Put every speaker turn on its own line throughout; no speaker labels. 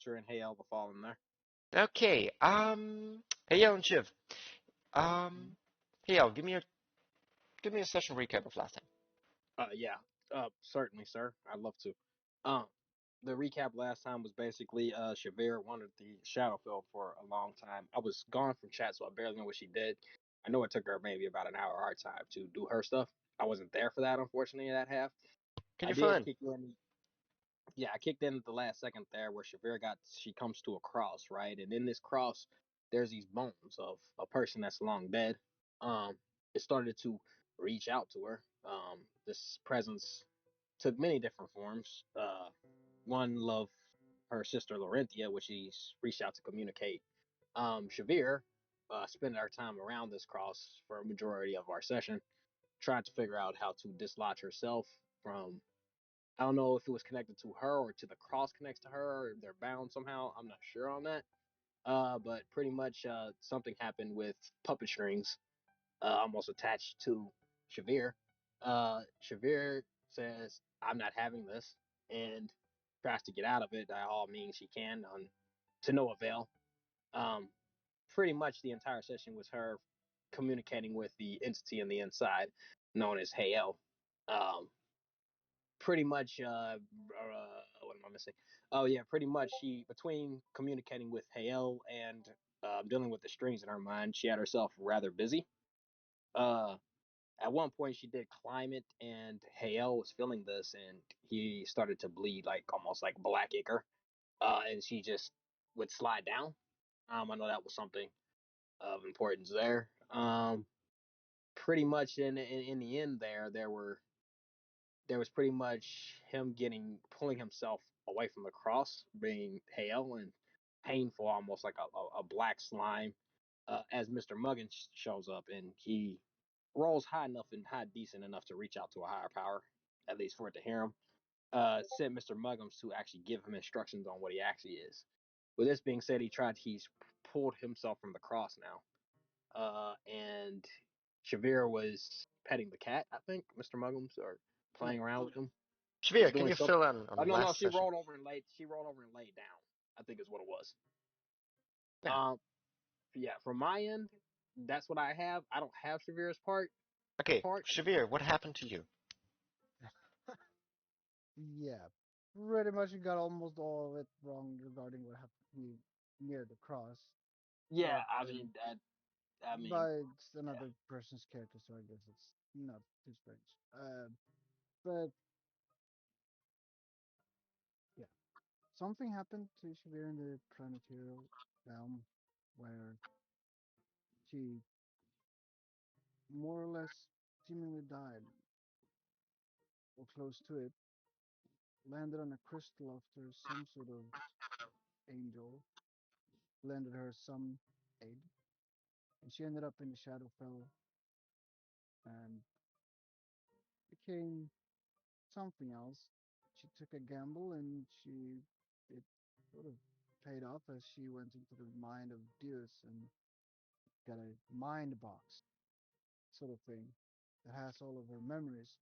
Victor and Hale will fall in there.
Okay. Hey, Yo, and Shiv. Um, hey, Yo, give me a session recap of last time.
Yeah. Certainly, sir. I'd love to. Um, the recap last time was basically Shavir wanted the Shadowfield for a long time. I was gone from chat, so I barely know what she did. I know it took her maybe about an hour our time to do her stuff. I wasn't there for that, unfortunately, that half.
Can
I
you fill
did
in?
kick in. Yeah, I kicked in at the last second there where Shavir she comes to a cross, right? And in this cross, there's these bones of a person that's long dead. Um, it started to reach out to her. This presence took many different forms. One loved her sister Laurentia, which she's reached out to communicate. Shavir spent our time around this cross for a majority of our session, trying to figure out how to dislodge herself from. I don't know if it was connected to her or to the cross connects to her, or they're bound somehow. I'm not sure on that. But pretty much something happened with puppet strings almost attached to Shavir. Shavir says, "I'm not having this," and tries to get out of it by all means she can, to no avail. Um, Pretty much the entire session was her communicating with the entity on the inside, known as Hael. Um, Pretty much, what am I missing? Oh yeah, pretty much she between communicating with Hael and dealing with the strings in her mind, she had herself rather busy. Uh, at one point, she did climb it, and Hael was feeling this, and he started to bleed like almost like black ichor. And she just would slide down. I know that was something of importance there. Pretty much in the end, there was pretty much him pulling himself away from the cross, being Hael and painful, almost like a black slime. As Mr. Muggins shows up, and he rolls high enough and high decent enough to reach out to a higher power, at least for it to hear him. Sent Mr. Muggins to actually give him instructions on what he actually is. With this being said, he's pulled himself from the cross now. And Shavir was petting the cat, I think, Mr. Muggins, or playing around with him,
Shavir, can
doing
you
something.
fill in on
Oh
the
no, no,
last session?
she rolled over and laid down. I think is what it was.
Yeah.
Um, yeah, from my end, that's what I have. I don't have Shavir's
Okay,
part.
Shavir, what happened to you?
Yeah, pretty much you got almost all of it wrong regarding what happened to me near the cross.
Yeah,
But
I mean that. I mean,
but it's
yeah.
another person's character, so I guess it's not too strange. But yeah, something happened to Shavir in the planetarial realm where she more or less seemingly died or close to it, landed on a crystal after some sort of angel lended her some aid, and she ended up in the Shadowfell and became something else. She took a gamble and it sort of paid off as she went into the mind of Deus and got a mind box sort of thing that has all of her memories.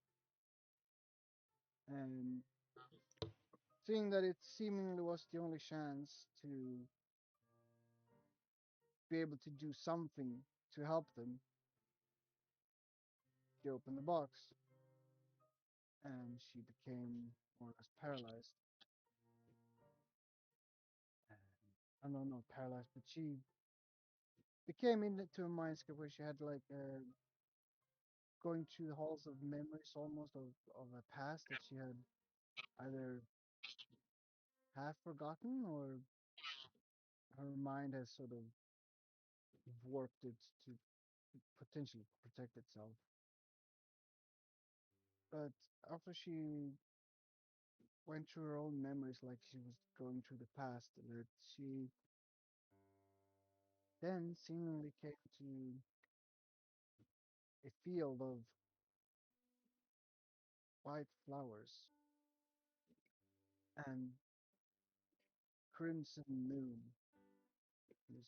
And seeing that it seemingly was the only chance to be able to do something to help them, she opened the box and she became more or less paralyzed. And, I don't know, paralyzed, but she became into a mindscape where she had like going through the halls of memories almost of a past that she had either half forgotten or her mind has sort of warped it to potentially protect itself. But after she went through her own memories like she was going through the past, that she then seemingly came to a field of white flowers and crimson moon. There's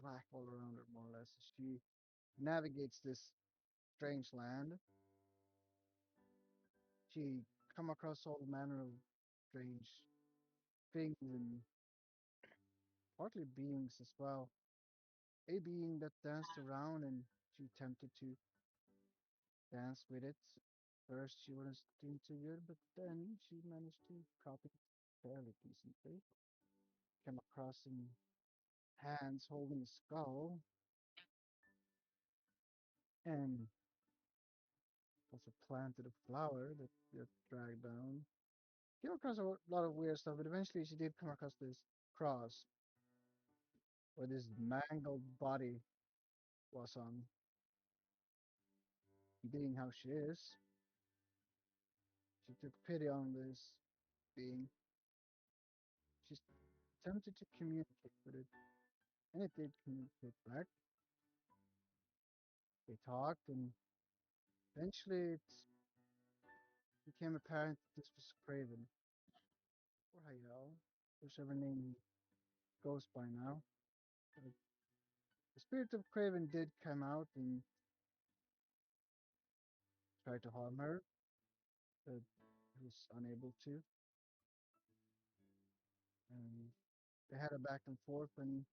black all around her, more or less. She navigates this strange land. She come across all manner of strange things and partly beings as well. A being that danced around and she attempted to dance with it. First, she wasn't doing too good, but then she managed to copy fairly decently. Came across some hands holding a skull and also planted a flower that got dragged down. Came across a lot of weird stuff, but eventually she did come across this cross where this mangled body was on. Being how she is, she took pity on this being. She attempted to communicate with it, and it did communicate back. They talked, and eventually it became apparent that this was Craven, or Hayel, whichever name he goes by now. But the spirit of Craven did come out and tried to harm her, but he was unable to. And they had a back and forth, and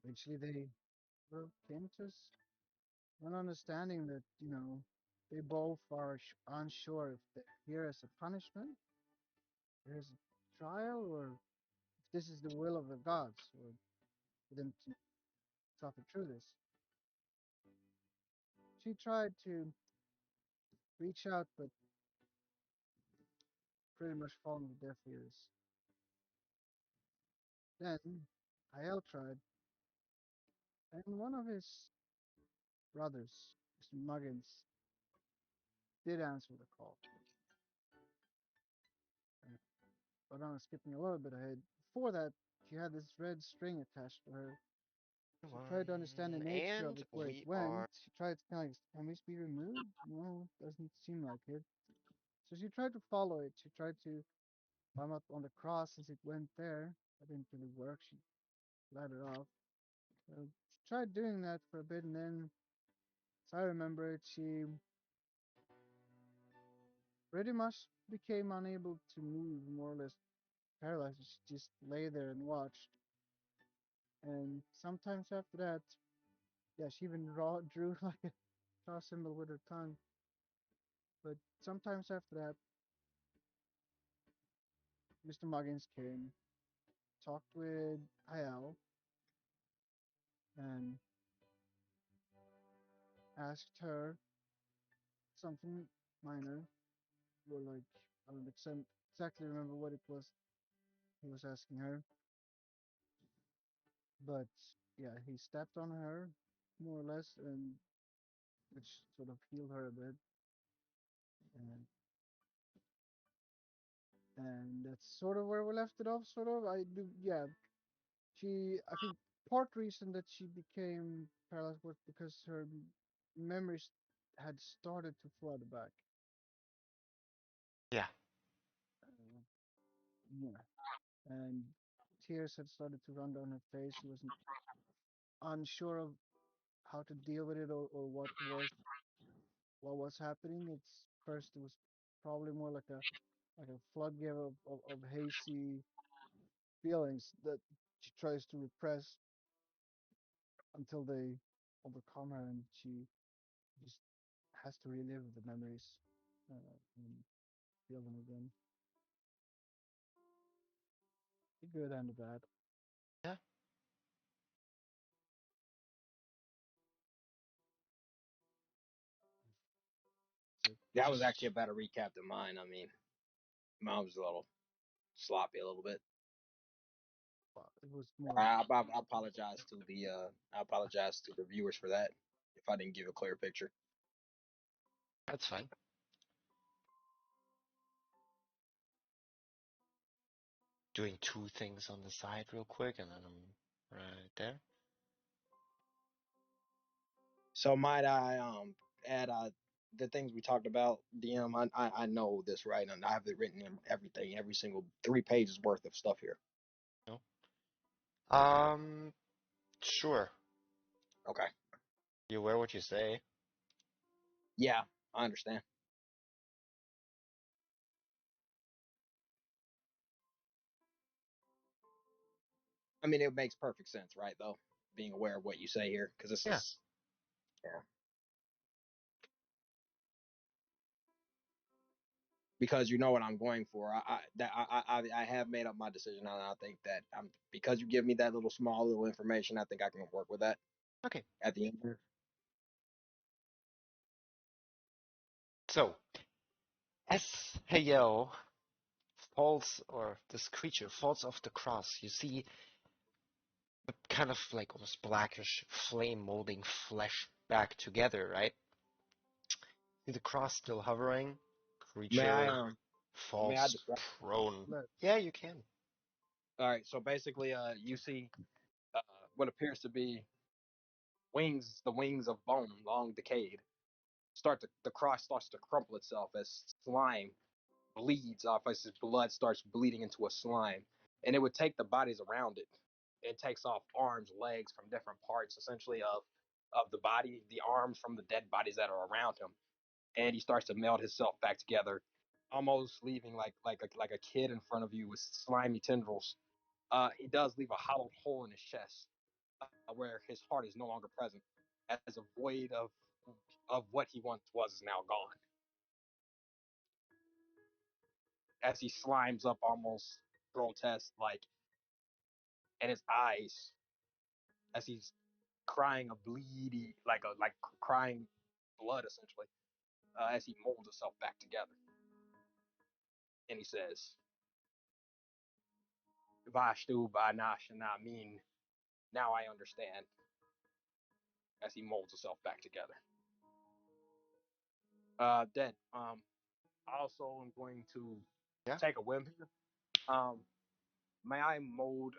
eventually they came to an understanding that, they both are unsure if they're here as a punishment, here's a trial, or if this is the will of the gods, or for them to suffer through this. She tried to reach out, but pretty much fallen to deaf ears. Then Hael tried, and one of his brothers, Mr. Muggins, did answer the call. Uh, But I'm skipping a little bit ahead. Before that, she had this red string attached to her. She tried to understand the nature of
And
it, where it
we
went.
are.
She tried to kind of, can this be removed? No, doesn't seem like it. So she tried to follow it. She tried to climb up on the cross as it went there. That didn't really work. She let it off. She tried doing that for a bit, and then, as I remember it, she pretty much became unable to move, more or less paralyzed. She just lay there and watched. And sometimes after that, yeah, she even drew like a cross symbol with her tongue. But sometimes after that, Mr. Muggins came, talked with Hayal, and asked her something minor, or like, I don't exactly remember what it was he was asking her. But yeah, he stepped on her, more or less, and which sort of healed her a bit. And and that's sort of where we left it off. Sort of, I do, yeah. I think, part reason that she became paralyzed was because her memories had started to flood back.
Yeah.
Uh, yeah, and tears had started to run down her face. She wasn't unsure of how to deal with it, or what was happening. It's first it was probably more like a floodgate of hazy feelings that she tries to repress until they overcome her, and she just has to relive the memories, and feel them again. The good and the bad.
Yeah.
So
That was actually a better recap than mine. I mean, mine was a little sloppy a little bit.
it was more.
I apologize to the viewers for that if I didn't give a clear picture.
That's fine. Doing two things on the side real quick, and then I'm right there.
So might I add the things we talked about, DM? I know this, right, and I have it written in everything, every single 3 pages worth of stuff here.
No. Sure.
Okay.
You wear what you say.
Yeah, I understand. I mean, it makes perfect sense, right? Though, being aware of what you say here, because this
Yeah.
is, yeah. Because you know what I'm going for. I have made up my decision, and I think that I'm because you give me that little small little information. I think I can work with that
Okay.
at the end.
So, as Hayao falls, or this creature falls off the cross, you see the kind of like almost blackish flame molding flesh back together, right? See the cross still hovering.
May I
Creature
may I
falls
describe?
prone.
Let's.
Yeah, you can.
All right, so basically, you see uh, what appears to be wings, the wings of bone, long decayed, the cross starts to crumple itself as slime bleeds off as his blood starts bleeding into a slime, and it would take the bodies around it. It takes off arms, legs from different parts, essentially of the body, the arms from the dead bodies that are around him, and he starts to meld himself back together, almost leaving like a kid in front of you with slimy tendrils. He does leave a hollowed hole in his chest, where his heart is no longer present, as a void of what he once was is now gone. As he slimes up almost grotesque, like, and his eyes, as he's crying a bleedy, like crying blood essentially, as he molds himself back together, and he says, "Vashtu Banashana mean." Now I understand. As he molds himself back together. Dead. Also, I'm going to
Yeah.
take a whim here. Um, may I mold?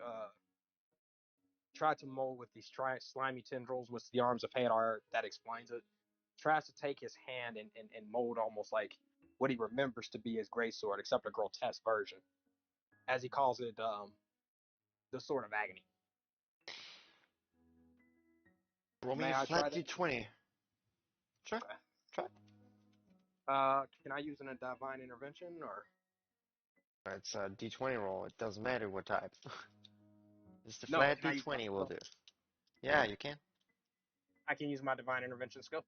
Try to mold with these slimy tendrils with the arms of Hadar. That explains it. Tries to take his hand and mold almost like what he remembers to be his greatsword, except a grotesque version, as he calls it, the sword of agony.
Roll me
May
a
I try
flat
that?
d20. Sure.
Okay.
Try.
Can I use a divine intervention or
It's a d20 roll. It doesn't matter what type. Just a
no? But
flat
can I use my
d20 will
skill?
do. Yeah, you can.
I can use my divine intervention skill.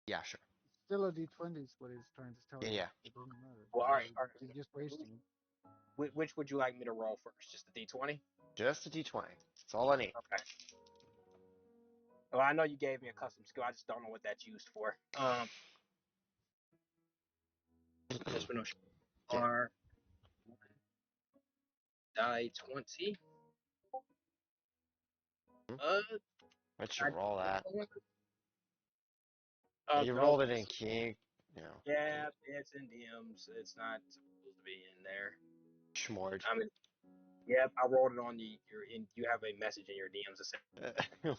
Yeah, sure.
Still a D20 is what he's trying to tell
Yeah,
you.
yeah.
It doesn't matter.
Well, all right, all right.
You're just wasting.
Which would you like me to roll first? Just the d20?
Just a d20. That's all I need.
Okay. Well, I know you gave me a custom skill. I just don't know what that's used for. Just for no
Okay.
R die 20.
Hmm?
Uh,
Let's
I
roll that.
don't.
You
No,
rolled it in key. You know,
yeah, it's in DMs. It's not supposed to be in there.
schmort.
I mean, yeah, I rolled it on you. You're in. You have a message in your DMs that says,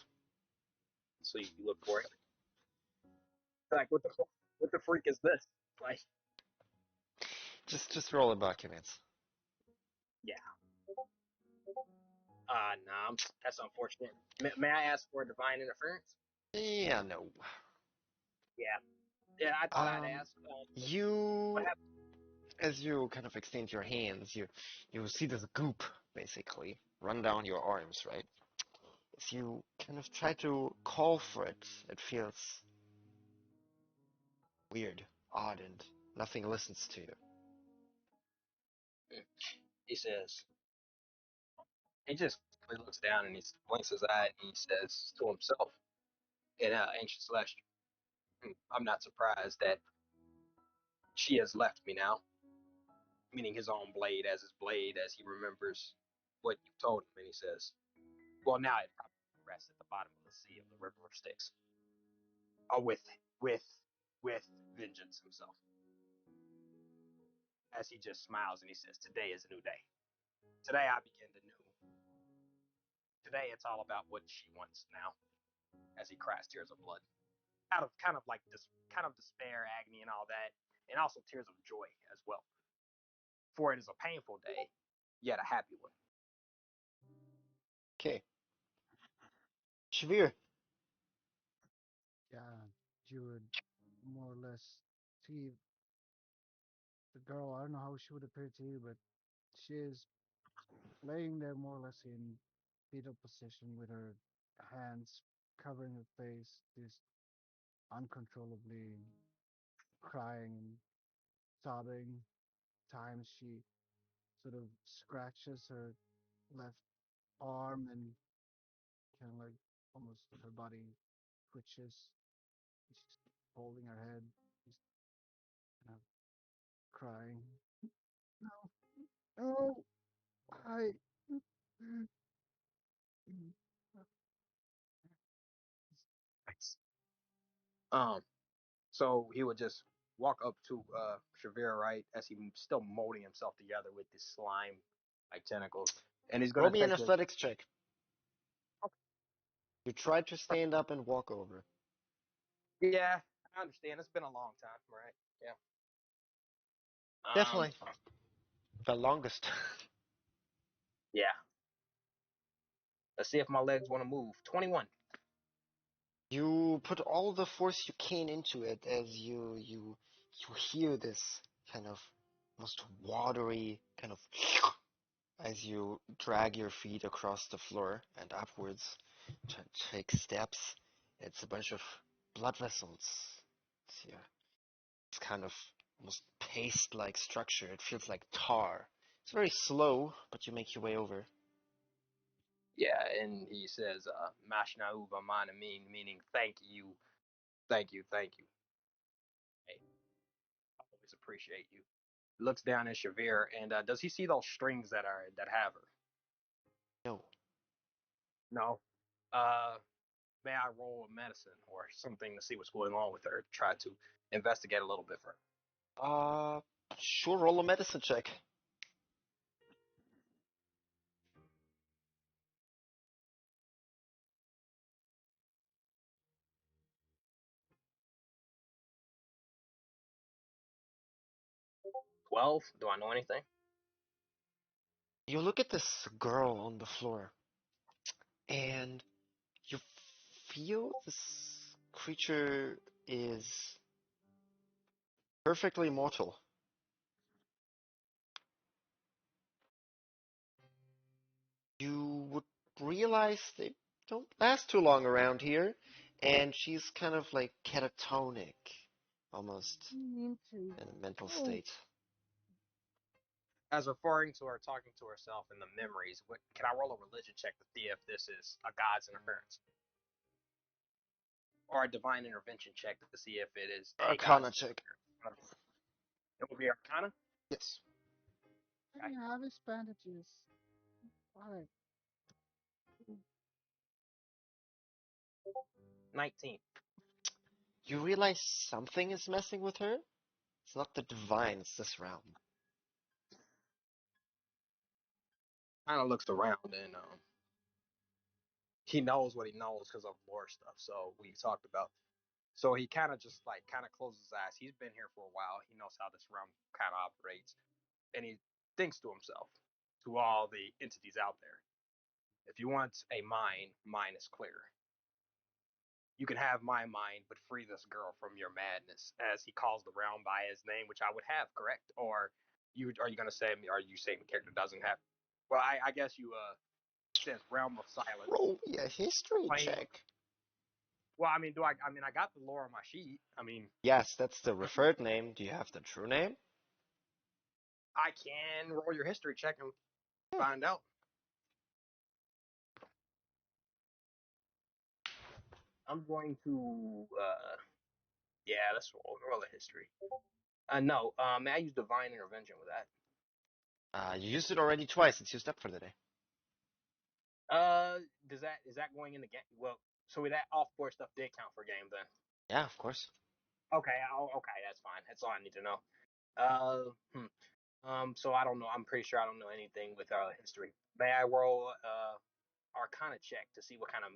so you look for it. Like, what the freak is this? Like,
just roll the documents.
yeah. Nah, that's unfortunate. May I ask for divine interference?
Yeah, no.
Yeah, yeah. I thought I'd
Um,
ask. What
you,
happened?
as you kind of extend your hands, you see this goop basically run down your arms, right? If you kind of try to call for it, it feels weird, odd, and nothing listens to you.
He says. He just looks down and he blinks his eye and he says to himself in ancient celestial, "I'm not surprised that she has left me now," meaning his own blade as his blade as he remembers what you told him. And he says, "Well, now it probably rests at the bottom of the sea of the river of Styx, with with with vengeance himself." As he just smiles and he says, "Today is a new day. Today I begin to new. Today it's all about what she wants now." As he cries tears of blood, out of kind of like this kind of despair, agony, and all that, and also tears of joy as well. For it is a painful day, yet a happy one.
Okay, Shavir.
Yeah, you would more or less see the girl. I don't know how she would appear to you, but she is laying there more or less in fetal position with her hands covering her face, just uncontrollably crying and sobbing. Times she sort of scratches her left arm and kind of like almost her body twitches. She's holding her head, just kind of crying. No, no, I.
Nice. So he would just walk up to Shavir, right, as he still molding himself together with this slime like tentacles, and he's
Roll
gonna
me an
take his.
athletics check. You tried to stand up and walk over.
Yeah, I understand. It's been a long time, right? Yeah.
Definitely. The longest.
Yeah. Let's see if my legs want to move. 21.
You put all the force you can into it as you hear this kind of almost watery kind of as you drag your feet across the floor and upwards to take steps. It's a bunch of blood vessels. It's kind of almost paste-like structure. It feels like tar. It's very slow, but you make your way over.
Yeah, and he says, Mashna uva mana meaning thank you, thank you, thank you. Hey, I always appreciate you. Looks down at Shavir, and does he see those strings that have her?
No.
No. May I roll a medicine or something to see what's going on with her? Try to investigate a little bit further.
Uh, sure, roll a medicine check.
12. Do I know anything?
You look at this girl on the floor, and you feel this creature is perfectly mortal. You would realize they don't last too long around here, and she's kind of like catatonic, almost
Into.
in a mental
Oh,
state.
As referring to her talking to herself in the memories, can I roll a religion check to see if this is a god's interference? Or a divine intervention check to see if it is a
Arcana
god's
check.
interference? It will be Arcana.
Yes.
I
Okay.
have his bandages. Why?
19.
You realize something is messing with her? It's not the divine, it's this realm.
Kind of looks around and he knows what he knows because of lore stuff. So we talked about. So he kind of just like kind of closes his eyes. He's been here for a while. He knows how this realm kind of operates, and he thinks to himself, to all the entities out there, if you want a mind, mine is clear. You can have my mind, but free this girl from your madness. As he calls the realm by his name, which I would have, correct? Or you are you gonna say? Are you saying the character doesn't have? Well, I guess you says realm of silence.
Roll me a history
Plain.
check.
Well, I mean, do I? I mean, I got the lore on my sheet. I mean,
Yes, that's the referred name. Do you have the true name?
I can roll your history check and
Yeah.
find out. I'm going to, yeah, let's roll a history. No, may I use divine intervention with that?
You used it already twice. It's used up for the day.
Does that is that going in the game? Well, so that off-board stuff did count for game then.
Yeah, of course.
Okay, okay, that's fine. That's all I need to know. Uh, hmm. So I don't know. I'm pretty sure I don't know anything with history. May I roll Arcana check to see what kind of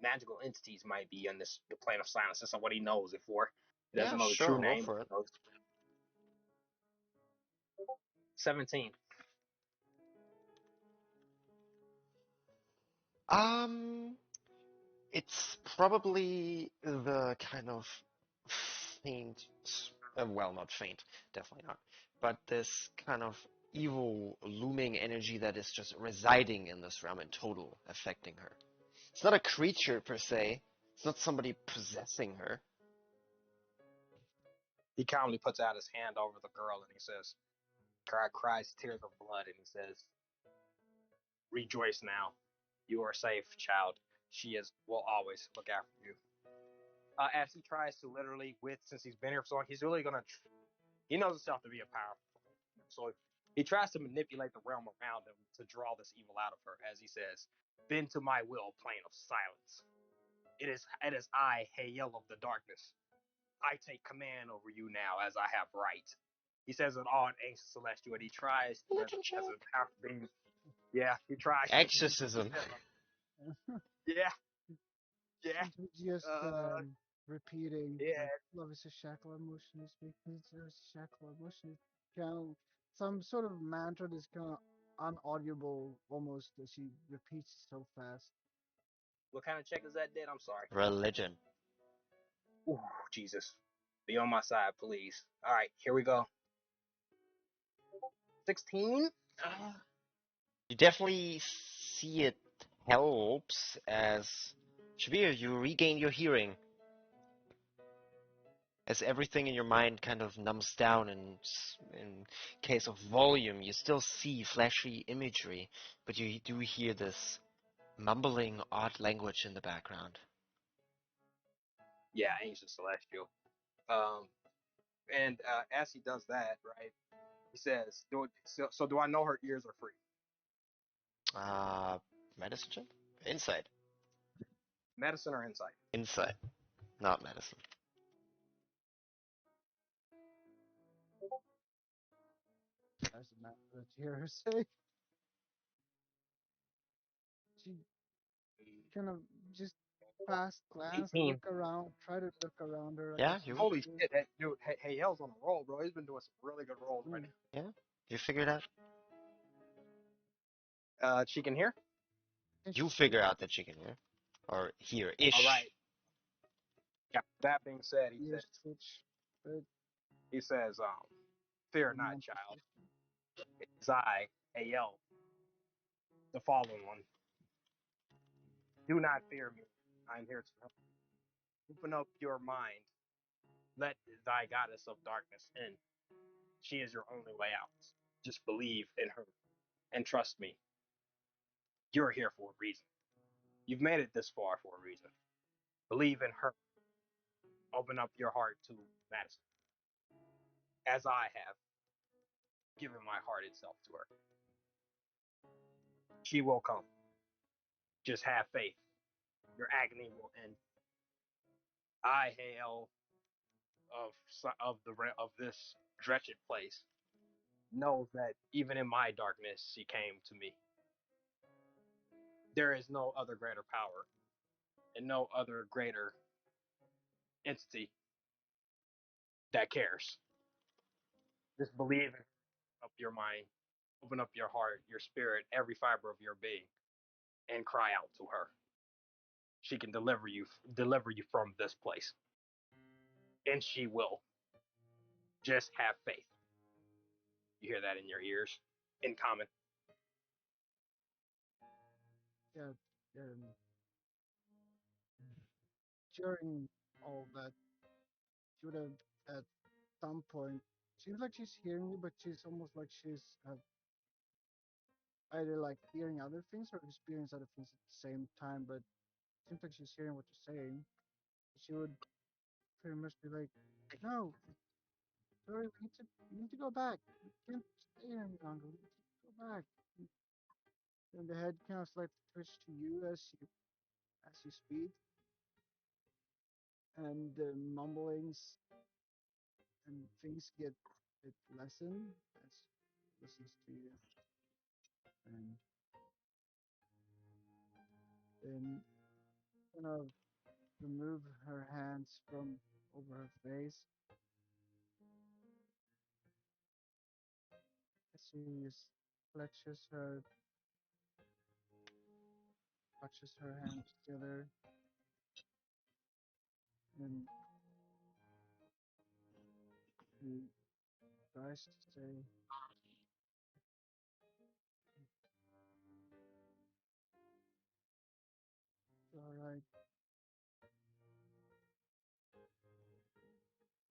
magical entities might be on this the plane of silence? That's what he knows it for. He
Yeah,
doesn't know the
sure.
true
Roll
name.
for it.
17.
Um, it's probably the kind of faint, well, not faint, definitely not, but this kind of evil, looming energy that is just residing in this realm in total, affecting her. It's not a creature per se. It's not somebody possessing her.
He calmly puts out his hand over the girl and he says, cries tears of blood, and he says, "Rejoice now. You are safe, child. Will always look after you." As he tries to literally, since he's been here for so long, he's really gonna. He knows himself to be a powerful. So he tries to manipulate the realm around him to draw this evil out of her, as he says, "Bend to my will, plane of silence. It is I, Hayel of the darkness. I take command over you now, as I have right." He says it all in ancient celestial, and he tries to,
Religion check.
as a powerful being. Yeah, he tries to.
Exorcism.
Yeah, yeah,
Simply just
uh,
repeating
yeah.
like love is a shackle emotion is weakness, there's a shackle emotion is kind of some sort of mantra that's kind of unaudible almost as she repeats so fast.
What kind of check is that, Dad? I'm sorry.
Religion.
Ooh, Jesus. Be on my side, please. All right, here we go. 16?
You definitely see it helps as Shabir, you regain your hearing. As everything in your mind kind of numbs down, and in case of volume, you still see flashy imagery, but you do hear this mumbling, odd language in the background.
Yeah, ancient celestial. Um, and as he does that, right, he says, so do I know her ears are free?
Uh, medicine check? Insight.
Medicine or insight?
Insight, not medicine.
As a matter that you hear her say, she kind of just fast glance,
18.
look around, try to look around her. I
Yeah,
guess
you
Holy shit, dude, hey, Hell's on a roll, bro. He's been doing some really good rolls right
mm,
yeah, you figured out.
now. She can hear?
You
ish,
figure out that she can hear or hear
All
ish.
right. Yeah. That being said,
ears twitch, but
he says, fear
the
not,
mantra's
child.
different.
It is I, Hayel, the fallen one. Do not fear me. I am here to help. Open up your mind. Let thy goddess of darkness in. She is your only way out. Just believe in her and trust me. You're here for a reason. You've made it this far for a reason. Believe in her. Open up your heart to Madison, as I have given my heart itself to her. She will come. Just have faith. Your agony will end. I hail of this wretched place. Knows that even in my darkness, she came to me. There is no other greater power and no other greater entity that cares. Just believe in up your mind, open up your heart, your spirit, every fiber of your being, and cry out to her. She can deliver you from this place, and she will. Just have faith. You hear that in your ears, in common.
Yeah, um, during all that, she would have at some point. Seems like she's hearing you, but she's almost like she's either like hearing other things or experiencing other things at the same time. But seems like she's hearing what you're saying. She would pretty much be like, "No, sorry, we need to go back. We can't stay here any longer. We need to go back." And the head kind of like twitch to you as you speak, and the mumblings and things get it lessen as she listens to you, and then kind of remove her hands from over her face as she just clutches her hands together and she tries to say, I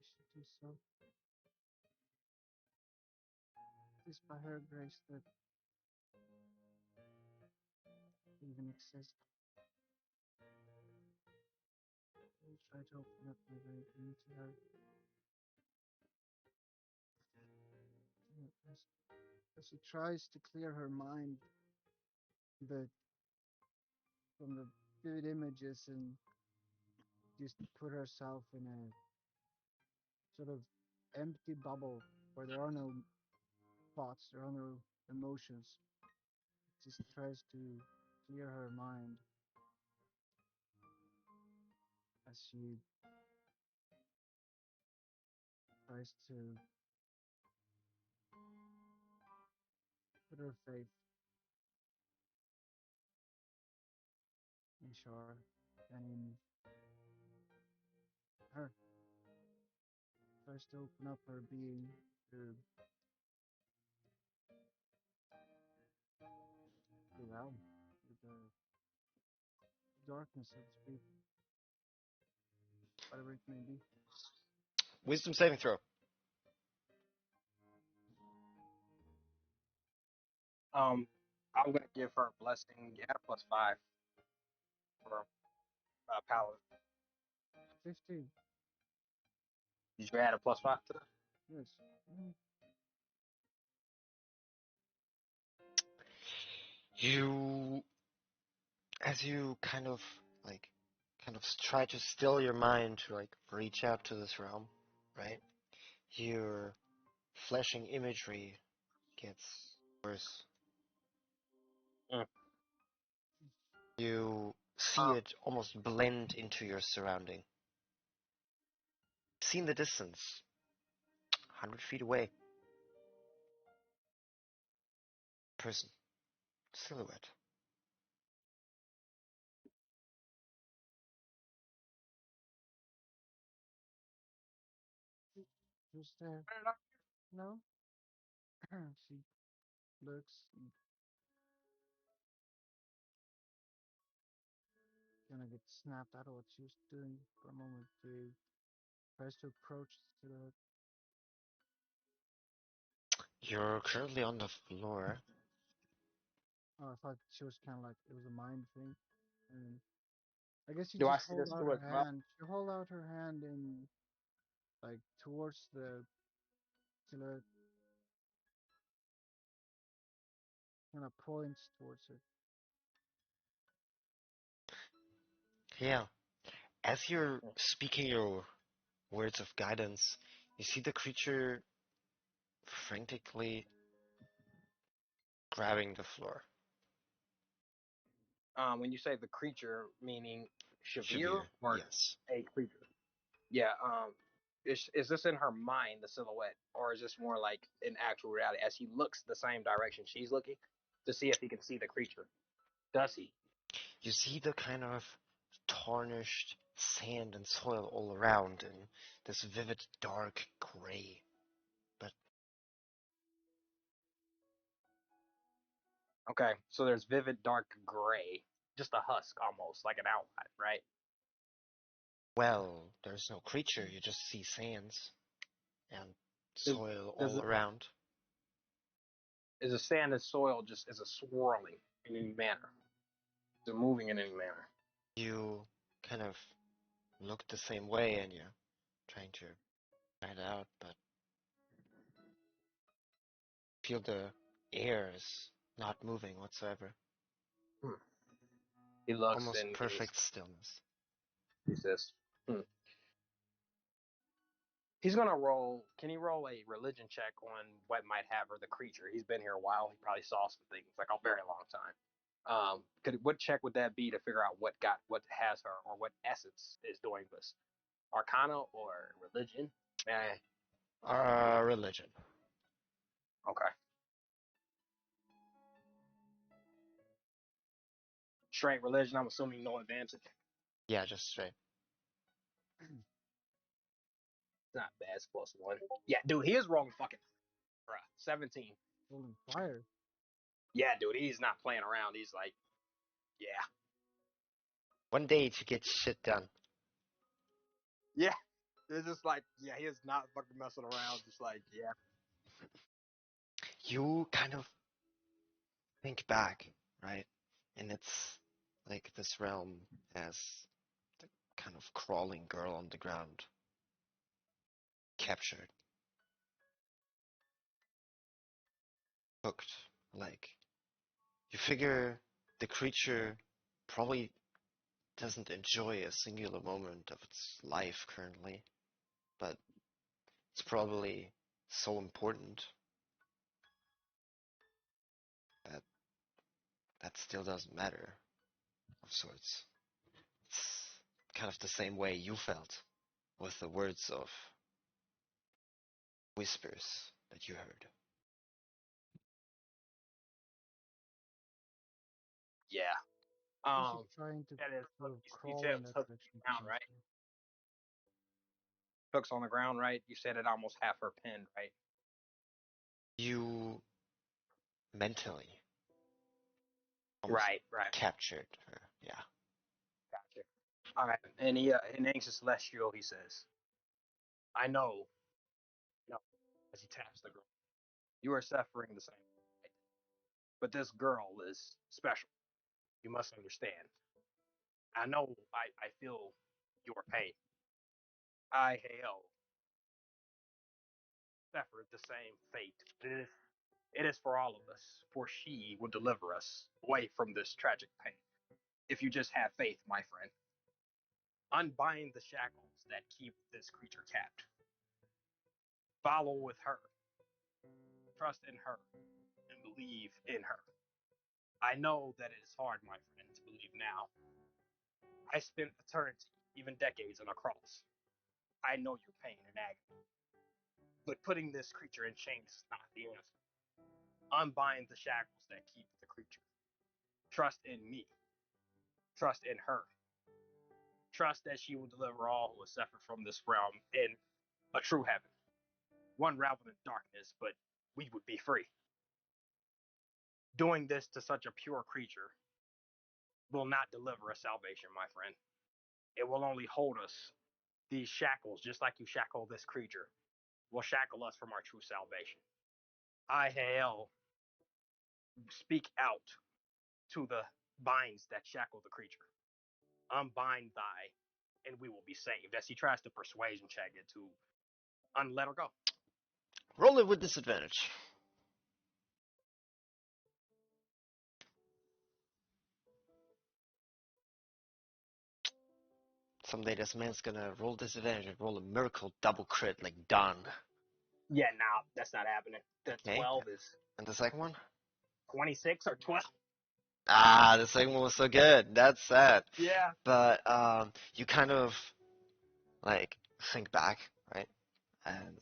should do so. It is by her grace that we even exist. I will try to open up my way into her. As she tries to clear her mind the, from the vivid images and just put herself in a sort of empty bubble where there are no thoughts, there are no emotions. Just tries to clear her mind as she tries to put her faith in Shar and in her. Tries to open up her being to the realm, to the darkness, so to speak, whatever it may be.
Wisdom saving throw.
I'm gonna give her a blessing. Yeah, +5 for paladin.
15.
Did you add a +5 to that?
Yes. Mm.
You, as you kind of try to still your mind to like reach out to this realm, right? Your flashing imagery gets worse.
Mm.
You see
Um,
it almost blend into your surrounding. See in the distance, 100 feet away, person, silhouette.
Who's there? No? She looks and kind of gets snapped out of what she was doing for a moment to tries to approach to the.
You're currently on the floor.
Oh, I thought she was kind of like it was a mind thing, and I guess she
do I
just
see
hold
this
out
too
her
as well?
hand. She hold out her hand in like towards the silhouette, kind of points towards it.
Yeah. As you're speaking your words of guidance, you see the creature frantically grabbing the floor.
When you say the creature, meaning Shavir
Shavir,
or
yes.
a creature? Yeah. Is this in her mind, the silhouette, or is this more like in actual reality? As he looks the same direction she's looking to see if he can see the creature, does he?
You see the kind of tarnished sand and soil all around in this vivid dark gray. But
Okay, so there's vivid dark gray, just a husk almost, like an outline, right?
well, there's no creature, you just see sands and
Is
soil
does
all
it
around.
is the sand and soil just is a swirling in any manner? Is it moving in any manner?
You kind of look the same way and you're trying to find out, but feel the air is not moving whatsoever.
Hmm. He looks
Almost
and
perfect stillness.
he says, hmm. He's gonna roll. Can he roll a religion check on what might have her the creature? He's been here a while. He probably saw some things like a very long time. What check would that be to figure out what has her or what essence is doing this? Arcana or religion? Eh,
Religion.
okay. Straight religion. I'm assuming no advantage.
Yeah, just straight.
It's not bad. It's +1. Yeah, dude, he is rolling fucking bruh. 17.
Holding fire.
Yeah, dude, he's not playing around. He's like, yeah.
One day to get shit done.
Yeah. It's just like, yeah, he is not fucking messing around. Just like, yeah.
You kind of think back, right? And it's like this realm has the kind of crawling girl on the ground, captured, hooked. Like, you figure the creature probably doesn't enjoy a singular moment of its life currently, but it's probably so important that that still doesn't matter, of sorts. It's kind of the same way you felt with the words of whispers that you heard.
Yeah.
Is he trying to
That is,
sort
look,
of
you
crawl
said it
in
was
that
hooks on
direction
the ground, right?
faster?
Hooks on the ground, right? You said it almost half her pinned, right?
You mentally almost
Right, right.
captured her. Yeah.
Gotcha. All right. And he, in Anxious Celestial, he says, I know, no, as he taps the girl, you are suffering the same. Right? But this girl is special. You must understand. I know, I feel your pain. I, Hale, suffered the same fate. It is for all of us, for she will deliver us away from this tragic pain. If you just have faith, my friend. Unbind the shackles that keep this creature capped. Follow with her. Trust in her and believe in her. I know that it is hard, my friend, to believe now. I spent eternity, even decades, on a cross. I know your pain and agony. But putting this creature in chains is not the answer. Unbind the shackles that keep the creature. Trust in me. Trust in her. Trust that she will deliver all who have suffered from this realm in a true heaven. One raveled in darkness, but we would be free. Doing this to such a pure creature will not deliver us salvation, my friend. It will only hold us. These shackles, just like you shackle this creature, will shackle us from our true salvation. I, Hael, speak out to the binds that shackle the creature. Unbind thy, and we will be saved. As he tries to persuasion check it to unlet her go.
Roll it with disadvantage. Someday this man's gonna roll disadvantage and roll a miracle double crit like done.
Yeah, nah, that's not happening. The
Okay?
12 is
And the second one?
26 or 12.
Ah, the second one was so good. That's sad.
Yeah.
But you kind of like think back, right? And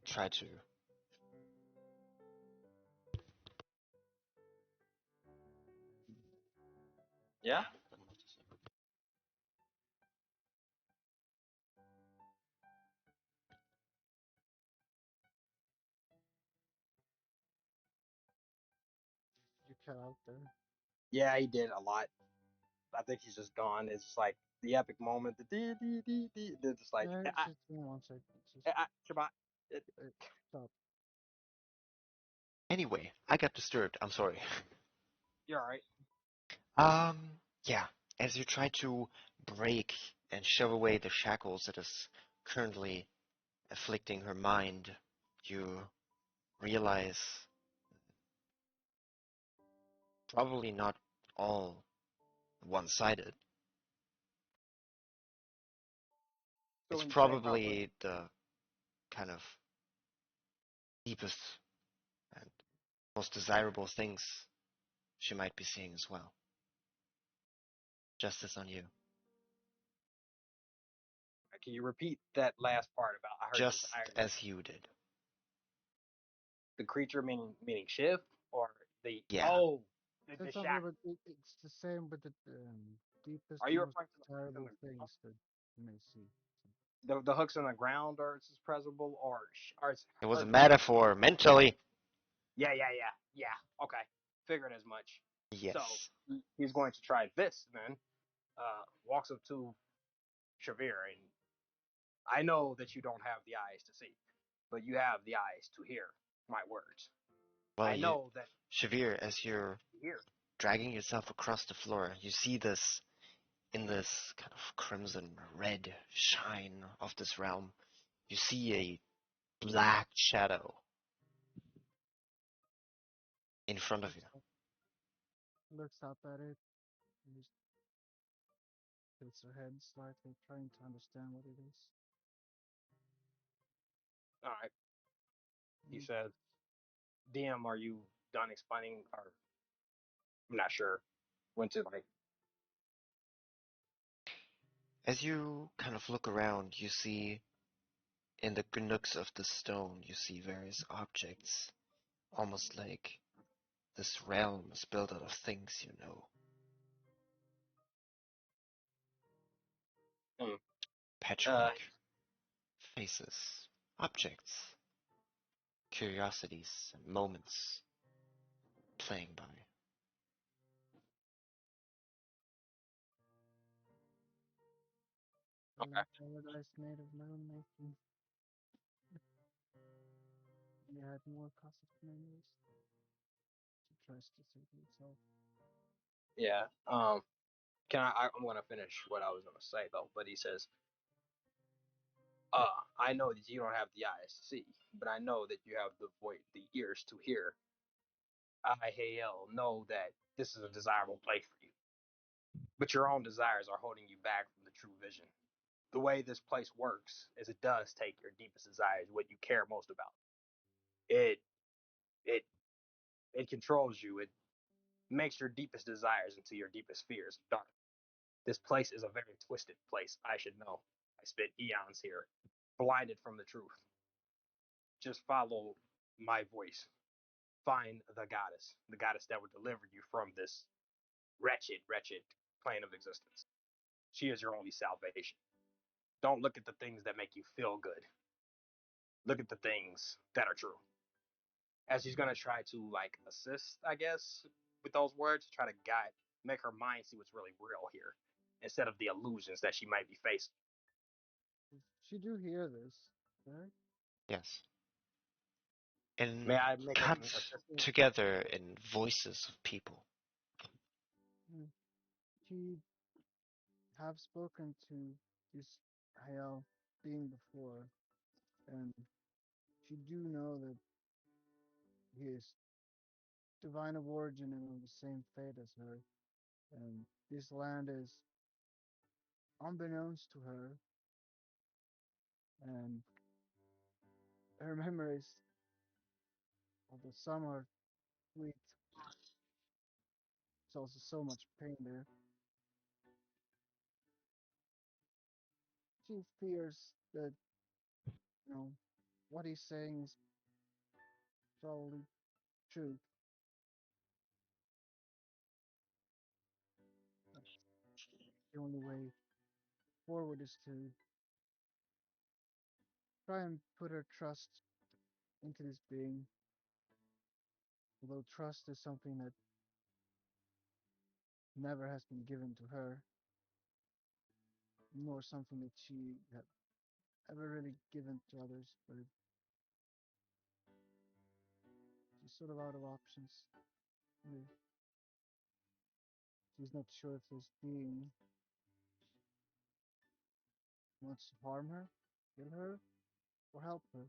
try to
Yeah.
You cut out there.
Yeah, he did a lot. I think he's just gone. It's just like the epic moment. The dee dee dee dee. They're just like,
It's just give me 1 second. It's just
Shabbat.
stop.
Anyway, I got disturbed. I'm sorry.
You're all right.
Yeah. As you try to break and shove away the shackles that is currently afflicting her mind, you realize probably not all one-sided.
So
It's
when you say her,
probably the kind of deepest and most desirable things she might be seeing as well. Justice on you.
can you repeat that last part about I heard
Just
desire?
as you did.
The creature meaning Shiv or the
Yeah.
the
It's something,
shack.
but it's the same with the deepest,
Are you
most
referring to the hooks in
terrible
the ground?
things that you may see.
The hooks in the ground are it's presentable or it's
It was a
her?
metaphor mentally.
Yeah. Okay, figured as much. So
Yes.
he's going to try this then. walks up to Shavir, and I know that you don't have the eyes to see, but you have the eyes to hear my words.
Well,
I know that
Shavir, as you're
you hear.
dragging yourself across the floor, you see this in this kind of crimson red shine of this realm. You see a black shadow in front of you.
Looks up at it, and just tilts her head slightly, trying to understand what it is.
All right. He
Mm,
says, DM, are you done explaining? Or I'm not sure when to like.
As you kind of look around, you see in the nooks of the stone, you see various objects, almost like this realm is built out of things you know.
Hmm. Uh,
Patchwork, faces, objects, curiosities, and moments playing by.
fell
okay.
in paradise made of my own making. And it had more cosmic memories. She tries to say to herself.
Yeah. Can I'm gonna finish what I was gonna say though. But he says, I know that you don't have the eyes to see, but I know that you have the ears to hear. I, Hael, know that this is a desirable place for you, but your own desires are holding you back from the true vision. The way this place works is it does take your deepest desires, what you care most about. It it it controls you. It makes your deepest desires into your deepest fears dark. This place is a very twisted place. I should know. I spent eons here, blinded from the truth. Just follow my voice. Find the goddess that would deliver you from this wretched, wretched plane of existence. She is your only salvation. Don't look at the things that make you feel good. Look at the things that are true. As she's gonna try to like assist, I guess, with those words, try to guide, make her mind see what's really real here, instead of the illusions that she might be facing.
She do hear this, right?
Yes.
May
And
I make
cut
an assist?
So,
together in voices of people.
mm, she have spoken to this Hayal being before, and she do know that he is divine of origin and of the same fate as her. And this land is unbeknownst to her, and her memories of the summer sweet. There's also so much pain there. She fears that, you know, what he's saying is probably true. That the only way forward is to try and put her trust into this being, although trust is something that never has been given to her, nor something that she had ever really given to others, but she's sort of out of options. Yeah. She's not sure if this being wants to harm her, kill her, or help her.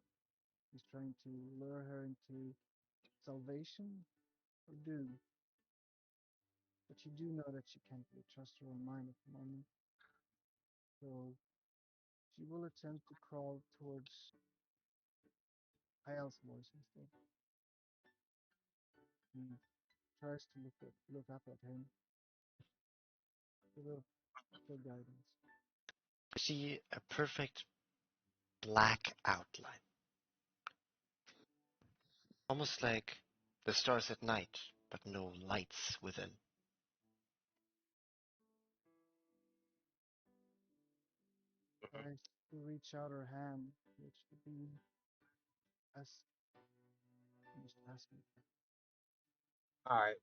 He's trying to lure her into salvation or doom. But you do know that she can't really trust her own mind at the moment. So she will attempt to crawl towards Hayal's voice instead. And tries to look up at him for guidance.
You see a perfect black outline, almost like the stars at night, but no lights within.
Mhm.
Tries to reach out her hand, which the beam as just asking.
All right.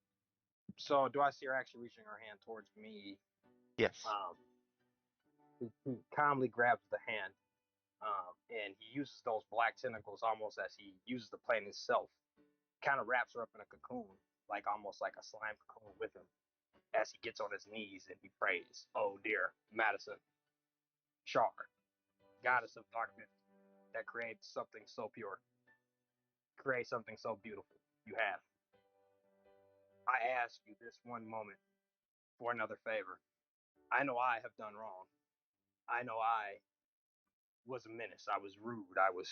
So do I see her actually reaching her hand towards me?
Yes.
He calmly grabs the hand, and he uses those black tentacles almost as he uses the plane itself. Kind of wraps her up in a cocoon, like almost like a slime cocoon with him, as he gets on his knees and he prays, "Oh dear Madison, Shar, goddess of darkness, that creates something so pure, create something so beautiful. You have. I ask you this one moment for another favor. I know I have done wrong. I know I was a menace. I was rude. I was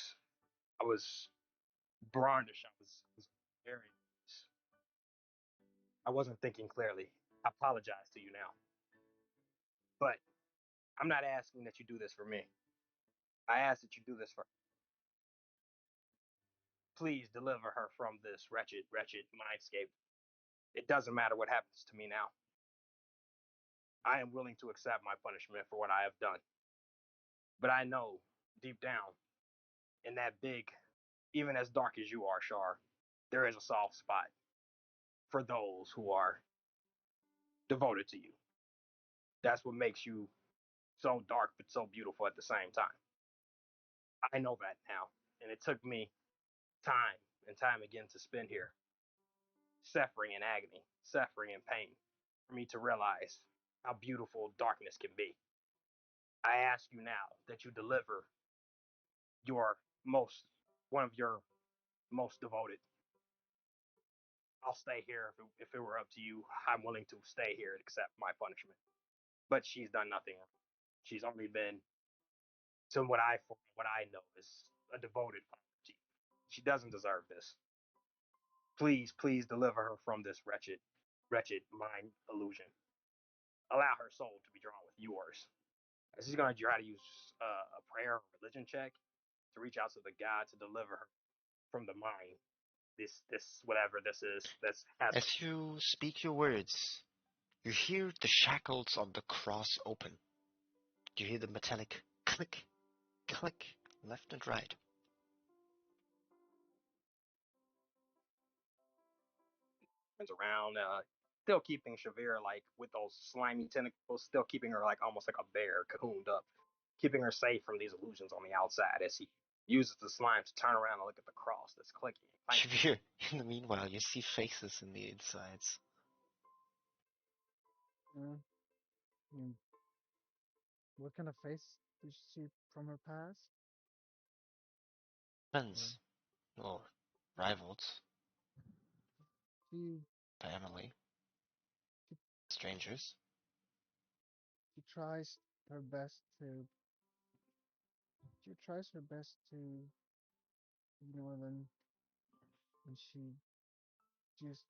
brandish. I was very. I wasn't thinking clearly. I apologize to you now, but I'm not asking that you do this for me. I ask that you do this for. Please deliver her from this wretched, wretched mindscape. It doesn't matter what happens to me now. I am willing to accept my punishment for what I have done. But I know deep down, in that big, even as dark as you are, Shar, there is a soft spot for those who are devoted to you. That's what makes you so dark but so beautiful at the same time. I know that now. And it took me time and time again to spend here, suffering in agony, suffering in pain, for me to realize how beautiful darkness can be. I ask you now that you deliver your most, one of your most devoted. I'll stay here if it were up to you. I'm willing to stay here and accept my punishment. But she's done nothing wrong. She's only been, to what I know, is a devoted follower to you. She doesn't deserve this. Please, please deliver her from this wretched, wretched mind illusion. Allow her soul to be drawn with yours. This is going to try to use a prayer or religion check to reach out to the God to deliver her from the mind. This whatever this is. That's has her.
As you speak your words, you hear the shackles on the cross open. You hear the metallic click, click, left and right.
Turns around, still keeping Shavir like with those slimy tentacles, still keeping her like almost like a bear cocooned up, keeping her safe from these illusions on the outside as he uses the slime to turn around and look at the cross that's clicking.
Shavir, in the meanwhile, you see faces in the insides.
Uh, mm, what kind of face did she see from her past? Or
Friends, or rivals,
she
family,
she,
strangers.
she tries her best to she tries her best to ignore them, and she just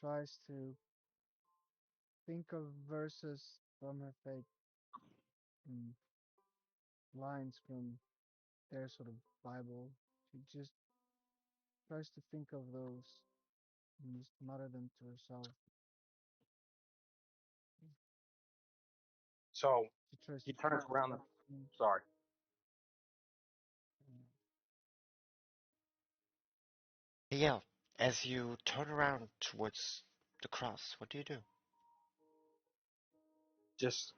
tries to think of verses from her faith and lines from their sort of Bible. She just tries to think of those and just mutter them to herself.
So
She tries
he
to
turns around. And,
mm,
sorry.
mm,
Yeah, as you turn around towards the cross, what do you do?
Just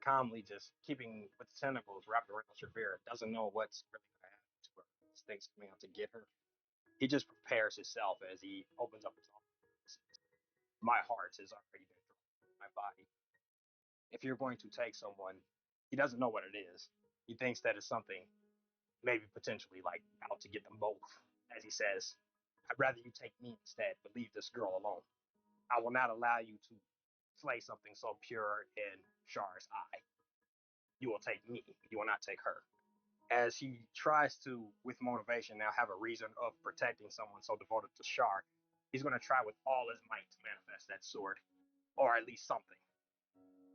calmly just keeping with the tentacles wrapped around Shavira. Doesn't know what's really going to happen to her. Just thinks coming out to get her. He just prepares himself as he opens up his arms. My heart has already been drawn to my body. If you're going to take someone, he doesn't know what it is. He thinks that it's something maybe potentially like out to get them both. As he says, I'd rather you take me instead, but leave this girl alone. I will not allow you to slay something so pure in Shar's eye. You will take me. You will not take her. As he tries to, with motivation, now have a reason of protecting someone so devoted to Shar, he's going to try with all his might to manifest that sword, or at least something.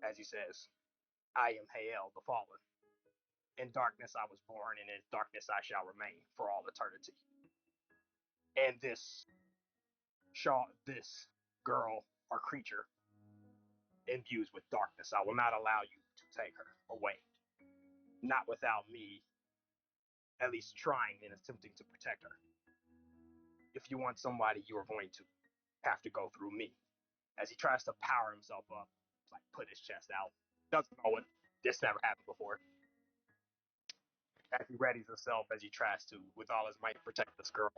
As he says, I am Hael, the Fallen. In darkness I was born, and in darkness I shall remain for all eternity. And this girl or creature imbues with darkness. I will not allow you to take her away. Not without me at least trying and attempting to protect her. If you want somebody, you are going to have to go through me. as he tries to power himself up, like put his chest out. Doesn't know it. This never happened before. As he readies himself, as he tries to, with all his might, protect this girl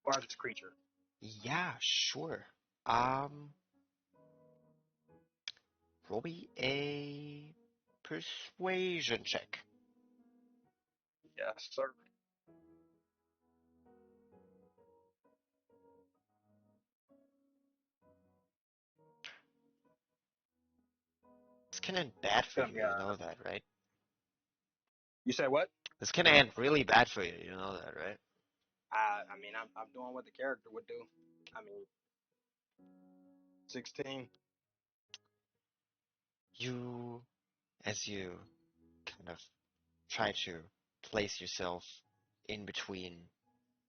or this creature.
Yeah, sure. Roll me a persuasion check.
Yes, sir.
This can end bad
It's
for
gonna
you,
be
you know that, right?
You say what?
This can end really bad for you, you know that, right?
I mean, I'm doing what the character would do. I mean, 16.
You, as you kind of try to place yourself in between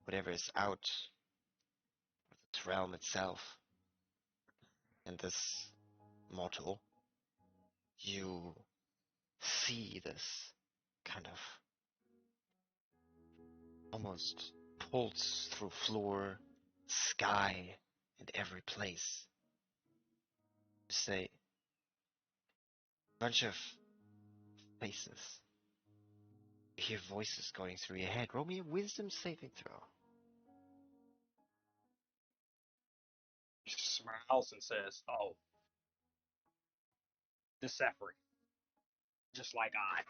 whatever is out of its realm itself and this mortal, you see this kind of almost pulse through floor, sky, and every place. You say, bunch of faces. You hear voices going through your head. Roll me a wisdom saving throw.
He smiles and says, "Oh, the suffering, just like I.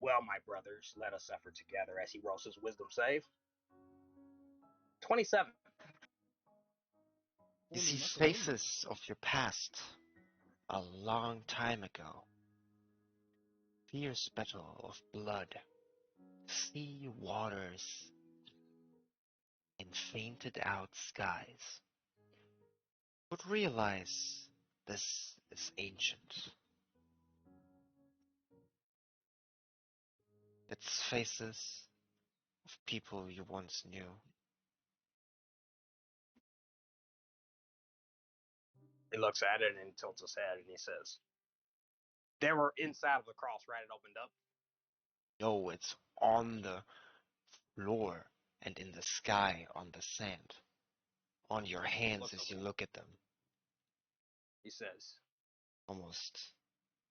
Well, my brothers, let us suffer together." As he rolls his wisdom save, 27.
You
Holy
see
macaroni.
faces of your past a long time ago. Fierce battle of blood, sea waters, and fainted out skies. But realize this is ancient. It's faces of people you once knew.
He looks at it and tilts his head and he says, "They were inside of the cross, right? It opened up."
No, it's on the floor and in the sky on the sand. On your
He
hands
looks
as
over.
you look at them.
He says,
Almost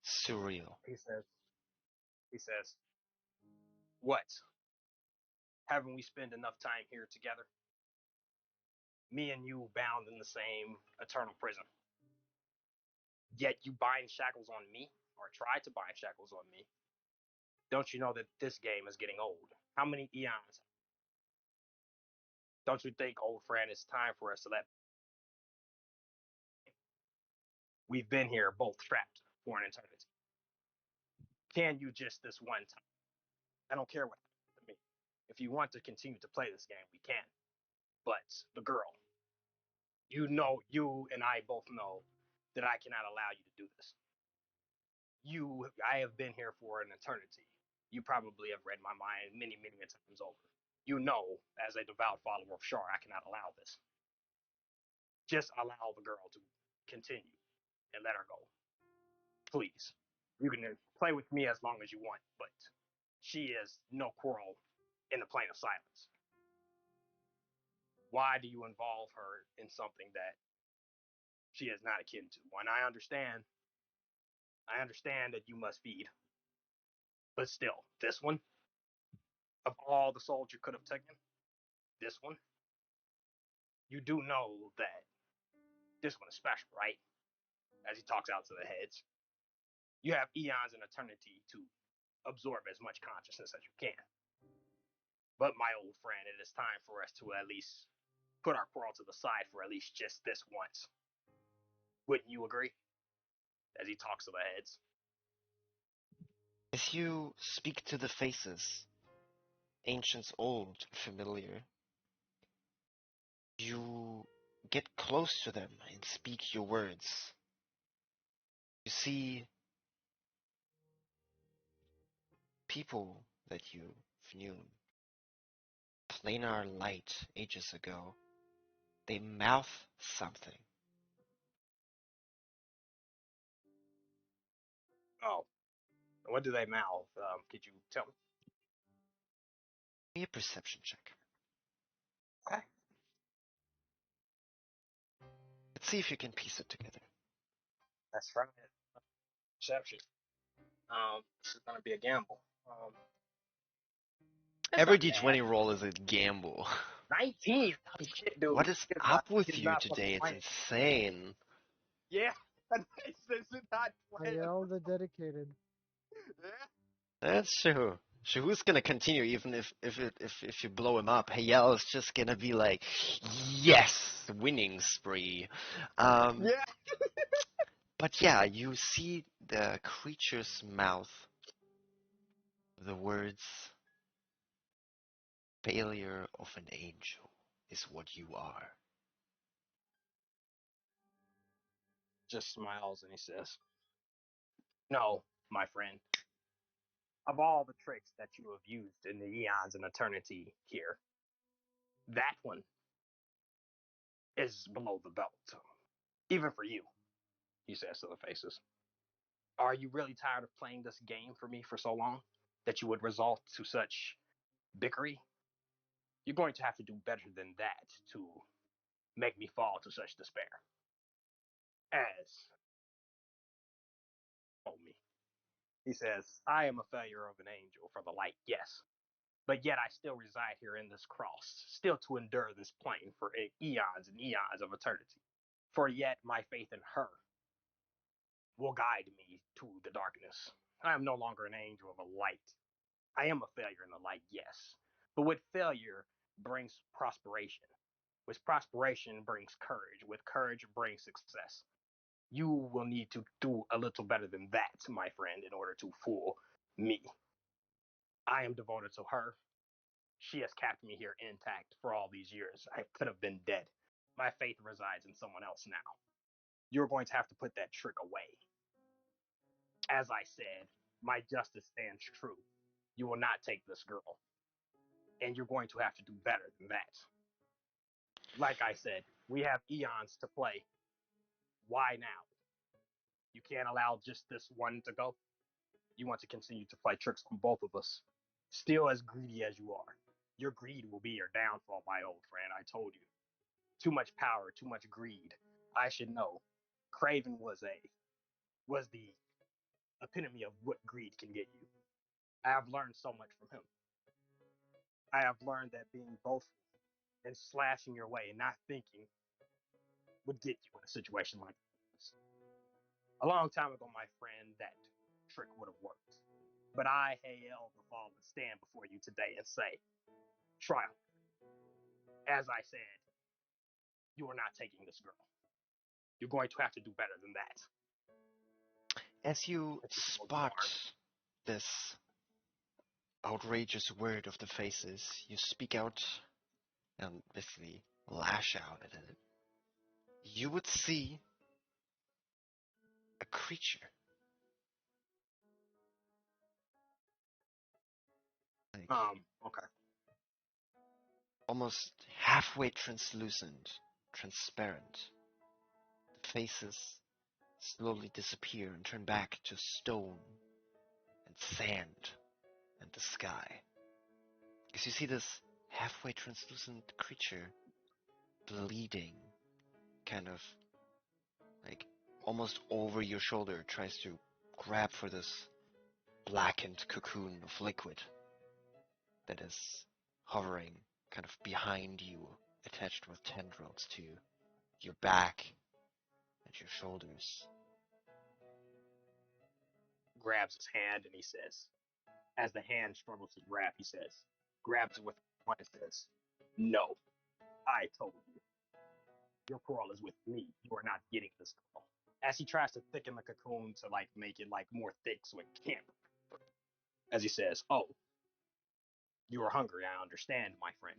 surreal.
he says, he says, "What? Haven't we spent enough time here together? Me and you bound in the same eternal prison. Yet you bind shackles on me, or try to bind shackles on me. Don't you know that this game is getting old? How many eons? Don't you think, old friend, it's time for us to let? We've been here both trapped for an eternity. Can you just this one time? I don't care what happens to me. If you want to continue to play this game, we can. But the girl, you and I both know that I cannot allow you to do this. I have been here for an eternity. You probably have read my mind many, many times over. You know, as a devout follower of Shar, I cannot allow this. Just allow the girl to continue and let her go. Please. You can play with me as long as you want, but she is no quarrel in the plane of silence. Why do you involve her in something that she is not akin to? And I understand that you must feed, but still, this one, of all the souls you could have taken, this one, you do know that this one is special, right? As he talks out to the heads, you have eons and eternity to absorb as much consciousness as you can. But my old friend, it is time for us to at least put our quarrel to the side for at least just this once. Wouldn't you agree? As he talks to the heads.
As you speak to the faces, ancients old, familiar, you get close to them and speak your words. You see people that you've known, planar light ages ago. They mouth something.
Oh, what do they mouth? Could you tell me?
Be a perception check.
Okay.
Let's see if you can piece it together.
That's right. Perception. This is gonna be a gamble. It's
Every
not bad.
D20 roll is a gamble.
19. Holy shit, dude.
What is
It's
up with you
not fucking
today? It's
playing.
insane.
Yeah, this is not playing.
Hayel the dedicated.
Yeah.
That's true. Who's gonna continue even if you blow him up? Hayel is just gonna be like, yes, winning spree.
Yeah.
But yeah, you see the creature's mouth. The words, failure of an angel is what you are.
Just smiles and he says, "No, my friend. Of all the tricks that you have used in the eons and eternity here, that one is below the belt. Even for you," he says to the faces. "Are you really tired of playing this game for me for so long that you would resort to such bickery? You're going to have to do better than that to make me fall to such despair. As told me," he says, "I am a failure of an angel for the light, yes. But yet I still reside here in this cross, still to endure this plane for eons and eons of eternity. For yet my faith in her will guide me to the darkness. I am no longer an angel of a light. I am a failure in the light, yes. But with failure brings prosperation. With prosperation brings courage. With courage brings success. You will need to do a little better than that, my friend, in order to fool me. I am devoted to her. She has kept me here intact for all these years. I could have been dead. My faith resides in someone else now. You're going to have to put that trick away. As I said, my justice stands true. You will not take this girl. And you're going to have to do better than that. Like I said, we have eons to play. Why now? You can't allow just this one to go. You want to continue to play tricks on both of us. Still as greedy as you are. Your greed will be your downfall, my old friend. I told you. Too much power, too much greed. I should know. Craven was the epitome of what greed can get you. I have learned so much from him. I have learned that being boastful and slashing your way and not thinking would get you in a situation like this. A long time ago, my friend, that trick would have worked. But I, Hael the Fallen, stand before you today and say, trial. As I said, you are not taking this girl. You're going to have to do better than that.
As you spot this outrageous word of the faces, you speak out and basically lash out at it. You would see a creature. Like
Okay.
almost halfway translucent, transparent. The faces slowly disappear and turn back to stone and sand and the sky. As you see this halfway translucent creature bleeding, kind of like almost over your shoulder, tries to grab for this blackened cocoon of liquid that is hovering kind of behind you, attached with tendrils to your back and your shoulders.
Grabs his hand and he says, as the hand struggles to grab, he says, grabs it with one and says, "No, I told you. Your quarrel is with me. You are not getting this girl." As he tries to thicken the cocoon to like make it like more thick so it can't. As he says, "Oh, you are hungry. I understand, my friend.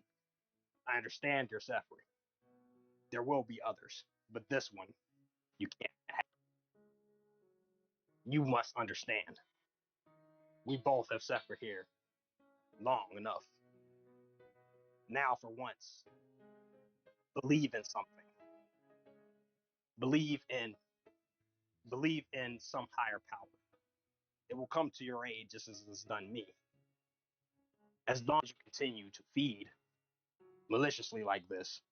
I understand your suffering. There will be others, but this one you can't have. You must understand. We both have suffered here long enough. Now, for once, believe in something. Believe in believe in some higher power. It will come to your aid just as it's done me. As long as you continue to feed maliciously like this,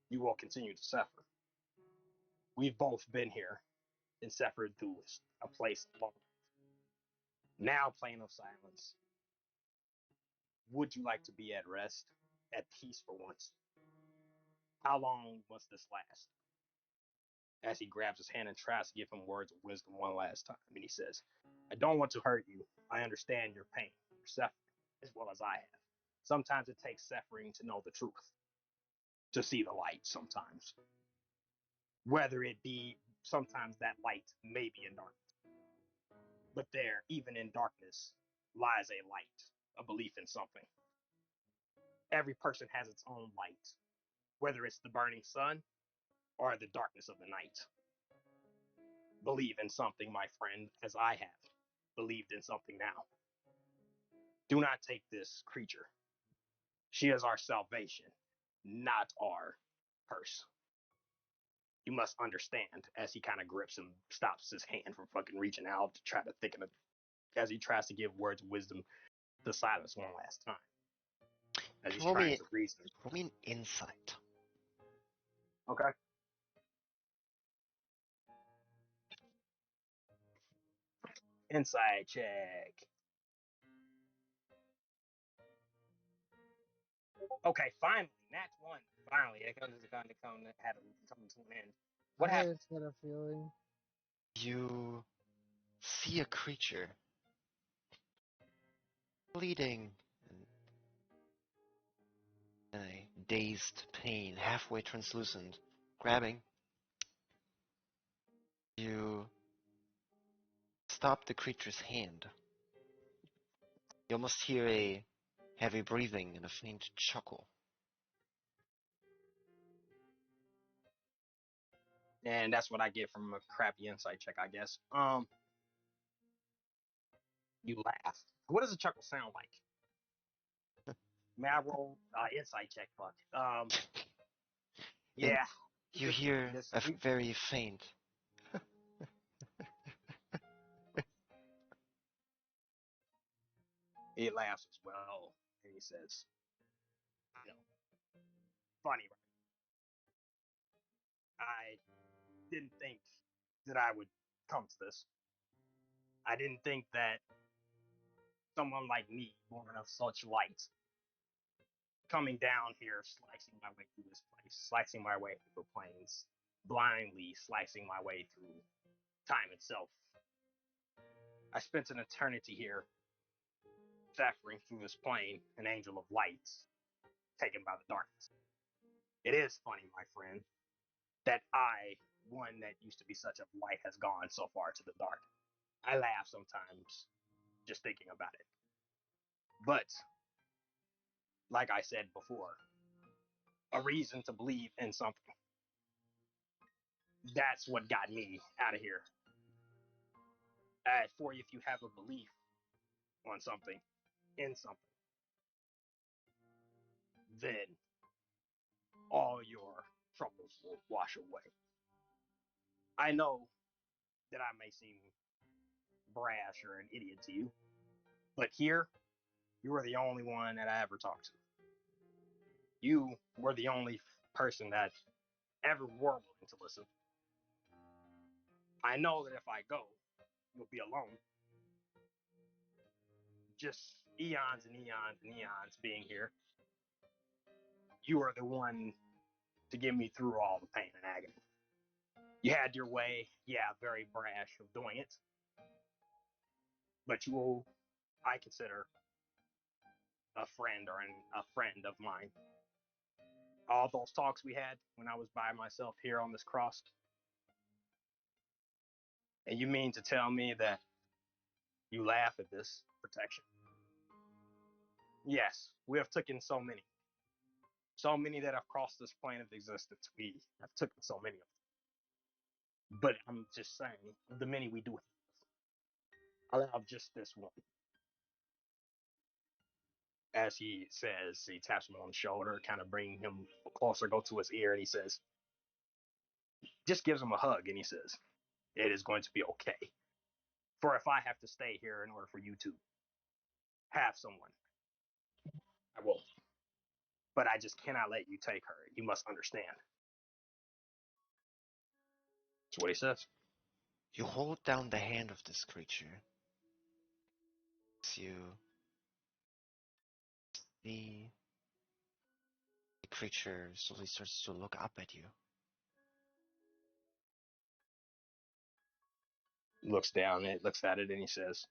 you will continue to suffer. We've both been here and suffered through a place alone. Now, plane of silence, would you like to be at rest, at peace for once? How long must this last? As he grabs his hand and tries to give him words of wisdom one last time, and he says, I don't want to hurt you. I understand your pain, your suffering, as well as I have. Sometimes it takes suffering to know the truth, to see the light sometimes. Whether it be sometimes that light may be in darkness. But there, even in darkness, lies a light, a belief in something. Every person has its own light, whether it's the burning sun or the darkness of the night. Believe in something, my friend, as I have believed in something now. Do not take this creature. She is our salvation, not our curse. You must understand, as he kind of grips and stops his hand from fucking reaching out to try to think of it, as he tries to give words of wisdom to silence one last time. As he's
Roll
trying
me,
to reason.
roll me an insight.
Okay. Inside check. Okay, finally, Nat one. Finally, it comes to come had to come to an end. What
I
happened?
just had a feeling.
You see a creature bleeding in a dazed pain, halfway translucent, grabbing. You stop the creature's hand. You almost hear a heavy breathing and a faint chuckle.
And that's what I get from a crappy insight check, I guess. You laugh. What does a chuckle sound like? May I roll insight check? Fuck.
And
Yeah.
you hear a very faint.
He laughs as well, and he says, "You know, funny, right? I didn't think that I would come to this. I didn't think that someone like me, born of such light, coming down here, slicing my way through this place, slicing my way through the plains, blindly slicing my way through time itself. I spent an eternity here, suffering through this plane, an angel of light, taken by the darkness. It is funny, my friend, that I, one that used to be such a light, has gone so far to the dark. I laugh sometimes just thinking about it. But, like I said before, a reason to believe in something. That's what got me out of here. For if you have a belief on something, in something, then all your troubles will wash away. I know that I may seem brash or an idiot to you, but here, you are the only one that I ever talked to. You were the only person that ever were willing to listen. I know that if I go, you'll be alone. Just eons and eons and eons being here. You are the one to get me through all the pain and agony. You had your way, yeah, very brash of doing it, but you, I consider, a friend or a friend of mine. All those talks we had when I was by myself here on this cross, and you mean to tell me that you laugh at this protection? Yes, we have taken so many that have crossed this plane of existence. We have taken so many of them. But I'm just saying, of the many we do have, I have just this one. As he says, he taps him on the shoulder, kind of bringing him closer, go to his ear, and he says, just gives him a hug, and he says, it is going to be okay. For if I have to stay here in order for you to have someone, I will. But I just cannot let you take her. You must understand.
That's what he says.
You hold down the hand of this creature. As you see the creature slowly starts to look up at you.
Looks down and looks at it, and he says,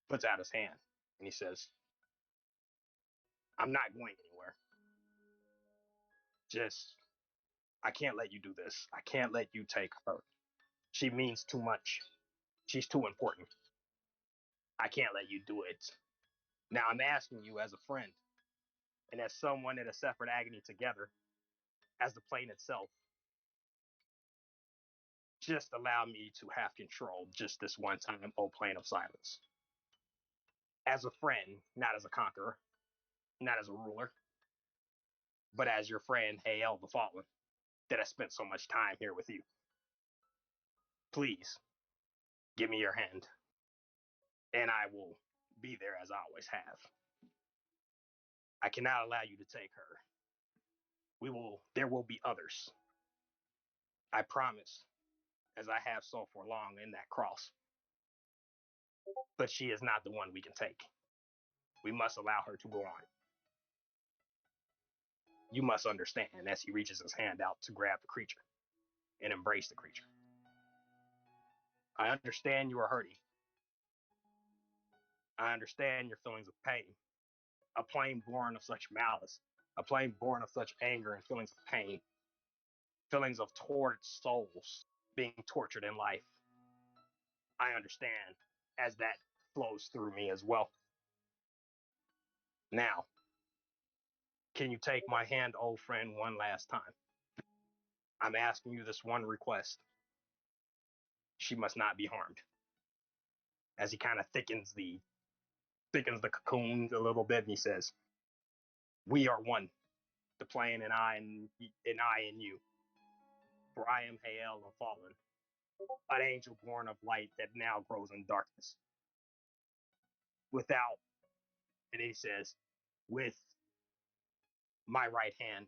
puts out his hand, and he says, I'm not going anywhere. Just, I can't let you do this. I can't let you take her. She means too much. She's too important. I can't let you do it. Now I'm asking you as a friend, and as someone in a separate agony together, as the plane itself, just allow me to have control just this one time, O plane of silence. As a friend, not as a conqueror, not as a ruler, but as your friend Hael the Fallen, that has spent so much time here with you. Please, give me your hand, and I will be there as I always have. I cannot allow you to take her. There will be others. I promise, as I have so for long in that cross. But she is not the one we can take. We must allow her to go on. You must understand, as he reaches his hand out to grab the creature and embrace the creature. I understand you are hurting. I understand your feelings of pain. A plane born of such malice, a plane born of such anger and feelings of pain, feelings of tortured souls being tortured in life. I understand as that flows through me as well. Now, can you take my hand, old friend, one last time? I'm asking you this one request. She must not be harmed. As he kind of thickens the cocoon a little bit, and he says, "We are one, the plane and I and you. For I am Hael the Fallen, an angel born of light that now grows in darkness. Without," and he says, "with my right hand,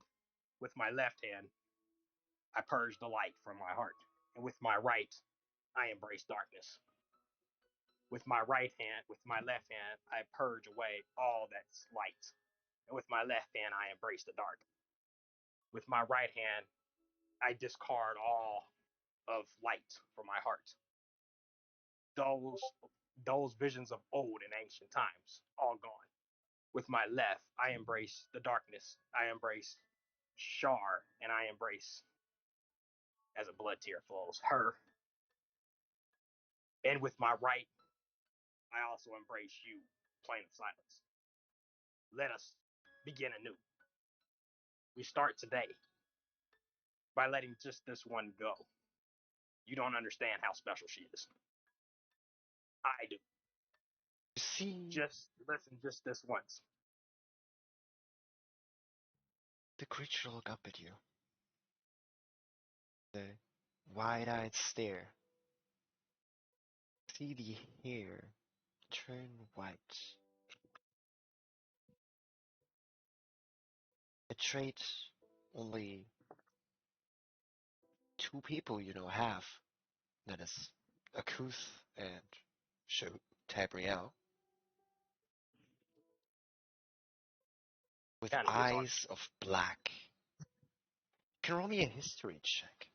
with my left hand, I purge the light from my heart, and with my right, I embrace darkness. With my right hand, with my left hand, I purge away all that's light, and with my left hand, I embrace the dark. With my right hand, I discard all of light from my heart. Those those visions of old and ancient times, all gone. With my left, I embrace the darkness. I embrace Shar, and I embrace, as a blood tear flows, her. And with my right, I also embrace you, plane of silence. Let us begin anew. We start today by letting just this one go. You don't understand how special she is. I do.
You see
Just listen just this once."
the creature look up at you. The wide-eyed stare. See the hair turn white. A trait only two people you know have. That is Akuth and Tabriel. With
Kind of gets on
eyes of black. Can roll me a history check.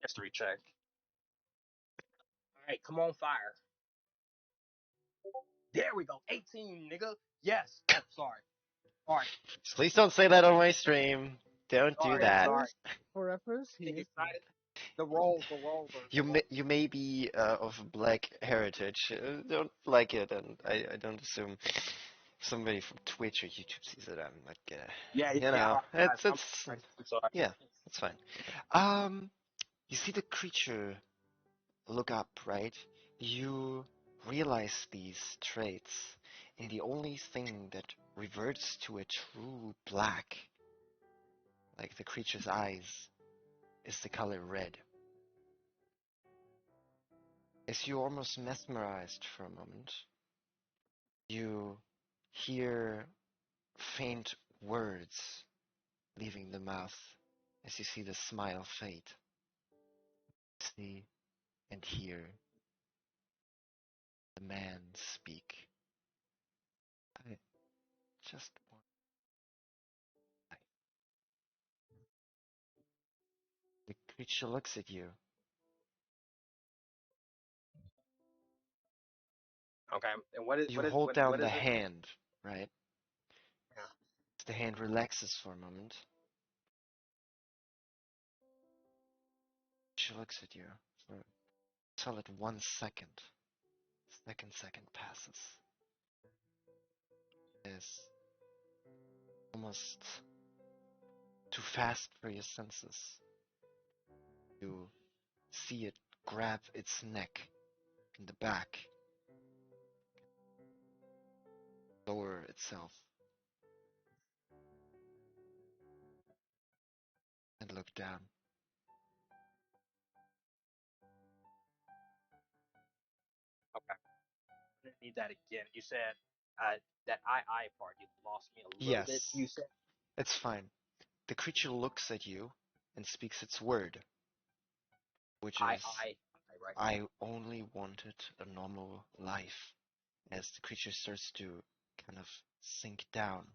history check. All right, come on, fire. There we go. 18, nigga. Yes. Oh, sorry. All right.
Please don't say that on my stream. Don't do
Sorry.
that.
Sorry.
For reference, he
Getting
is black.
excited. The rolls are.
You may be of black heritage. Don't like it, and I don't assume somebody from Twitch or YouTube sees it. I'm not gonna,
Yeah.
you
Yeah.
know,
I'm
it's
sorry. I'm sorry.
yeah, it's fine. You see the creature look up, right? You realize these traits, and the only thing that reverts to a true black, like the creature's eyes, is the color red. As you're almost mesmerized for a moment, you hear faint words leaving the mouth as you see the smile fade. See and hear the man speak. I just want life. The creature looks at you.
Okay. And what is
You
what is
hold down
what
the
is it?
hand, right?
Yeah.
The hand relaxes for a moment. She looks at you for a solid 1 second. Second passes. Is almost too fast for your senses. You see it grab its neck in the back, lower itself, and look down.
Okay. I didn't need that again. You said that I part. You lost me a little bit.
Yes,
You said
it's fine. The creature looks at you and speaks its word, which is,
I right.
I only wanted a normal life, as the creature starts to kind of sink down.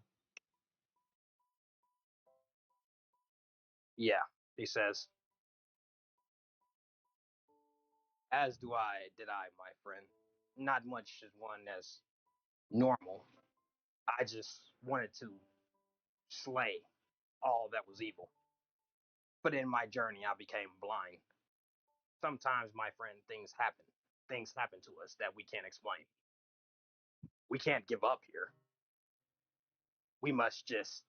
Yeah. He says, as do I, did I, my friend. Not much as one as normal. I just wanted to slay all that was evil. But in my journey, I became blind. Sometimes, my friend, things happen. Things happen to us that we can't explain. We can't give up here. We must just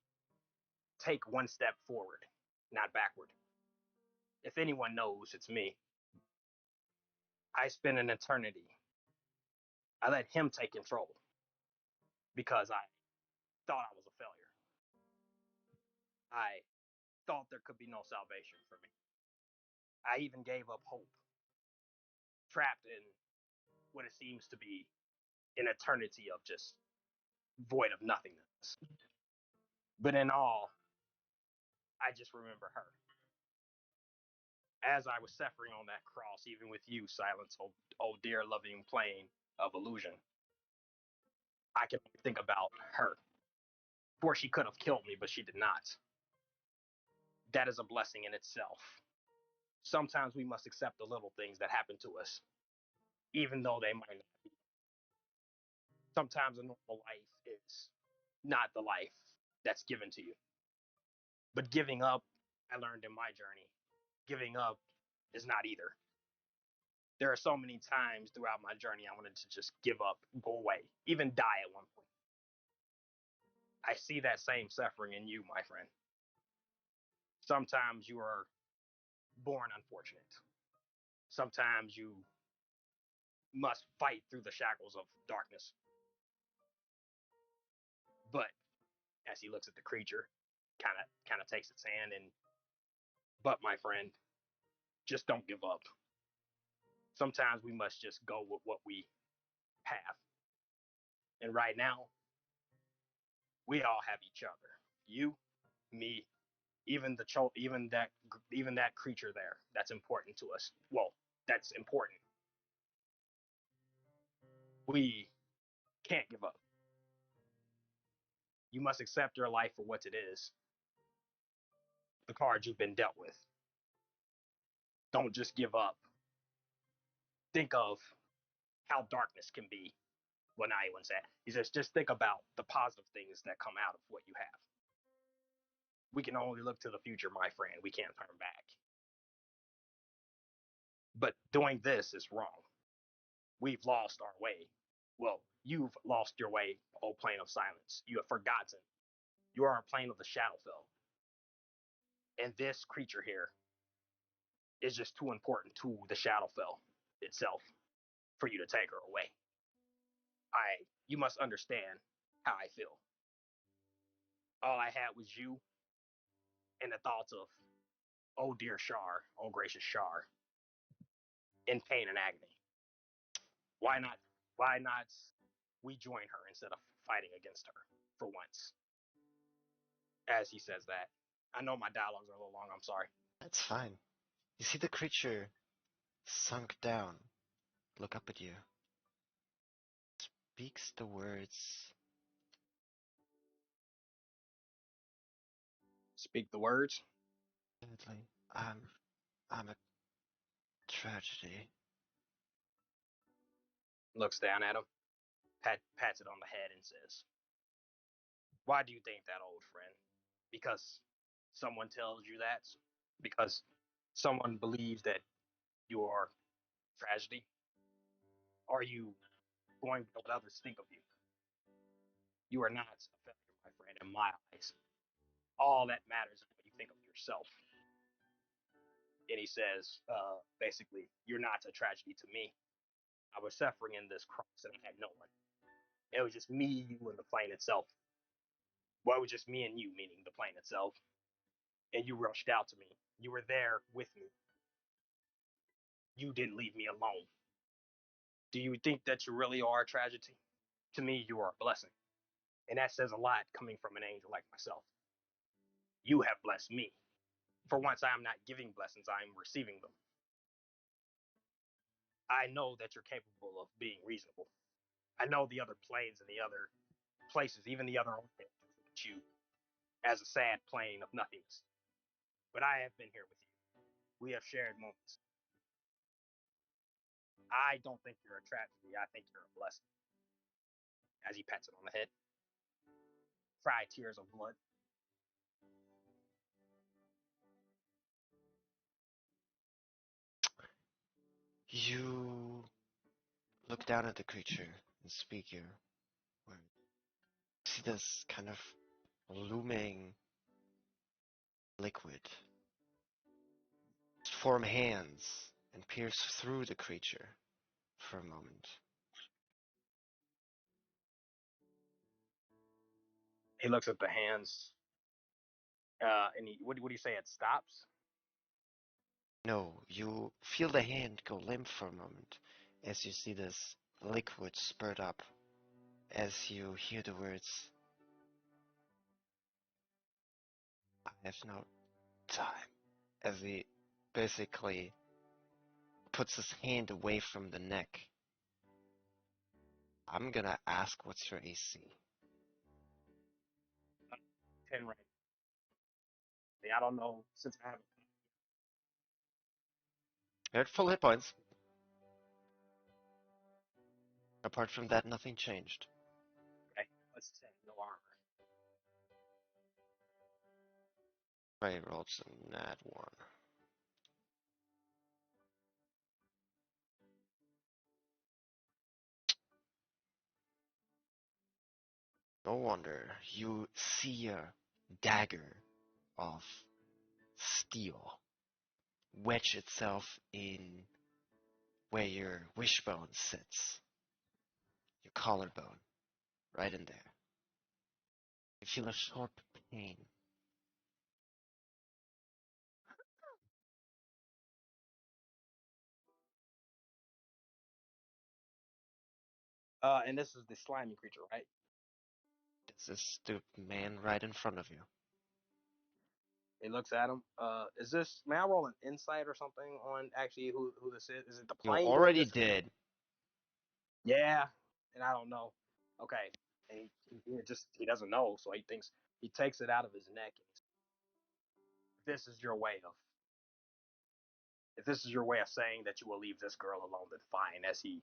take one step forward, not backward. If anyone knows, it's me. I spent an eternity. I let him take control because I thought I was a failure. I thought there could be no salvation for me. I even gave up hope, trapped in what it seems to be an eternity of just void of nothingness. But in all, I just remember her. As I was suffering on that cross, even with you, Silence, oh dear loving plane of illusion, I can think about her. For she could have killed me, but she did not. That is a blessing in itself. Sometimes we must accept the little things that happen to us, even though they might not be. Sometimes a normal life is not the life that's given to you. But giving up, I learned in my journey, giving up is not either. There are so many times throughout my journey I wanted to just give up, go away, even die at one point. I see that same suffering in you, my friend. Sometimes you are born unfortunate. Sometimes you must fight through the shackles of darkness. But as he looks at the creature, kind of takes its hand and, but my friend, just don't give up. Sometimes we must just go with what we have. And right now, we all have each other. You, me, even that creature there. That's important to us. Well, that's important. We can't give up. You must accept your life for what it is. The cards you've been dealt with. Don't just give up. Think of how darkness can be. Well, not even say. He says, just think about the positive things that come out of what you have. We can only look to the future, my friend. We can't turn back. But doing this is wrong. We've lost our way. Well, you've lost your way, O plane of silence. You have forgotten. You are a plane of the Shadowfell. And this creature here is just too important to the Shadowfell itself for you to take her away. You must understand how I feel. All I had was you and the thoughts of, oh dear Shar, oh gracious Shar, in pain and agony. Why not? Why not we join her instead of fighting against her for once?
as he says that. I know my dialogues are a little long. I'm sorry.
That's fine. You see the creature sunk down, look up at you, speaks the words.
Speak the words.
Vividly, I'm a tragedy.
Looks down at him, pats it on the head, and says, "Why do you think that, old friend? Because someone tells you that? Because someone believes that you are tragedy? Are you going by what others think of you? You are not a failure, my friend, in my eyes. All that matters is what you think of yourself." And he says, basically, "You're not a tragedy to me. I was suffering in this cross and I had no one. It was just me, you, and the plane itself. Well, it was just me and you, meaning the plane itself. And you rushed out to me. You were there with me. You didn't leave me alone. Do you think that you really are a tragedy? To me, you are a blessing. And that says a lot coming from an angel like myself. You have blessed me. For once, I am not giving blessings, I am receiving them. I know that you're capable of being reasonable. I know the other planes and the other places, even the other orphanages, look at you as a sad plane of nothingness. But I have been here with you. We have shared moments. I don't think you're a tragedy. I think you're a blessing." As he pats it on the head, cry tears of blood.
You look down at the creature and speak your word. See this kind of looming liquid form hands and pierce through the creature for a moment.
He looks at the hands, and what do you say? It stops.
No, you feel the hand go limp for a moment as you see this liquid spurt up, as you hear the words, "I have no time," as he basically puts his hand away from the neck. I'm gonna ask what's your AC.
10 right. I don't know since I haven't.
You're at full hit points. Apart from that, nothing changed.
Okay, let's say no armor.
Ray rolled some nat 1. No wonder you see a dagger of steel wedge itself in where your wishbone sits, your collarbone, right in there. You feel a sharp pain.
And this is the slimy creature, right?
This is the man right in front of you.
He looks at him. Is this? May I roll an insight or something on actually who this is? Is it the
You
plane doing
already
this?
did.
Yeah, and I don't know. Okay, and he doesn't know, so he thinks he takes it out of his neck. And this is your way of if this is your way of saying that you will leave this girl alone, then fine. As he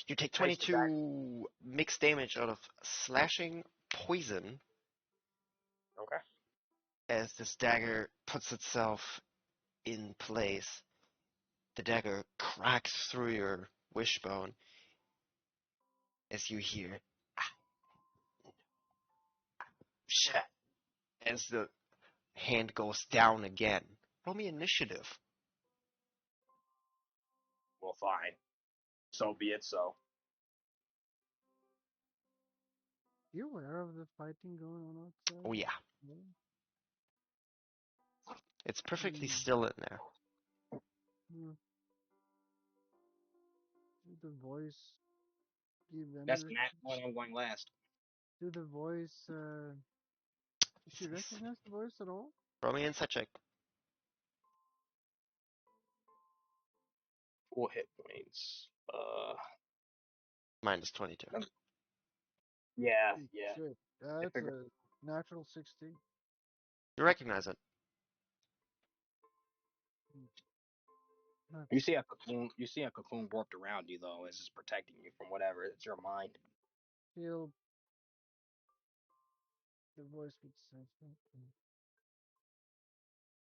You take
takes it back.
22 mixed damage out of slashing poison
Okay.
as this dagger puts itself in place. The dagger cracks through your wishbone as you hear shit as the hand goes down again. Roll me initiative.
Well, fine. So be it. So
You aware of the fighting going on
Oh
outside?
yeah,
No?
it's perfectly
Hmm.
still in there.
Hmm. Did the voice give
that's
any?
the next one. I'm going last.
Did the voice Does she recognize the voice at all?
Roll me an insight check.
Full hit points.
Minus 22.
Yeah,
Holy
yeah.
shit.
I
That's
figured.
a natural 60.
You recognize it.
Not
You see a cocoon. You see a cocoon warped around you though, as it's protecting you from whatever. It's your mind.
feel the voice would say something.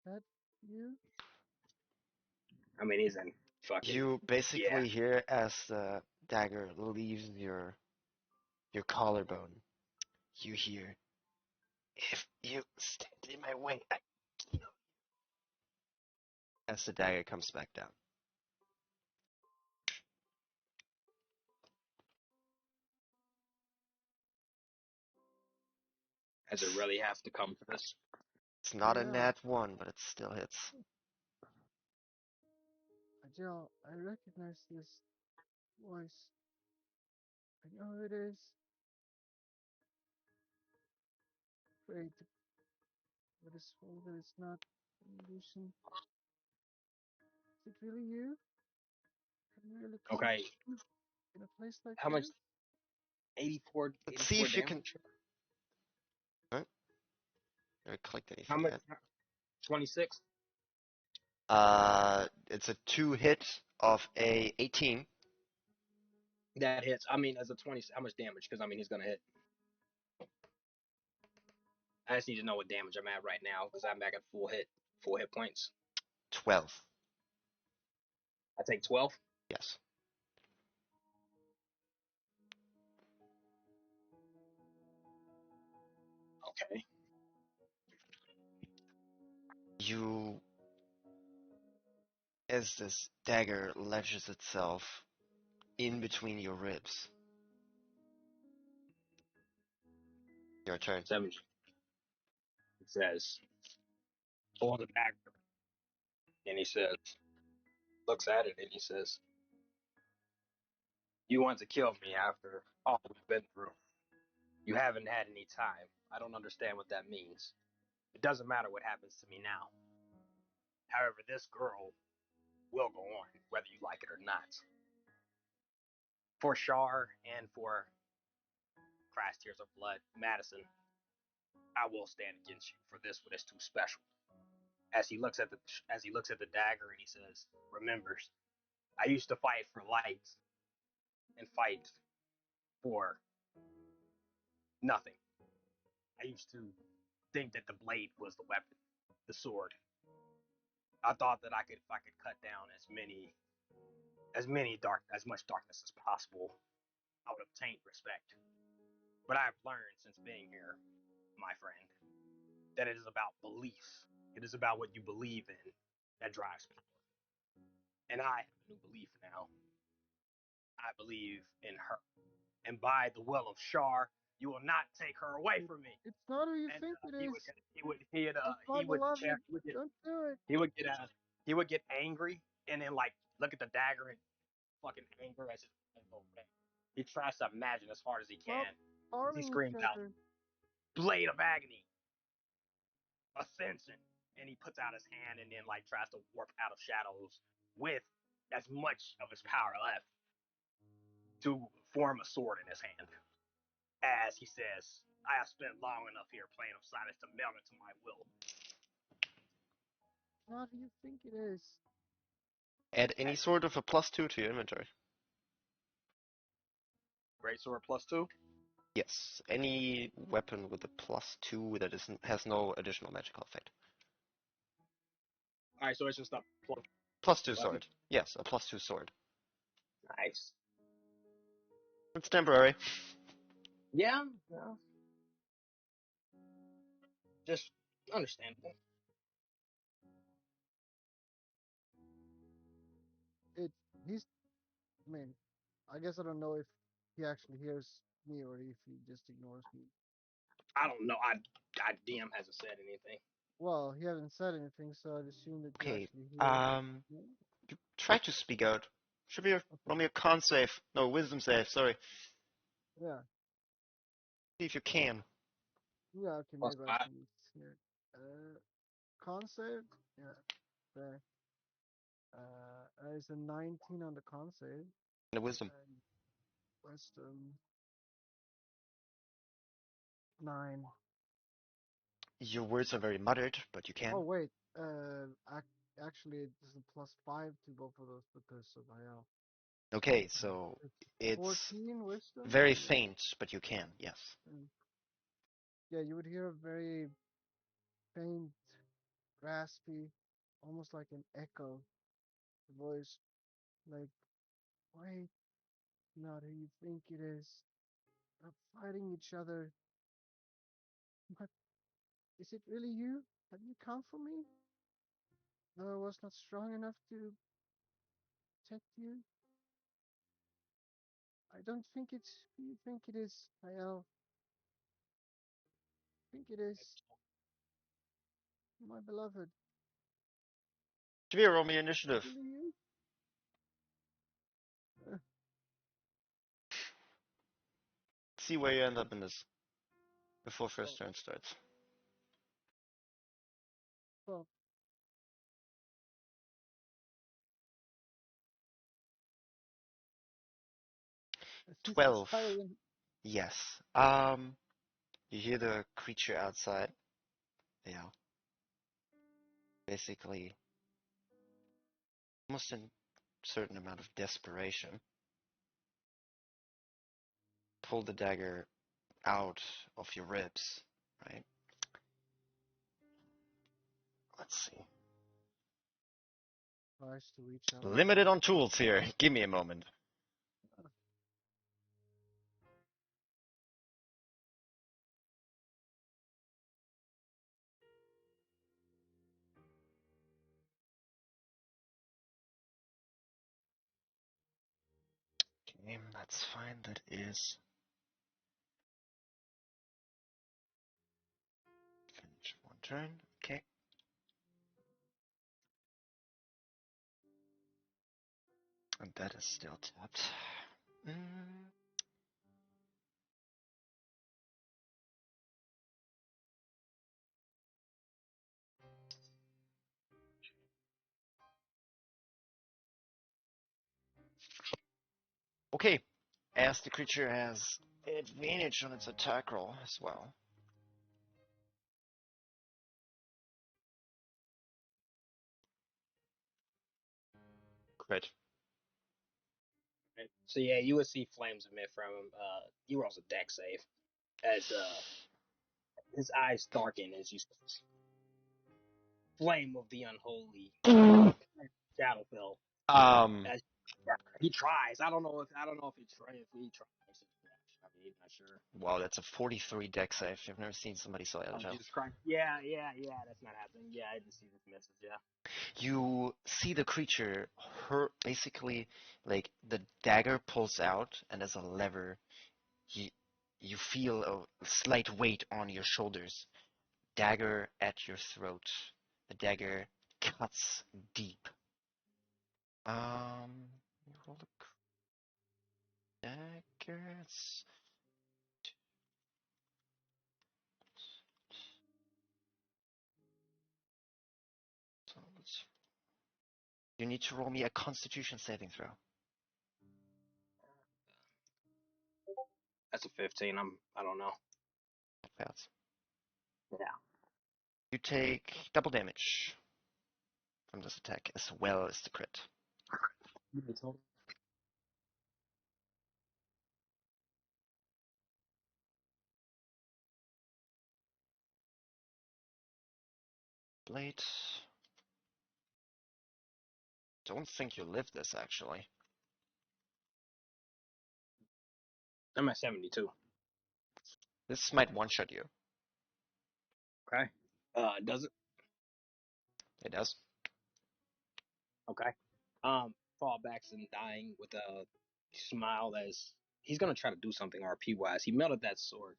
That you?
I mean, he's in fucking
You
yeah.
basically hear as the dagger leaves your collarbone. You hear, "If you stand in my way, I kill you." As the dagger comes back down.
Does it really have to come to this?
It's not a
Yeah.
nat 1, but it still hits.
Adele, I recognize this voice. I know who it is. Great. But it's full that it's not an illusion. Is it really you? Can you really call
Okay.
in a place like
How much?
this?
84,
Let's see
84
if you can.
damage.
Huh? I clicked
How
anything
much?
yet.
26.
It's a 2 hit of a 18.
That hits. I mean, as a 20. How much damage? Because I mean, he's gonna hit. I just need to know what damage I'm at right now because I'm back at full hit points.
12.
I take 12.
Yes.
Okay.
You, as this dagger ledges itself in between your ribs. Your turn.
7. It says, pull the dagger, and he says, looks at it, and he says, "You want to kill me after all we've been through. You haven't had any time. I don't understand what that means. It doesn't matter what happens to me now. However, this girl will go on, whether you like it or not. For Shar and for Crash Tears of Blood, Madison, I will stand against you, for this one is too special." As he looks at the dagger and he says, "Remembers, I used to fight for light and fight for nothing. I used to think that the blade was the weapon, the sword. I thought that if I could cut down as much darkness as possible, I would obtain respect. But I've learned since being here, my friend, that it is about belief. It is about what you believe in that drives power. And I have a new belief now. I believe in her. And by the will of Shar, you will not take her away from me."
It's not who you
And
think it
he
is.
would he would he would
Oh,
he
God,
would
beloved,
he would get
don't do it.
he would get he would get angry and then like look at the dagger and fucking anger as he tries to imagine as hard as he
Stop
can. He
harming each
screams out,
other.
"Blade of agony, ascension," and he puts out his hand and then like tries to warp out of shadows with as much of his power left to form a sword in his hand. As he says, "I have spent long enough here playing of silence to melt into my will."
It's not who you think it is.
Add any sort of a +2 to your inventory.
Great sword +2.
Yes. Any weapon with a +2 that has no additional magical effect.
All right, so it's just a
+2
weapon.
sword. Yes, a +2 sword.
Nice.
It's temporary.
Yeah, well, just understandable.
He's, I mean, I guess I don't know if he actually hears me or if he just ignores me.
I don't know. DM hasn't said anything.
Well, he hasn't said anything, so I'd assume that you
Okay.
actually hear me.
You try to speak out. Shabir, roll me a con save. No, wisdom save, sorry.
Yeah.
See if you can.
Yeah, okay,
Plus
maybe I
5.
can see it. Con save? Yeah, there. It's a 19 on the con save.
The wisdom.
And wisdom 9.
Your words are very muttered, but you
Oh
can.
wait, actually it's a +5 to both of those because of IL.
Okay, so
It's
it's
14 wisdom.
very
Yeah.
faint, but you can, yes.
Yeah, you would hear a very faint, raspy, almost like an echo voice, like, wait, not who you think it is. Stop fighting each other. But is it really you? Have you come for me? Though I was not strong enough to protect you. I don't think it's who you think it is, Hayel. I think it is my beloved.
Javier, roll me initiative.
Really you?
See where you end up in this before first turn starts.
Well, since it's
12.
higher than
Yes. You hear the creature outside. Yeah. Basically, almost in certain amount of desperation, pull the dagger out of your ribs, right? Let's see.
tries to reach out for
Limited
it.
on tools here. Give me a moment. Okay, that's fine. That is finish one turn. Okay. And that is still tapped. Mm. Okay. As the creature has advantage on its attack roll as well. Crit.
Right? So yeah, you would see flames emit from him. He rolls a deck save as his eyes darken as you flame of the unholy Shadowfell.
Um,
As he tries, I don't know if he tries. If he tries, I mean, not sure.
wow, that's a 43 deck save. I've never seen somebody so
Oh
agile.
Jesus Christ! Yeah, that's not happening. Yeah, I didn't see this message. Yeah.
You see the creature, her basically like the dagger pulls out, and as a lever, you you feel a slight weight on your shoulders. Dagger at your throat. The dagger cuts deep. You roll a dagger. So you need to roll me a Constitution saving throw.
That's a 15. I don't know.
Fails.
Yeah.
You take double damage from this attack as well as the crit. Blade. Don't think you live this actually.
I'm at 72.
This might one-shot you.
Okay. Does it?
It does.
Okay. Fallbacks and dying with a smile as he's gonna try to do something RP wise. He melted that sword,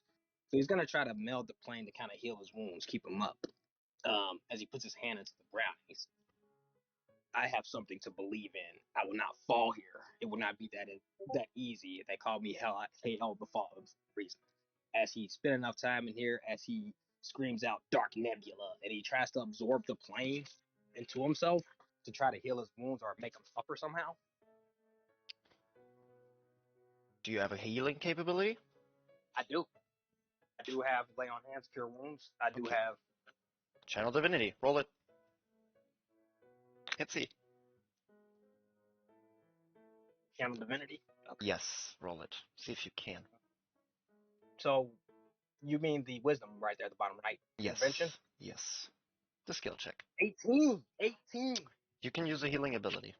so he's gonna try to meld the plane to kind of heal his wounds, keep him up. As he puts his hand into the ground, I have something to believe in. I will not fall here. It will not be that easy. They call me hell. Hell the fall of reason.
as he spent enough time in here, as he screams out Dark Nebula, and he tries to absorb the plane into himself to try to heal his wounds or make him suffer somehow.
Do you have a healing capability?
I do. I do have lay on hands, cure wounds. I do
Okay.
have
Channel Divinity. Roll it. Let's see.
channel divinity. Okay.
Yes, roll it. See if you can.
So you mean the wisdom right there at the bottom right?
Yes.
Intervention?
Yes. The skill check.
18. 18.
You can use a healing ability.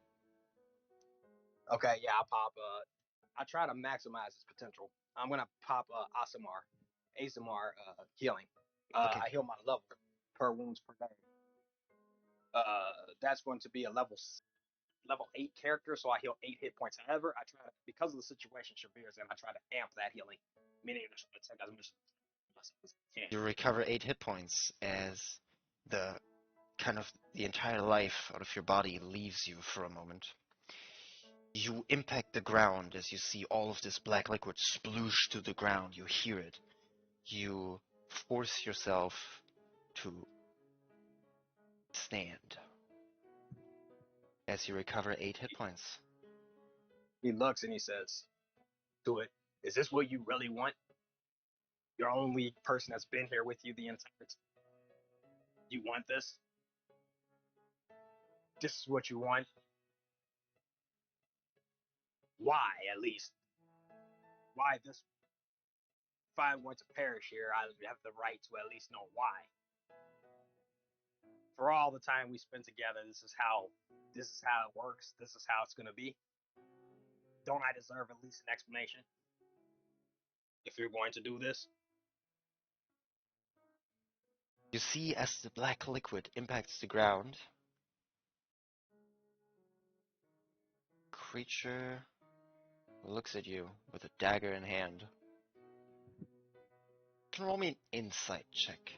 Okay, yeah, I'll pop. I try to maximize its potential. I'm gonna pop ASMR healing.
Okay.
I heal my level per wounds per day. That's going to be a level 8 character, so I heal 8 hit points. However, I try to, because of the situation Shavir's in, I try to amp that healing, meaning I try to take as much as I can.
You recover 8 hit points as the the entire life out of your body leaves you for a moment. You impact the ground as you see all of this black liquid sploosh to the ground. You hear it. You force yourself to stand as you recover 8 hit points.
He looks and he says, "Do it. Is this what you really want? You're the only person that's been here with you the entire time. You want this? This is what you want? Why, at least? Why this? If I want to perish here, I have the right to at least know why. For all the time we spent together, this is how it works. This is how it's gonna be. Don't I deserve at least an explanation if you're going to do this?"
You see as the black liquid impacts the ground, creature looks at you with a dagger in hand. Can roll me an insight check.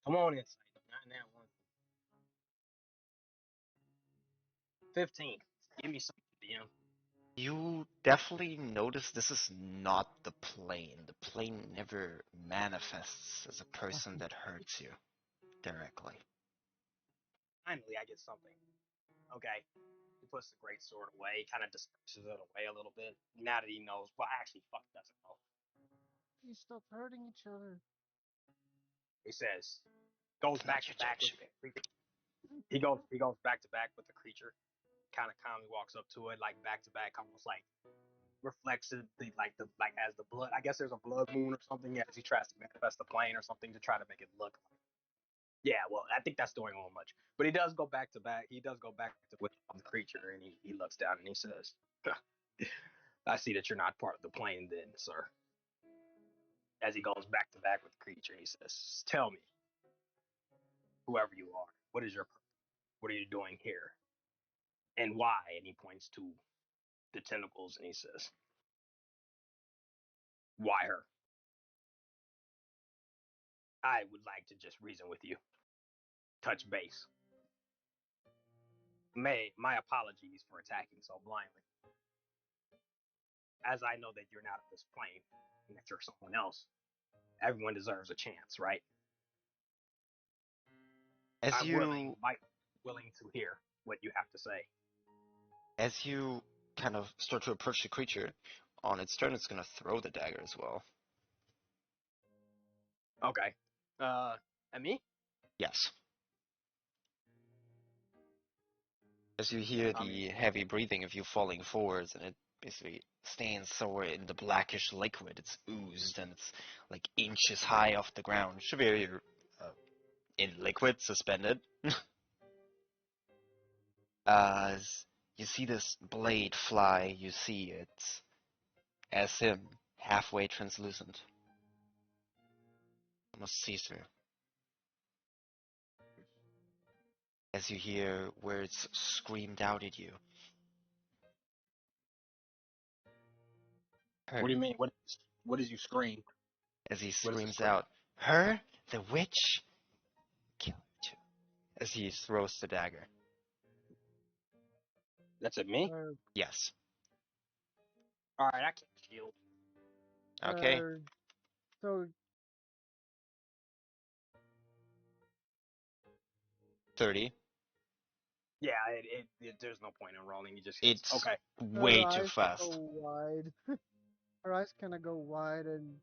Come on, insight. Not in that one. 15. Give me something, DM.
You definitely notice this is not the plane. The plane never manifests as a person that hurts you directly.
Finally, I get something. Okay. He puts the great sword away, kind of disperses it away a little bit. Now that he knows, well, actually, fuck, doesn't know.
Please stop hurting each other.
He says, goes
It's
back
not
to
your
back
turn,
with the creature. He goes back to back with the creature. Kind of calmly walks up to it, like back to back, almost like reflects it, like as the blood. I guess there's a blood moon or something. Yeah, as he tries to manifest the plane or something to try to make it look. Yeah, well, I think that's doing a little much. But he does go back to back. He does go back to with the creature, and he looks down and he says, "I see that you're not part of the plane, then, sir." As he goes back to back with the creature, he says, "Tell me, whoever you are, what is your purpose? What are you doing here, and why?" And he points to the tentacles, and he says, "Why her? I would like to just reason with you, touch base. My apologies for attacking so blindly. As I know that you're not of this plane, and that you're someone else, everyone deserves a chance, right?
As
I'm
you
willing to hear what you have to say."
as you kind of start to approach the creature, on its turn it's gonna throw the dagger as well.
Okay. And me?
Yes. As you hear the heavy breathing of you falling forwards, and it basically stands somewhere in the blackish liquid. It's oozed and it's like inches high off the ground. Shavir, you're in liquid, suspended. As you see this blade fly, you see it as him, halfway translucent. Almost see-through. As you hear words screamed out at you. Her.
What do you mean? What did you scream?
As he
What is it
screams
scream?
out, "Her? The witch? Kill her too." As he throws the dagger.
That's it, me.
Or,
Yes.
All right, I can't shield.
Okay.
so
30.
Yeah, there's no point in rolling. He just hits.
It's
Okay.
way
her
too
eyes go
fast.
wide. Her eyes kind of go wide and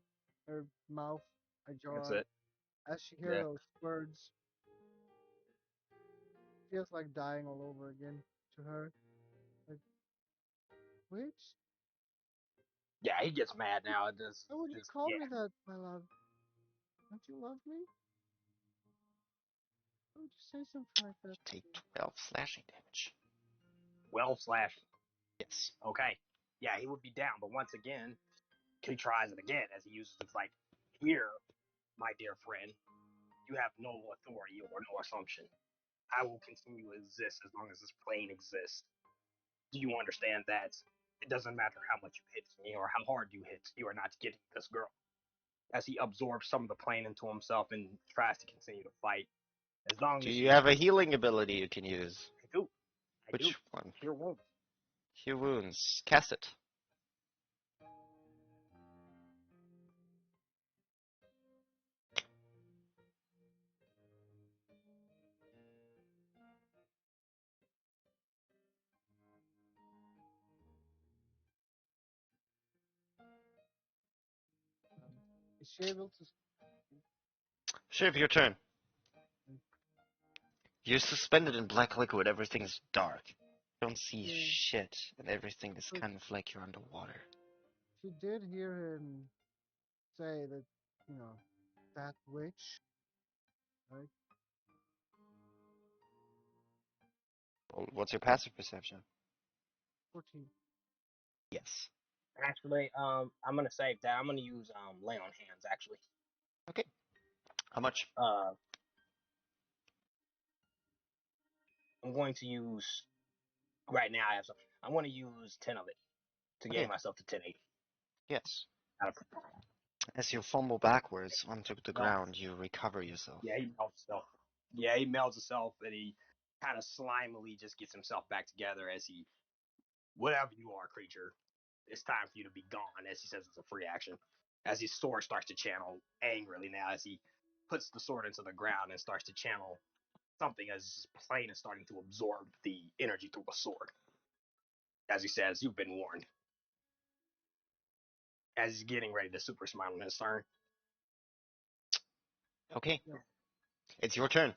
her mouth
That's
ajar
it.
as she hears
Yeah.
those words. Feels like dying all over again to her. Like, which?
Yeah, he gets mad now. It just,
Why would you
just
call
yeah.
me that, my love? Don't you love me? Why would you say something like that to
Take
me?
12 slashing damage.
Well slash.
Yes.
Okay. Yeah, he would be down, but once again, he tries it again as he uses it's like, here, my dear friend, you have no authority or no assumption. I will continue to exist as long as this plane exists. Do you understand that? It doesn't matter how much you hit me or how hard you hit, you are not getting this girl. As he absorbs some of the plane into himself and tries to continue to fight, as long
Do
as
you
you,
have a healing ability you can use?
I do, I do,
Which one?
cure wounds.
Cure wounds. Cast it.
Um, is she able to?
Shiv, your turn. You're suspended in black liquid. Everything's dark. You don't see
Yeah.
shit, and everything is
But
kind of like you're underwater.
she did hear him say that, that witch, right?
Well, what's your passive perception?
14.
Yes.
Actually, I'm gonna save that. I'm gonna use lay on hands. Actually,
Okay. How much?
uh, I'm going to use right now. I have some. I'm going to use 10 of it to gain
Okay.
myself to 1080.
Yes.
Out of
As you fumble backwards onto the
no,
ground, you recover yourself.
yeah, he melts himself. Yeah, he melts himself, and he kind of slimily just gets himself back together as he, whatever you are, creature, it's time for you to be gone. As he says, it's a free action. As his sword starts to channel angrily now, as he puts the sword into the ground and starts to channel something as his plane is starting to absorb the energy through a sword. As he says, you've been warned. As he's getting ready to super smile on his turn.
Okay.
Yeah.
It's your turn.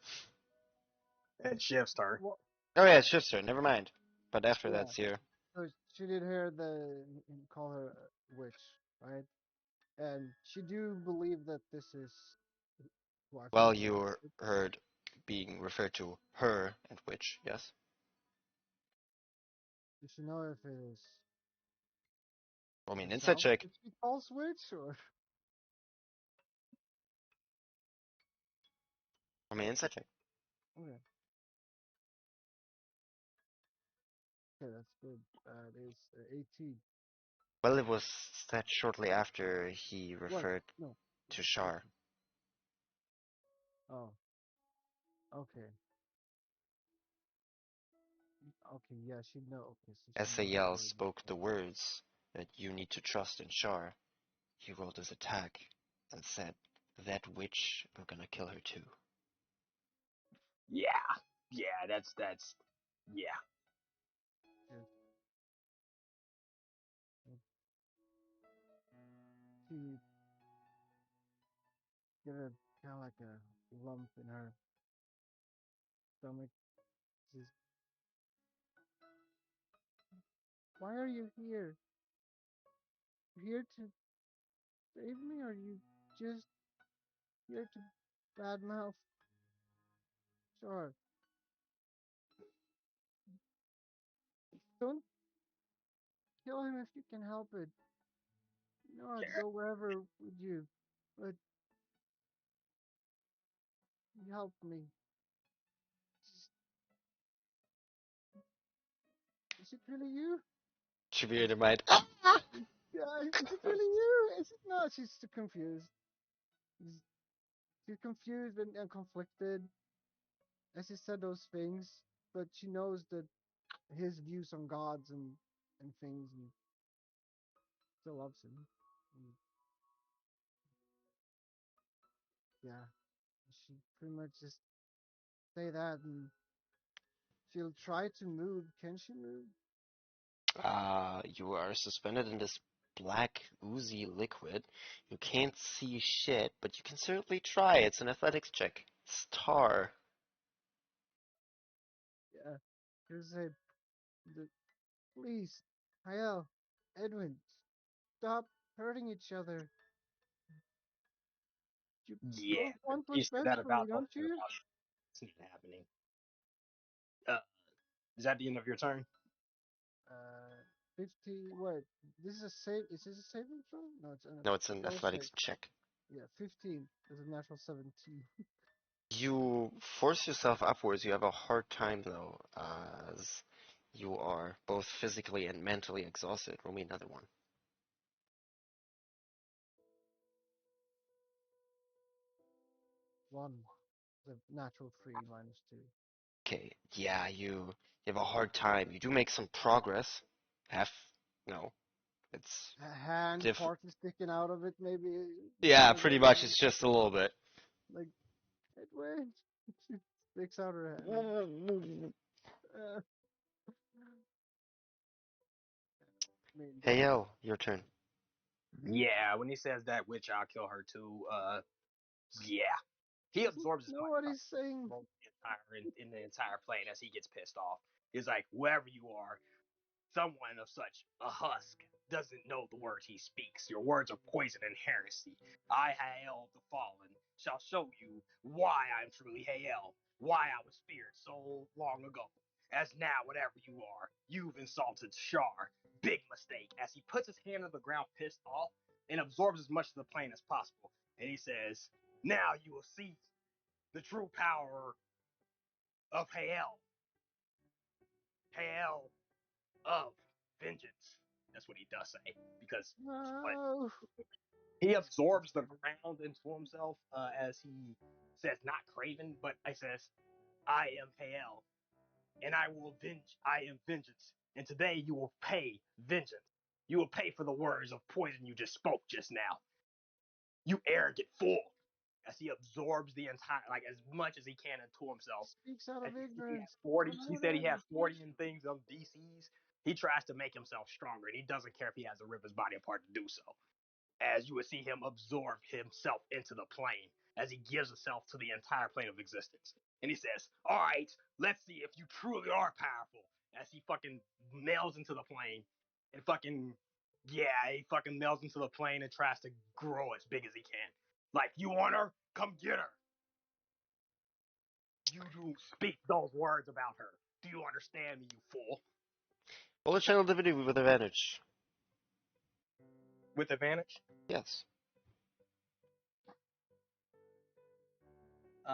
And Shiv's turn.
Well,
Oh yeah, it's Shiv's turn. Never mind. But after
yeah.
that's here.
So she did hear him call her a witch, right? And she do believe that this is who I
Well,
feel like.
you heard being referred to her and witch, yes?
Does she know if it is
I mean, insight
herself
check.
that she calls witch, or
Insight check.
okay, okay, that's good. That is 18.
Well, it was said shortly after he
What?
referred
No,
to
no,
Shar.
18. Oh, okay, okay, yeah, she know. Okay, so she knows
Sal
already.
spoke the words that you need to trust in Shar. He rolled his attack and said, that witch, I'm gonna kill her too.
Yeah. Yeah, that's yeah.
Yeah. She get a kind of like a lump in her stomach. She's, why are you here? You here to save me, or are you just here to badmouth? Sure. Don't kill him if you can help it. You know, I'd go wherever with you, but you help me. Is it really you?
Shavir in mind.
Yeah, is it really you? Is it not? She's too confused. She's, she's confused and conflicted as he said those things, but she knows that his views on gods and things, and still loves him. And yeah, she pretty much just say that, and she'll try to move. Can she move?
You are suspended in this black, oozy liquid. You can't see shit, but you can certainly try. It's an athletics check. Star.
Yeah. She'll say, please, Hayel, Edwin, stop hurting each other. You
Yeah,
both want
you
what's
said
best
that
for me,
about the
don't you?
it's not happening. Uh, is that the end of your turn?
50, what? This is a save, is this a saving throw? No, it's
No, it's
a
an
will save.
athletics check.
Yeah, 15. There's a natural 17.
You force yourself upwards. You have a hard time, though, as you are both physically and mentally exhausted. Roll me another one.
1. The natural 3 minus 2.
Okay, yeah, you have a hard time. You do make some progress. Half, no, it's
A hand
diff.
partly sticking out of it, maybe
Yeah,
a
pretty
little
much.
bit.
It's just a little bit.
Like, Edwin. She sticks out her hand. Uh, I mean,
Hey, yo, your turn.
Yeah, when he says that witch, I'll kill her too. Yeah, he
doesn't
absorbs as
know
much
what
of
he's saying.
in the entire plane as he gets pissed off. He's like, whoever you are, someone of such a husk doesn't know the words he speaks. Your words are poison and heresy. I, Hael the Fallen, shall show you why I'm truly Hael, why I was feared so long ago. As now, whatever you are, you've insulted Shar. Big mistake. As he puts his hand on the ground, pissed off, and absorbs as much of the plane as possible. And he says, now you will see the true power of Hael. Hael of vengeance. That's what he does say. Because but
No.
he absorbs the ground into himself as he says, not Craven, but I says, I am Hael, and I am vengeance. And today you will pay vengeance. You will pay for the words of poison you just spoke just now. You arrogant fool. As he absorbs the entire, like as much as he can into himself.
Speaks out
As
of
he said he has
ignorance.
40,
From
he
what
said he
I
has 40 and things of DCs. He tries to make himself stronger, and he doesn't care if he has to rip his body apart to do so. As you would see him absorb himself into the plane, as he gives himself to the entire plane of existence. And he says, all right, let's see if you truly are powerful. As he fucking nails into the plane and fucking, yeah, he fucking nails into the plane and tries to grow as big as he can. Like, you want her? Come get her. You do speak those words about her. Do you understand me, you fool?
Roll a channel divinity with advantage.
With advantage?
Yes.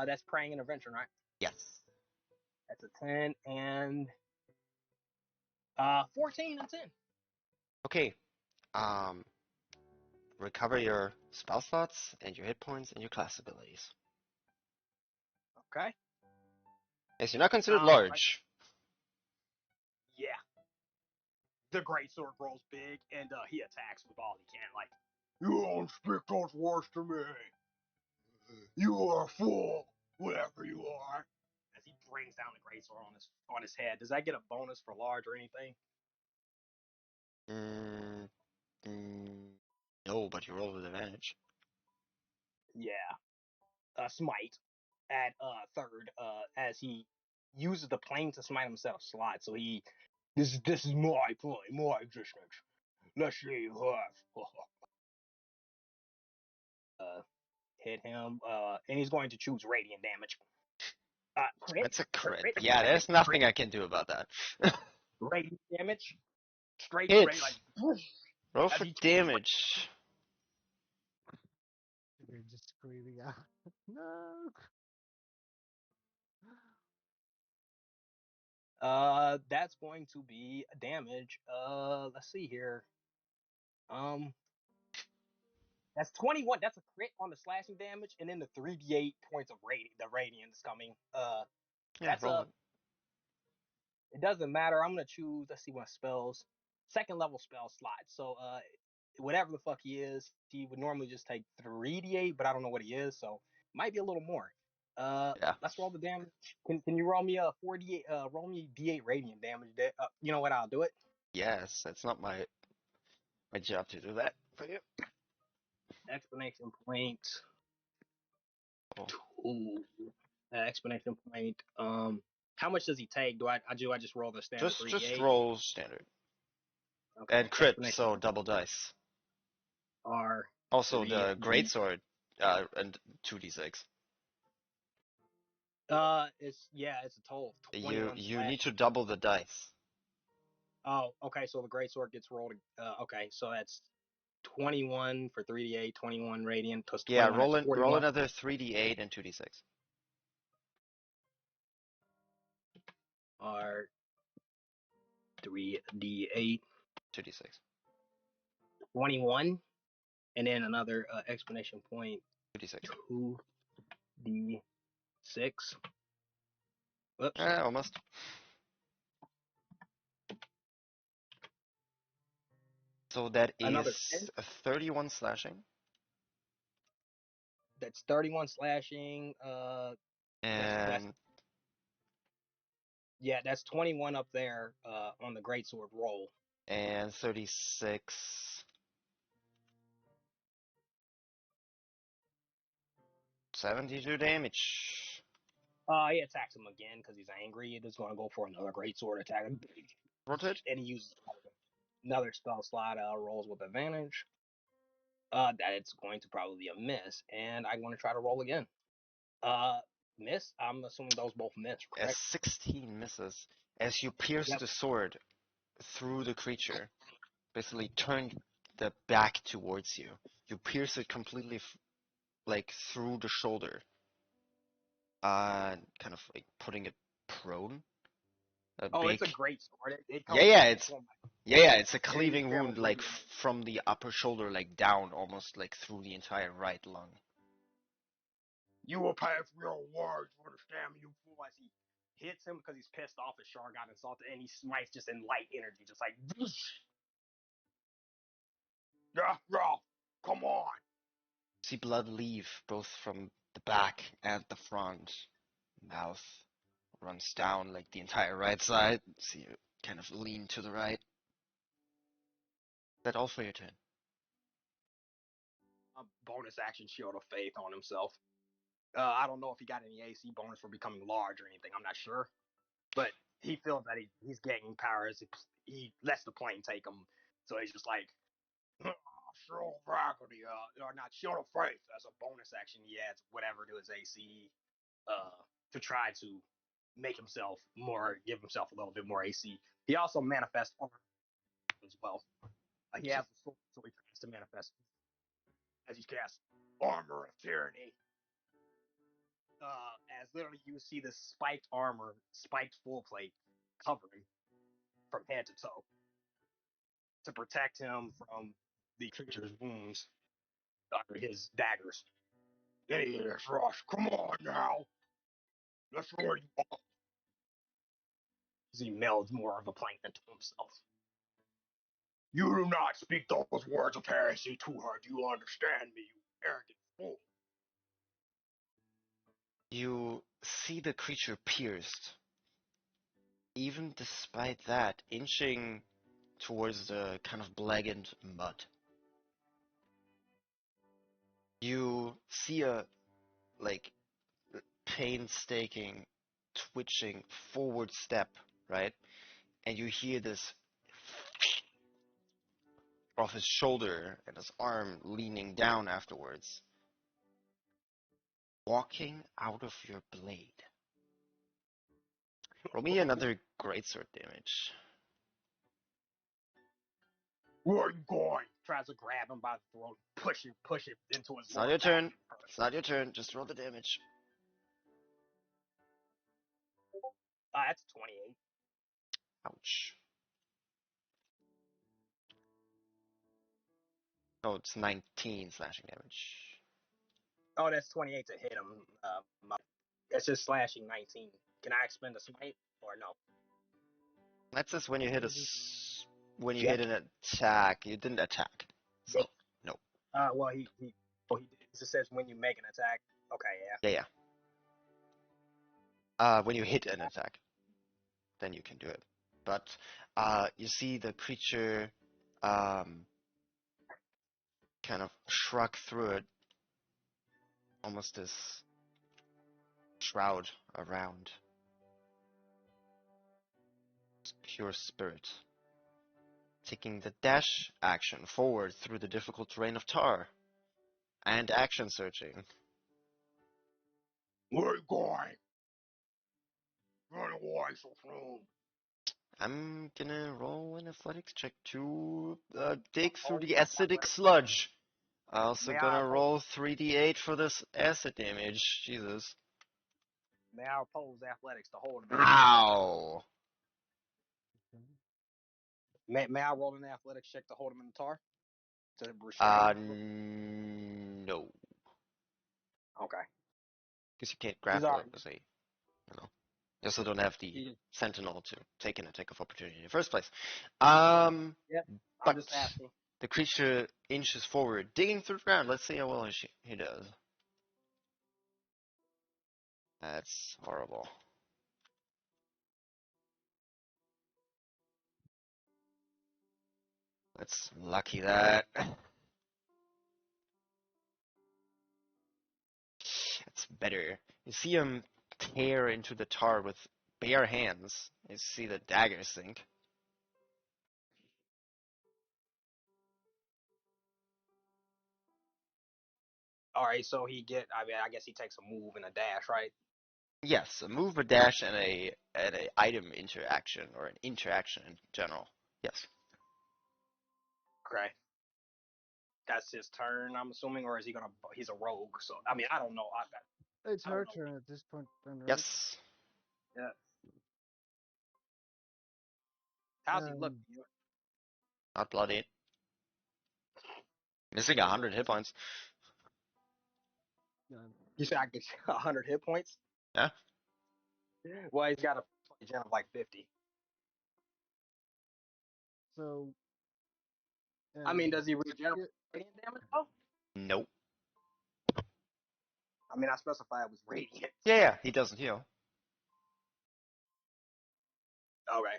That's praying intervention, right?
Yes.
That's a 10 and 14 and 10.
Okay. Um, recover your spell slots and your hit points and your class abilities.
Okay.
Yes, you're not considered
Right.
large.
Yeah. The great sword grows big, and he attacks with all he can. Like, you don't speak those words to me. You are a fool, whatever you are. As he brings down the great sword on his head. Does that get a bonus for large or anything?
Mm, mm, no, but you roll with advantage.
Yeah. Smite at third. As he uses the plane to smite himself slide. So this is my plane, my existence. Let's see you have. Hit him. And he's going to choose radiant damage. Crit,
That's a
crit,
crit.
crit,
Yeah,
crit,
there's nothing I can do about that.
radiant damage. Straight
Hit.
rate, like whoosh,
Roll
as
for
he chooses.
damage.
You're just screaming out. No.
That's going to be damage. Let's see here. Um, that's 21. That's a crit on the slashing damage, and then the 3d8 points of radiant. The radiance coming.
Yeah,
That's
roll
a
it.
It doesn't matter. I'm gonna choose. Let's see what spells. Second level spell slot. So whatever the fuck he is, he would normally just take 3d8, but I don't know what he is, so might be a little more.
Yeah.
Let's roll the damage. Can you roll me a 4d8? Roll me d8 radiant damage. You know what? I'll do it.
Yes, it's not my job to do that for you.
Explanation point.
Oh.
Ooh. Explanation point. How much does he take? Do I just roll the standard
Just
3d8?
roll standard.
Okay.
And crit,
Explanation
so double dice.
R
Also the
3d.
greatsword, and 2d6.
It's a total of
You
21
you
slash.
need to double the dice.
Oh, okay. So the great sword gets rolled. Okay, so that's 21 for 3d8, 21 radiant plus
Yeah,
21. That's
roll
41.
another 3d8 and 2d6.
R 3d8,
2d6.
21, and then another explanation point
2d6.
2d6. Whoops.
Almost. So that
Another 10.
is a 31 slashing.
That's 31 slashing. That's
And
yeah. That's 21 up there. On the great sword roll.
36. 72 damage.
He attacks him again because he's angry. He's going to go for another great sword attack, and
Rotate.
he uses another spell slot. Rolls with advantage. That it's going to probably be a miss, and I'm going to try to roll again. Miss. I'm assuming those both miss,
A
correct?
16 misses as you pierce
Yep.
the sword through the creature. Basically, turn the back towards you. You pierce it completely, like through the shoulder. Kind of like putting it prone. A
Oh, it's
big.
a great sword. It
Yeah,
comes
yeah,
back
it's
before
yeah, it's a
and he's
cleaving
barely
wound, like
bleeding.
from the upper shoulder, like down, almost like through the entire right lung.
You will pay for your words, understand me, you fool? As he hits him because he's pissed off as Char got insulted, and he smites just in light energy, just like, yeah, come on.
See blood leave both from the back and the front. Mouth runs down like the entire right side. See you kind of lean to the right. That all for your turn.
A bonus action shield of faith on himself. I don't know if he got any AC bonus for becoming large or anything. I'm not sure, but he feels that he's gaining power as he lets the plane take him. So he's just like, shield of faculty, or not shield of faith. As a bonus action, he adds whatever to his AC, to try to give himself a little bit more AC. He also manifests armor as well. He has a sword, so he tries to manifest as he casts armor of tyranny. As literally you see this spiked armor, spiked full plate covering from head to toe to protect him from the creature's wounds under his daggers. Yes, Rush, come on now. Let's where you are. As he melds more of a plankton to himself. You do not speak those words of heresy to her. Do you understand me, you arrogant fool?
You see the creature pierced. Even despite that, inching towards the kind of blackened mud. You see a like painstaking, twitching forward step, right? And you hear this off his shoulder and his arm leaning down afterwards. Walking out of your blade. Roll me another greatsword damage.
Where are you going? Tries to grab him by the throat, push it into his
It's not
lower
your
back.
turn. It's not your turn. Just roll the damage.
That's 28.
Ouch. Oh, it's 19 slashing damage.
Oh, that's 28 to hit him. That's just slashing 19. Can I expend a smite or no?
That says when you hit when you
Check.
hit an attack, you didn't attack. So
Make.
no.
Well, he did. It just says when you make an attack. Okay, yeah.
Yeah, when you hit an attack, then you can do it. But you see the creature kind of shrug through it, almost this shroud around. It's pure spirit. Taking the dash action forward through the difficult terrain of Tar, and action searching.
Where are you going? Run away so soon.
I'm gonna roll an athletics check to dig through
Oh,
the acidic sludge. Also
may I
gonna
oppose?
roll 3d8 for this acid damage. Jesus.
May I oppose athletics to hold him?
Ow!
May I roll an athletics check to hold him in the tar? To restrain him?
No.
Okay.
Because you can't
He's
grapple it
already.
as you also don't have the
He,
sentinel to take an attack of opportunity in the first place.
yeah. I'm
But
just asking.
the creature inches forward, digging through the ground. Let's see how well he does. That's horrible. That's lucky that. It's better. You see him tear into the tar with bare hands. You see the dagger sink.
All right. So he get. I mean, I guess he takes a move and a dash, right?
Yes, a move, a dash, and a item interaction or an interaction in general. Yes.
Okay. That's his turn, I'm assuming, or is he gonna? He's a rogue, so I mean, I don't know.
It's
I don't
her
know.
turn at this point, then, right?
Yes.
Yeah. How's he look?
Um,
Not bloodied. Missing 100 hit points.
yeah.
You said I get 100 hit points?
Yeah.
Well, he's got a gen of like 50.
So,
I mean,
um,
does he regenerate
yeah,
radiant damage though?
Nope.
I mean, I specified it was radiant.
Yeah, he doesn't heal.
Okay.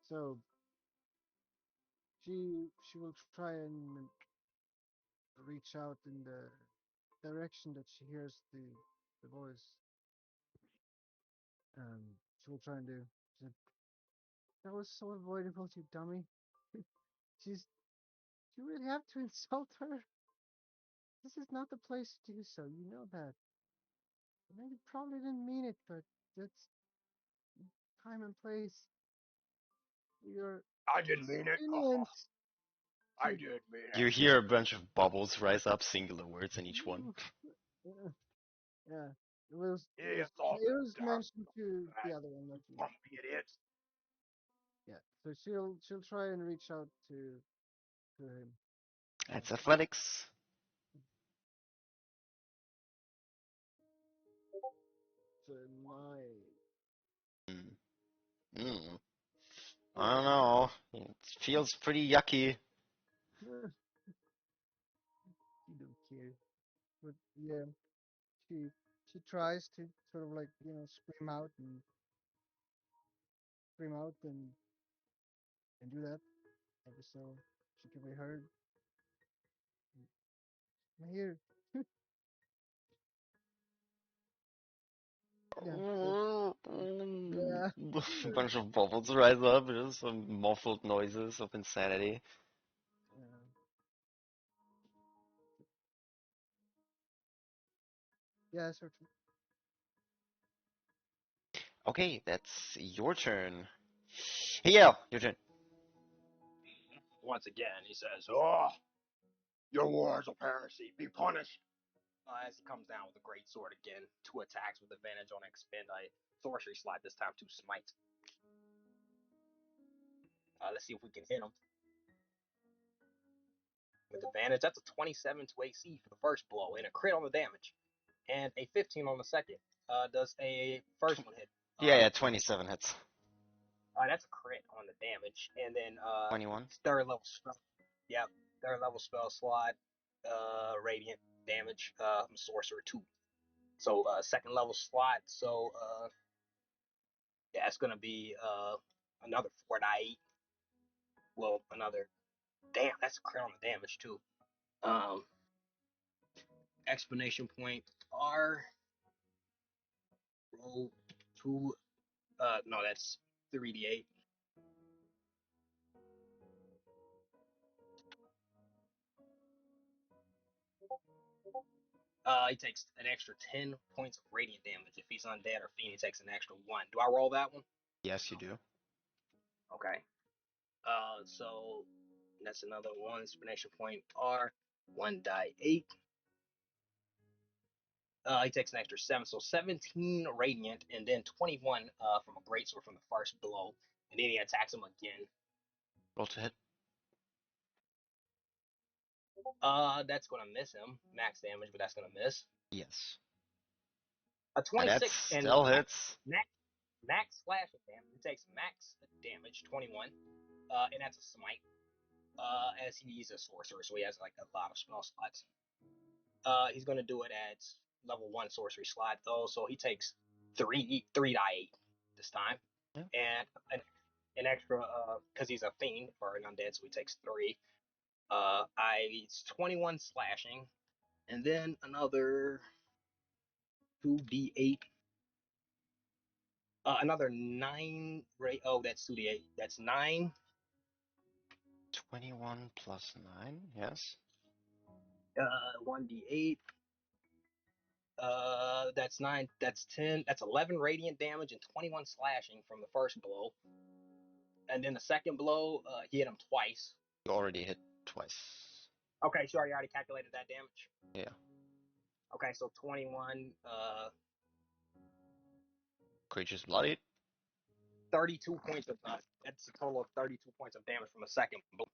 so she will try and reach out in the direction that she hears the voice. She will try and do. She said, that was so avoidable, you dummy. She's. You really have to insult her. This is not the place to do so. You know that. I know you probably didn't mean it, but that's time and place. You're
I didn't mean it.
lenient.
I
She,
did mean
You
it.
hear a bunch of bubbles rise up, singular words in each one.
yeah, it
It's all
was
dark.
mentioned to the other one that you.
Bumpy it is.
Yeah, so she'll try and reach out to him.
That's athletics.
So my
Mm. Mm. I don't know. It feels pretty yucky.
you don't care, but yeah, she she tries to sort of like scream out and do that. Maybe so she can be heard. I'm here. Yeah,
A
yeah,
bunch of bubbles rise up, just some muffled noises of insanity.
yeah. Yeah, certainly.
Okay, that's your turn. Hey, Yale, your turn.
Once again, he says, "Oh, your words of heresy. Be punished." As he comes down with a great sword again, 2 attacks with advantage on expend a sorcery slot. This time to smite. Let's see if we can hit him with advantage. That's a 27 to AC for the first blow, and a crit on the damage, and a 15 on the second. Does a first one hit?
Yeah, 27 hits.
That's a crit on the damage, and then
21.
third level spell. Yep, third level spell slot. Radiant damage. I'm a sorcerer too. So second level slot. So yeah, it's gonna be another 4d8. Well, another. Damn, that's a crit on the damage too. Explanation point R. Roll 2. No, that's 3d8. He takes an extra 10 points of radiant damage. If he's undead or fiend, he takes an extra 1. Do I roll that one?
Yes, you do.
Okay. So that's another 1 explanation point R. 1 die 8. He takes an extra 7, so 17 radiant, and then 21 from a greatsword from the first blow, and then he attacks him again.
Roll to hit.
That's gonna miss him. Max damage, but that's gonna miss.
Yes.
A
And that
26 and
still hits.
max slashing damage. He takes max damage, 21, and that's a smite. As he's a sorcerer, so he has like a lot of spell slots. He's gonna do it at level 1 sorcery slot though, so he takes 3d8 this time,
Yeah.
and an extra because he's a fiend or an undead, so he takes 3. It's 21 slashing, and then another 2d8. Another 9. Oh, that's 2d8. That's 9.
21 plus 9, yes.
1d8. That's 9. That's 10. That's 11 radiant damage and 21 slashing from the first blow. And then the second blow, he hit him twice.
You already hit twice.
Okay, sure. You already calculated that damage.
Yeah.
Okay, so 21.
Creature's bloodied.
32 points of. That's a total of 32 points of damage from the second blow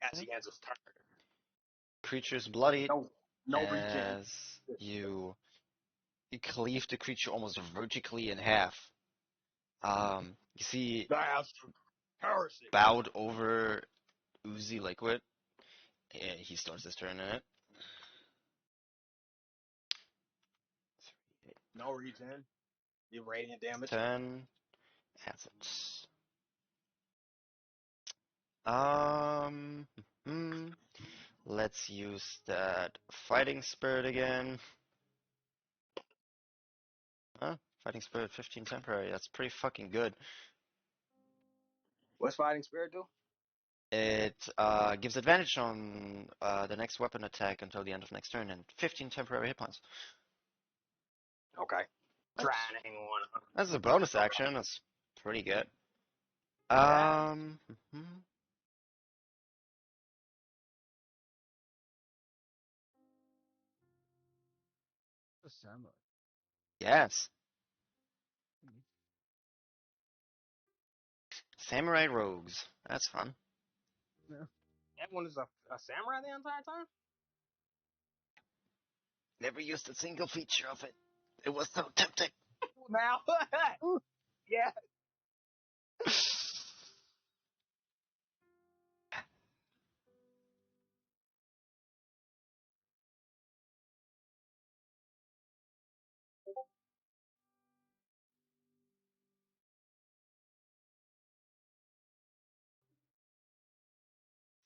as he ends his turn.
Creature's bloodied
No regen.
as you cleave the creature almost vertically in half. You see
That's heresy.
bowed over oozy liquid. And he starts his turn in it.
No regen. The radiant damage.
10 assets. Let's use that fighting spirit again. Fighting spirit 15 temporary. That's pretty fucking good.
What's fighting spirit do?
It gives advantage on the next weapon attack until the end of next turn and 15 temporary hit points.
Okay. Trying one.
That's a bonus action. That's pretty good.
Yeah.
A samurai.
Yes. Samurai rogues. That's fun.
No.
That one is a samurai the entire time?
Never used a single feature of it. It was so tempting.
Now? Yeah.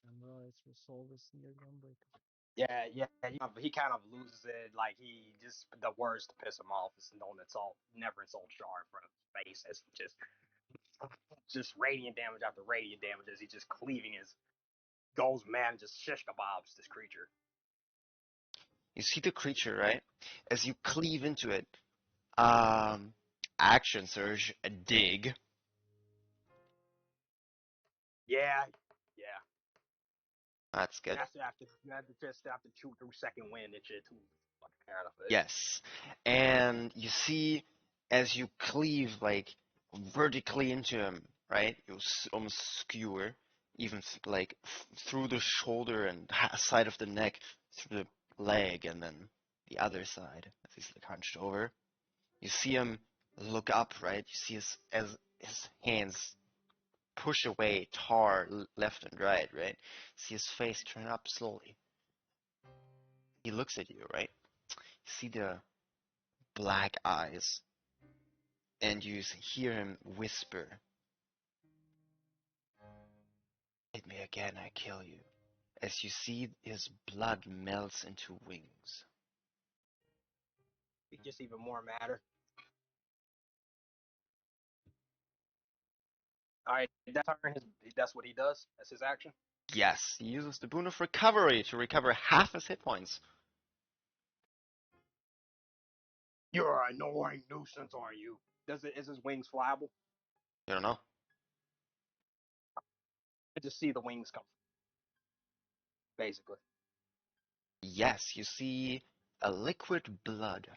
Samurai for soulless near gunbreaker.
Yeah. He kind of loses it. Like, he just, the words to piss him off is never insult Char in front of his face as he just radiant damage after radiant damage as he just cleaving his goes mad and just shish kebabs this creature.
You see the creature, right? As you cleave into it, action surge, a dig.
Yeah.
That's good.
You have to just have to chew through second wind and shit too. Fucking tired of it.
Yes. And you see, as you cleave, like, vertically into him, right? You almost skewer, even, like, through the shoulder and side of the neck, through the leg, and then the other side, as he's, like, hunched over. You see him look up, right? You see his hands push away tar left and right, right? See his face turn up slowly. He looks at you, right? You see the black eyes, and you hear him whisper, "Hit me again, I kill you." As you see his blood melts into wings.
He's just even more madder. All right, that's that's what he does. That's his action.
Yes, he uses the boon of recovery to recover half his hit points.
You're an annoying nuisance, are you? Is his wings flyable?
You don't know?
I just see the wings come, basically.
Yes, you see a liquid blood.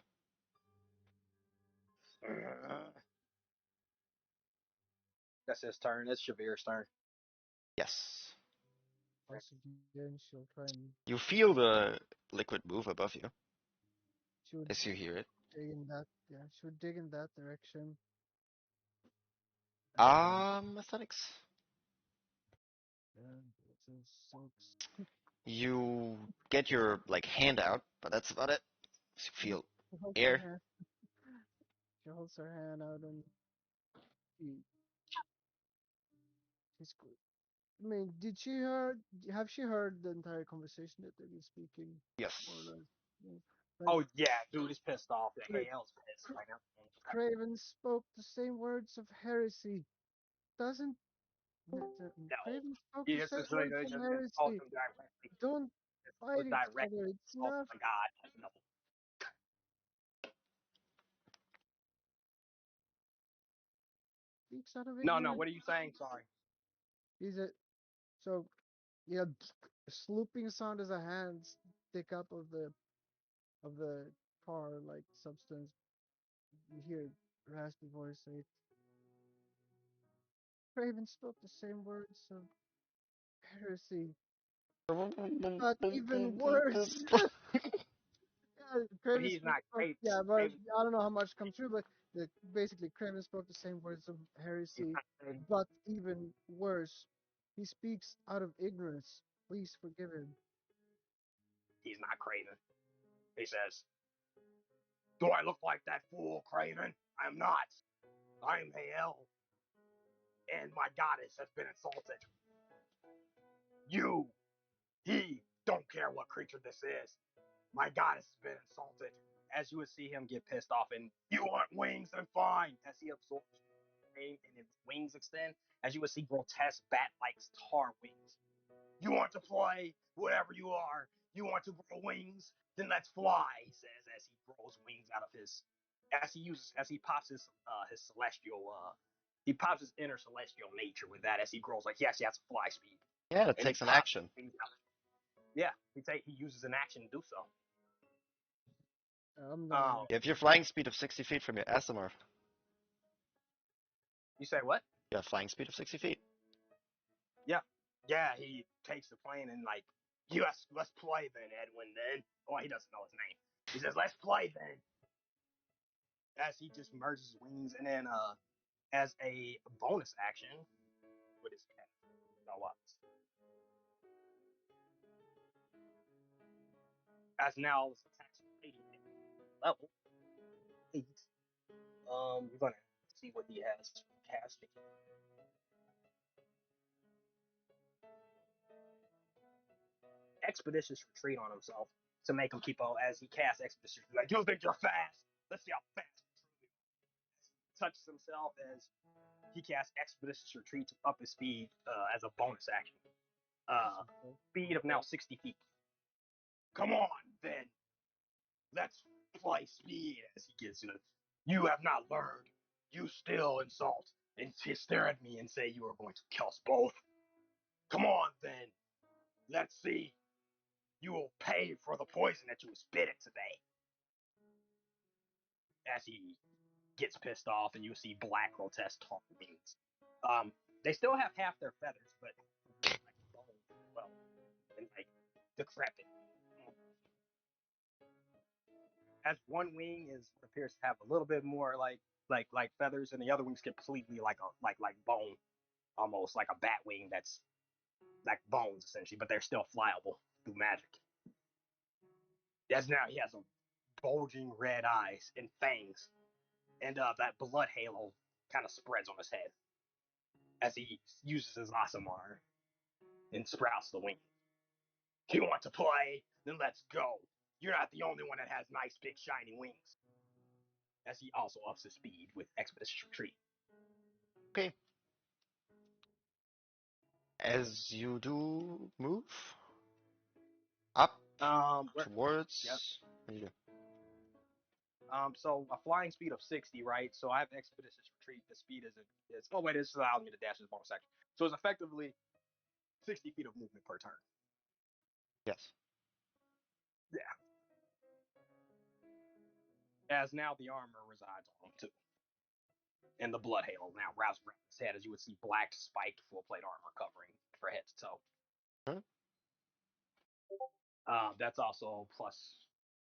That's his turn. That's Shavir's turn.
Yes.
Once again, she'll try and
You feel the liquid move above you
she would
as you hear it.
dig in that she would dig in that direction. And
Athletics.
it soaks.
You get your hand out, but that's about it. You feel
She holds her
air.
hand. She holds her hand out and she, she's. I mean, did she heard? Have she heard the entire conversation that they've been speaking?
Yes.
More or less. Yeah. Like,
Oh yeah, dude is pissed off. The
like
hell's pissed right now.
Craven spoke the same words of heresy. Doesn't
No,
Craven spoke
he
the
just
same
is like
words
they
of
just insult
heresy?
him directly.
Don't
It was
fight each
direct
other. It's
insult
enough.
to God. No,
Speaks out of
no.
ignorance.
What are you saying? Sorry.
He's a so yeah. A slooping sound as a hand stick up of the car like substance. You hear raspy voice say, Craven spoke the same words of heresy, but even worse. Yeah,
But
Craven
he's
spoke,
not great.
yeah, but I don't know how much comes true, but basically Craven spoke the same words of
He's
heresy,
not great.
but even worse. He speaks out of ignorance. Please forgive him.
He's not Craven. He says, "Do I look like that fool, Craven? I'm not. I'm Hael, and my goddess has been insulted. You, he, don't care what creature this is. My goddess has been insulted." As you would see him get pissed off, and you want wings, then fine. As he absorbs pain and his wings extend, as you would see grotesque bat-like tar wings. You want to play, whatever you are. You want to grow wings, then let's fly. He says as he grows wings out of as he pops his celestial he pops his inner celestial nature with that as he grows. Like yes, he has fly speed,
Yeah, it
and he
takes an
pops
action.
things out. Yeah, he uses an action to do so.
I'm gonna.
You have your flying speed of 60 feet from your SMR.
You say what?
You have flying speed of 60 feet.
Yeah, yeah. He takes the plane and like, yes, let's play then, Edwin. Then, oh, he doesn't know his name. He says, "Let's play then." As he just merges wings, and then as a bonus action with his cat. So as now his attacks level 8. We're gonna see what he has for casting. Expeditious retreat on himself to make him keep on as he casts expeditious. Like you think you're fast? Let's see how fast he truly touches himself as he casts expeditious retreat to up his speed as a bonus action. Speed of now 60 feet. Come on, then. Let's play speed as he gets to it. You have not learned. You still insult and stare at me and say you are going to kill us both. Come on, then. Let's see. You will pay for the poison that you spit it today. As he gets pissed off, and you see black grotesque tar wings. They still have half their feathers, but like bone as well, and like decrepit. As one wing appears to have a little bit more like feathers, and the other wing's completely like bone. almost like a bat wing that's like bones essentially, but they're still flyable through magic. As now he has a bulging red eyes and fangs, and that blood halo kind of spreads on his head as he uses his Asamar and sprouts the wing. You want to play? Then let's go. You're not the only one that has nice big shiny wings. As he also ups his speed with Expeditious Retreat.
Okay. As you do move up towards.
Yep.
What do you do?
So a flying speed of 60, right? So I have Expeditious Retreat. The speed is oh wait, this allows me to dash this bonus action. So it's effectively 60 feet of movement per turn.
Yes.
Yeah. As now the armor resides on him too. And the blood halo now wraps around his head, as you would see black spiked full plate armor covering for head to toe.
Huh?
That's also plus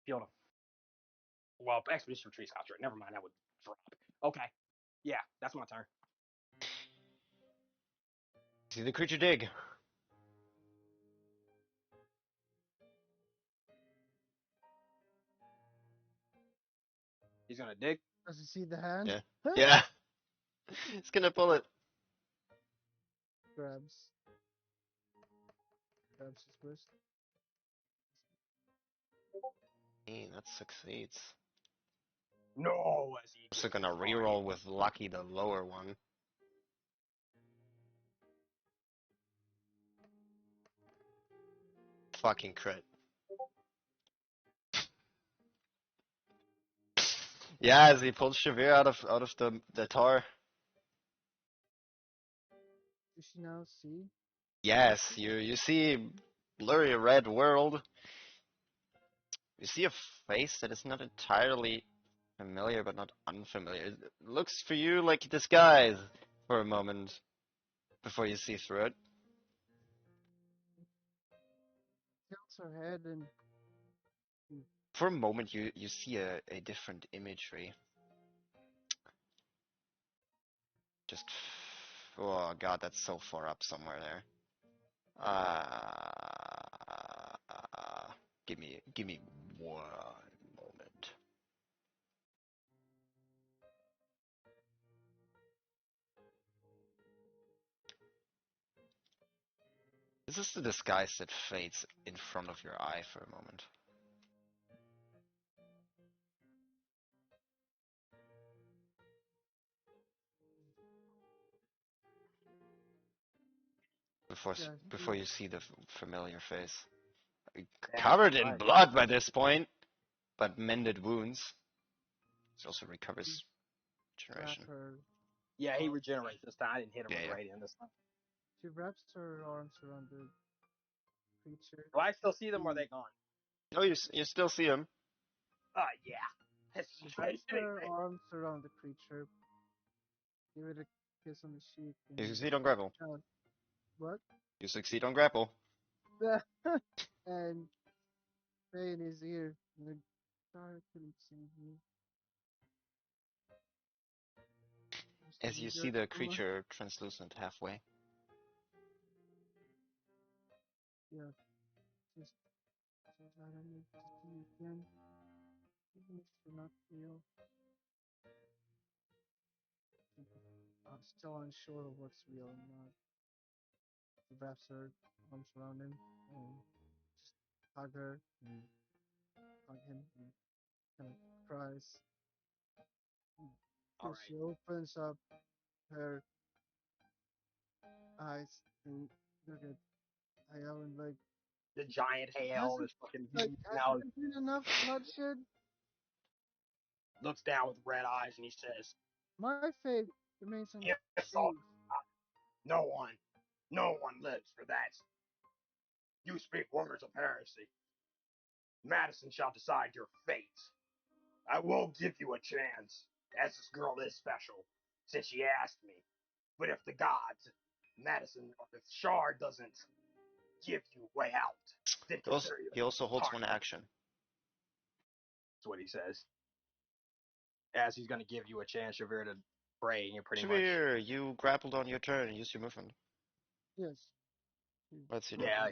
field of Expedition Retreat Scotch. Never mind, that would drop. Okay. Yeah, that's my turn.
See the creature dig.
He's gonna dig.
Does he see the hand?
Yeah. Yeah. It's gonna pull it.
Grabs his wrist.
That succeeds.
No, as he
Also gonna reroll with lucky the lower one. Fucking crit. Yeah, as he pulls Shavir out of the tar.
Does she now see?
Yes, you see blurry red world. You see a face that is not entirely familiar, but not unfamiliar. It looks for you like disguise for a moment before you see through it.
Tilts her head and
For a moment, you see a different imagery. Just, oh god, that's so far up somewhere there. Give me one moment. This is the disguise that fades in front of your eye for a moment. Before you see the familiar face. Covered in blood by this point, but mended wounds. It also recovers generation.
Yeah, he regenerates this time. I didn't hit him with
Yeah.
radiant this time.
She wraps her arms around the creature.
Do I still see them or are they gone?
Oh, you still see him.
Yeah.
She wraps her arms around the creature. Give it a kiss on the cheek.
You succeed on grapple.
What?
You succeed on grapple.
And say in his ear, sorry, I couldn't save you.
As you see the creature translucent halfway.
Yeah, just so that I need to see you again, even if you're not real. I'm still unsure of what's real and not. He wraps her arms around him and just hug her and hug him and kind of cries. And she opens up her eyes and look at Hayao and like,
the giant hail is fucking
now. Has there been enough bloodshed?
Looks down with red eyes and he says,
My fate remains unclear.
No one lives for that. You speak words of heresy. Madison shall decide your fate. I will give you a chance, as this girl is special, since she asked me. But if the gods, Madison, or the Shard doesn't give you way out, then consider
He also holds one action.
That's what he says. As he's going to give you a chance, Shavir, to prey, and you're pretty much
Shavir, you grappled on your turn. Use your movement.
Yes.
What's he do?
yeah.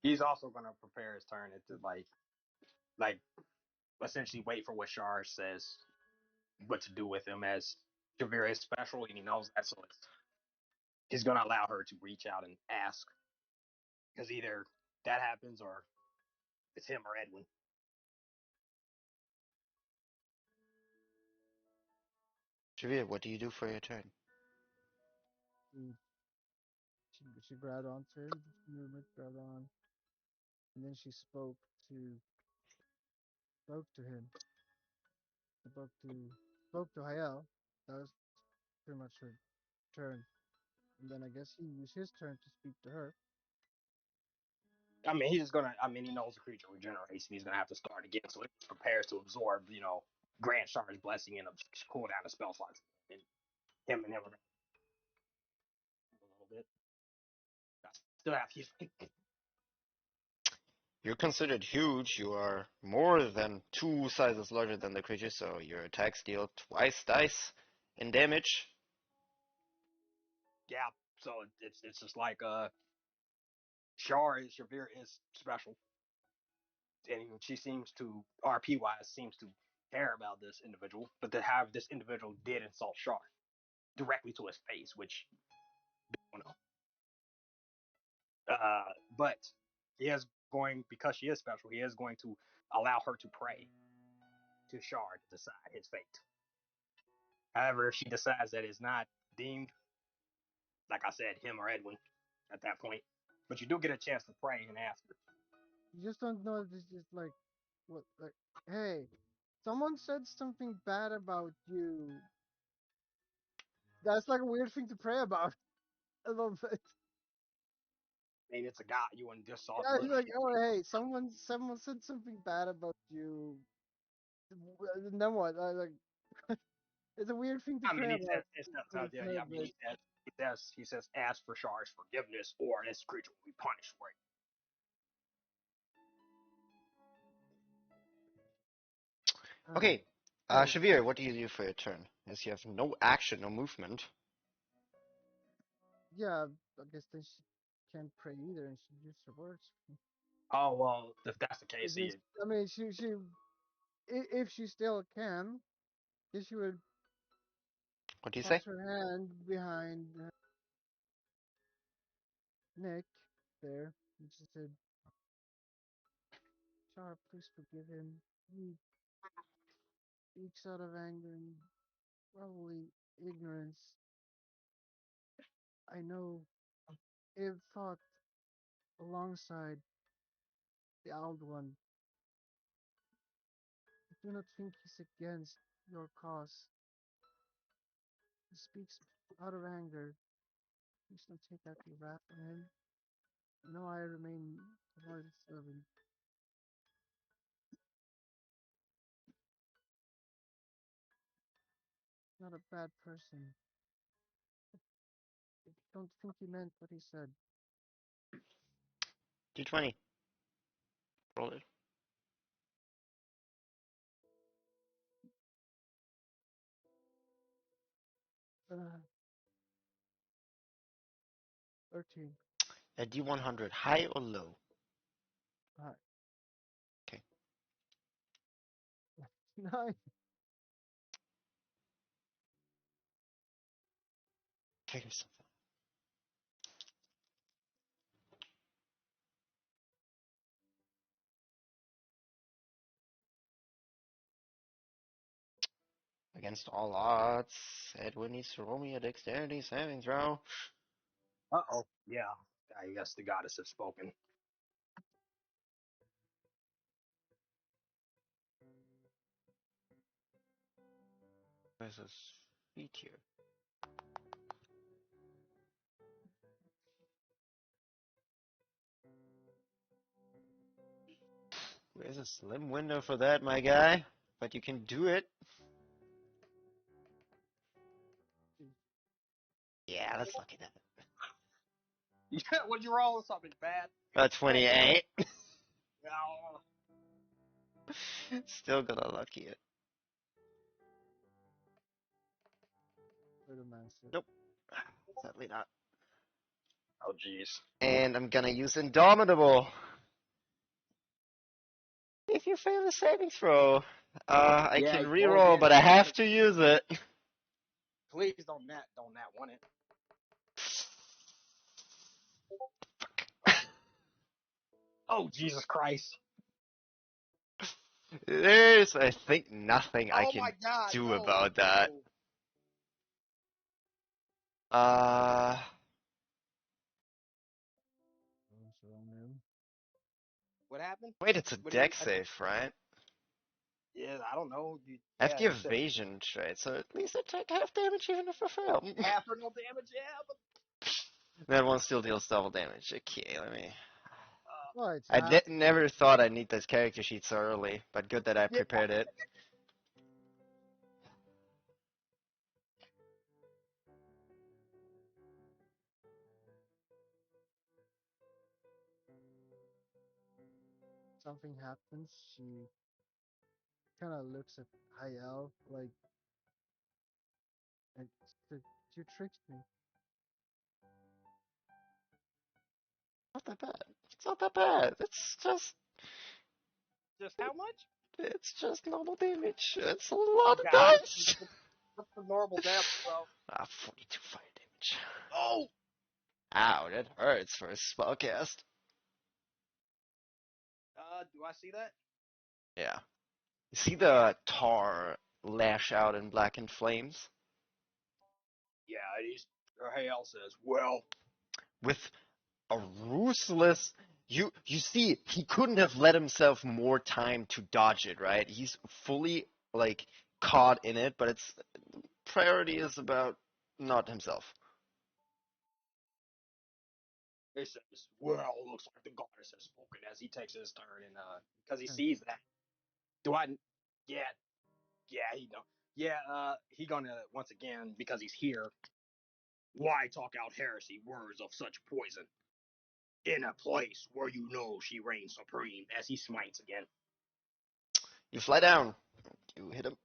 He's also gonna prepare his turn to like essentially wait for what Shar says what to do with him as Javir is special and he knows that, so he's gonna allow her to reach out and ask because either that happens or it's him or Edwin.
Shavir, what do you do for your turn?
She grabbed onto him, movement, grabbed on, and then she to spoke to him, spoke to spoke to Hayel. That was pretty much her turn. And then I guess he used his turn to speak to her.
I mean, he's just gonna. I mean, he knows the creature regenerates, and he's gonna have to start again. So he prepares to absorb, Grant Shar's blessing and cool down the spell slots. And him are gonna a little bit. I still have he's
You're considered huge. You are more than 2 sizes larger than the creature, so your attacks deal twice dice in damage.
yeah. So it's just like Shavir is special, and she seems to RP wise seems to care about this individual, but to have this individual did insult Shar directly to his face, which you know. But he is going because she is special. He is going to allow her to pray to Shar to decide his fate. However, if she decides that it's not deemed, like I said, him or Edwin at that point, but you do get a chance to pray and ask her.
You just don't know. It's just like, what? Like, hey, someone said something bad about you. That's like a weird thing to pray about. A little bit.
I mean, it's a guy you and just saw
Yeah,
the
he's like, oh hey, someone said something bad about you. And then what? It's a weird thing to
I mean,
pray
he
about.
says it's not, yeah, I mean, he says ask for Shar's forgiveness, or this creature will be punished for it.
Okay,
Hey,
Shavir, what do you do for your turn? As you have no action, no movement.
yeah, I guess then she can't pray either, and she used her words.
Oh well, if that's the case,
It's just, I mean, if she still can, then she would
What do you say?
toss her hand behind Nick there, and she said, "Char, please forgive him. He speaks out of anger and probably ignorance. I know it fought alongside the old one. I do not think he's against your cause. He speaks out of anger. Please don't take out your wrath on him. No, I remain a loyal servant, not a bad person. I don't think he meant what he said."
D20. Roll it.
13.
A D100, high or low?
Alright.
Okay.
9.
Figure something. Against all odds, Edwin needs to roll me a dexterity saving throw.
yeah, I guess the goddess has spoken.
Where's his feet here? There's a slim window for that, my guy. But you can do it. Yeah, let's look at that.
Yeah, would you roll something bad?
28.
Yeah.
Still gonna lucky it.
for the master.
Nope. Sadly not.
Oh, jeez.
And I'm gonna use Indomitable. If you fail the saving throw, I
Yeah,
can
roll
reroll,
again.
but I have to use it.
Please don't nat one it. Oh, Jesus Christ.
There's, I think, nothing I
Oh
can
my God,
do
no,
about that.
no. What happened?
Wait, it's a
What did you?
deck save, right?
Yeah, I don't know.
I have
Yeah,
the
you said
evasion trait, so at least I take half damage even if I fail.
half or no damage. Yeah, but
That one still deals double damage. Okay, let me.
Well, it's
I
half.
never thought I'd need this character sheet so early, but good that I
yeah.
prepared it.
Something happens. She kind of looks at High Elf like, you tricked me.
Not that bad. It's not that bad.
Just how much?
It's just normal damage. It's a lot of
God,
dice.
what's the normal damage, bro?
42 fire damage.
Oh,
Ow, that hurts for a spellcast.
do I see that?
Yeah. You see the tar lash out in blackened flames?
Yeah, it is. Hale says, well,
With a ruthless. You see, he couldn't have let himself more time to dodge it, right? He's fully like caught in it, but its priority is about not himself.
he says, well, looks like the goddess has spoken as he takes his turn, and because he
Hmm.
sees that. Do I? Yeah, yeah, he know. Yeah, he gonna once again because he's here. Why talk out heresy words of such poison in a place where you know she reigns supreme? As he smites again.
You fly down. You hit him.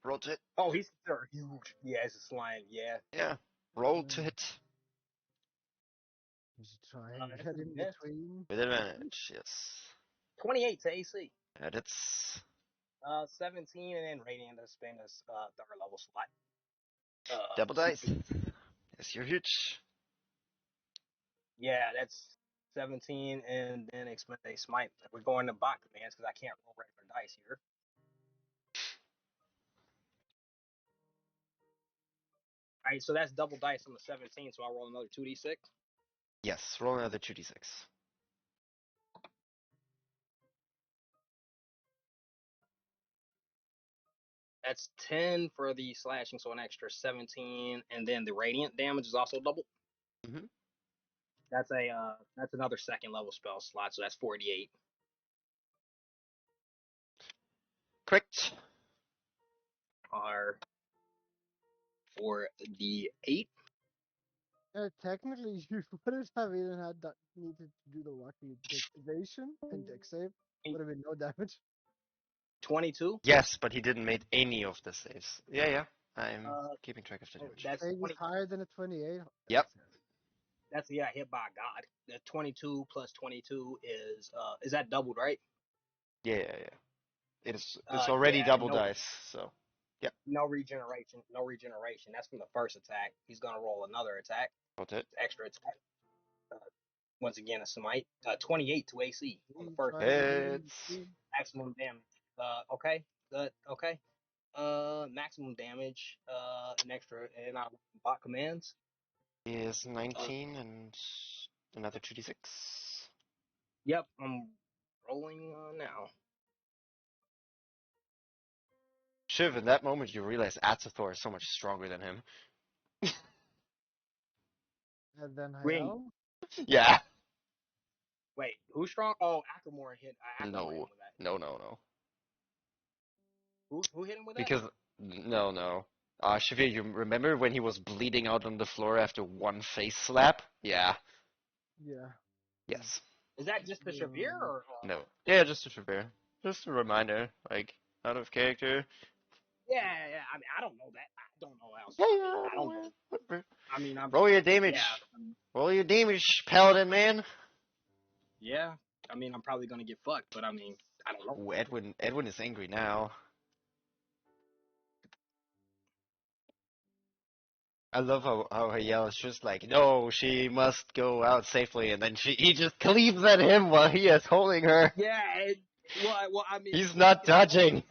Roll to hit.
Oh, he's sure huge. Yeah, it's a slime. Yeah.
Yeah. Roll to
Yeah.
hit.
You should try and
That's
get
a
in
miss.
between.
With advantage, yes.
28 to AC.
And it's
17, and then radiant to spend his third level slot.
double dice.
Smite.
Yes, you're huge.
Yeah, that's 17, and then expend a smite. We're going to bot commands because I can't roll regular dice here. All right, so that's double dice on the 17, so I'll roll another 2d6.
Yes, roll another 2d6.
That's 10 for the slashing, so an extra 17, and then the radiant damage is also double.
Mm-hmm.
That's another second level spell slot, so that's 48.
Correct.
Are for the 8.
Technically, you wouldn't have even had that needed to do the lucky evasion and deck save. Would have been no damage.
22.
Yes, but he didn't make any of the saves. Yeah, yeah. I'm
Uh,
keeping track of the damage.
that's
Save is
20.
higher than a 28.
Yep.
That's hit by God. The 22 plus 22 is that doubled, right?
Yeah, yeah, yeah. It's already
Yeah, and
double dice, so yep.
no regeneration, no regeneration. That's from the first attack. He's gonna roll another attack,
Got it.
extra attack. Uh, Once again, a smite. 28 to AC on the first.
Try and again.
It's
Maximum damage. Okay. Okay. Maximum damage. An extra, and I bot commands.
is 19 and another 2d6.
Yep, I'm rolling now.
Shiv, in that moment you realize Atzathor is so much stronger than him.
And then
Wait,
Hayel.
Yeah.
wait, who's strong? Oh, Ackermore hit. Ackermore hit
No.
him with that.
No.
Who hit him with that?
Because no. Shavir, you remember when he was bleeding out on the floor after one face slap? Yeah.
Yeah.
Yes.
Is that just the Shavir or?
No. Yeah, just a Shavir. Just a reminder, like, out of character.
Yeah, yeah. I mean, I don't know that. I don't know else.
Yeah,
I mean,
yeah, I'm
I don't
aware.
know.
Whatever.
I mean,
Roll your
yeah.
damage. Roll your damage, paladin man.
Yeah. I mean, I'm probably gonna get fucked, but I mean, I don't know.
Ooh, Edwin is angry now. I love how he yells just like, no, she must go out safely, and then he just cleaves at him while he is holding her.
Yeah. Well, I mean,
He's not dodging.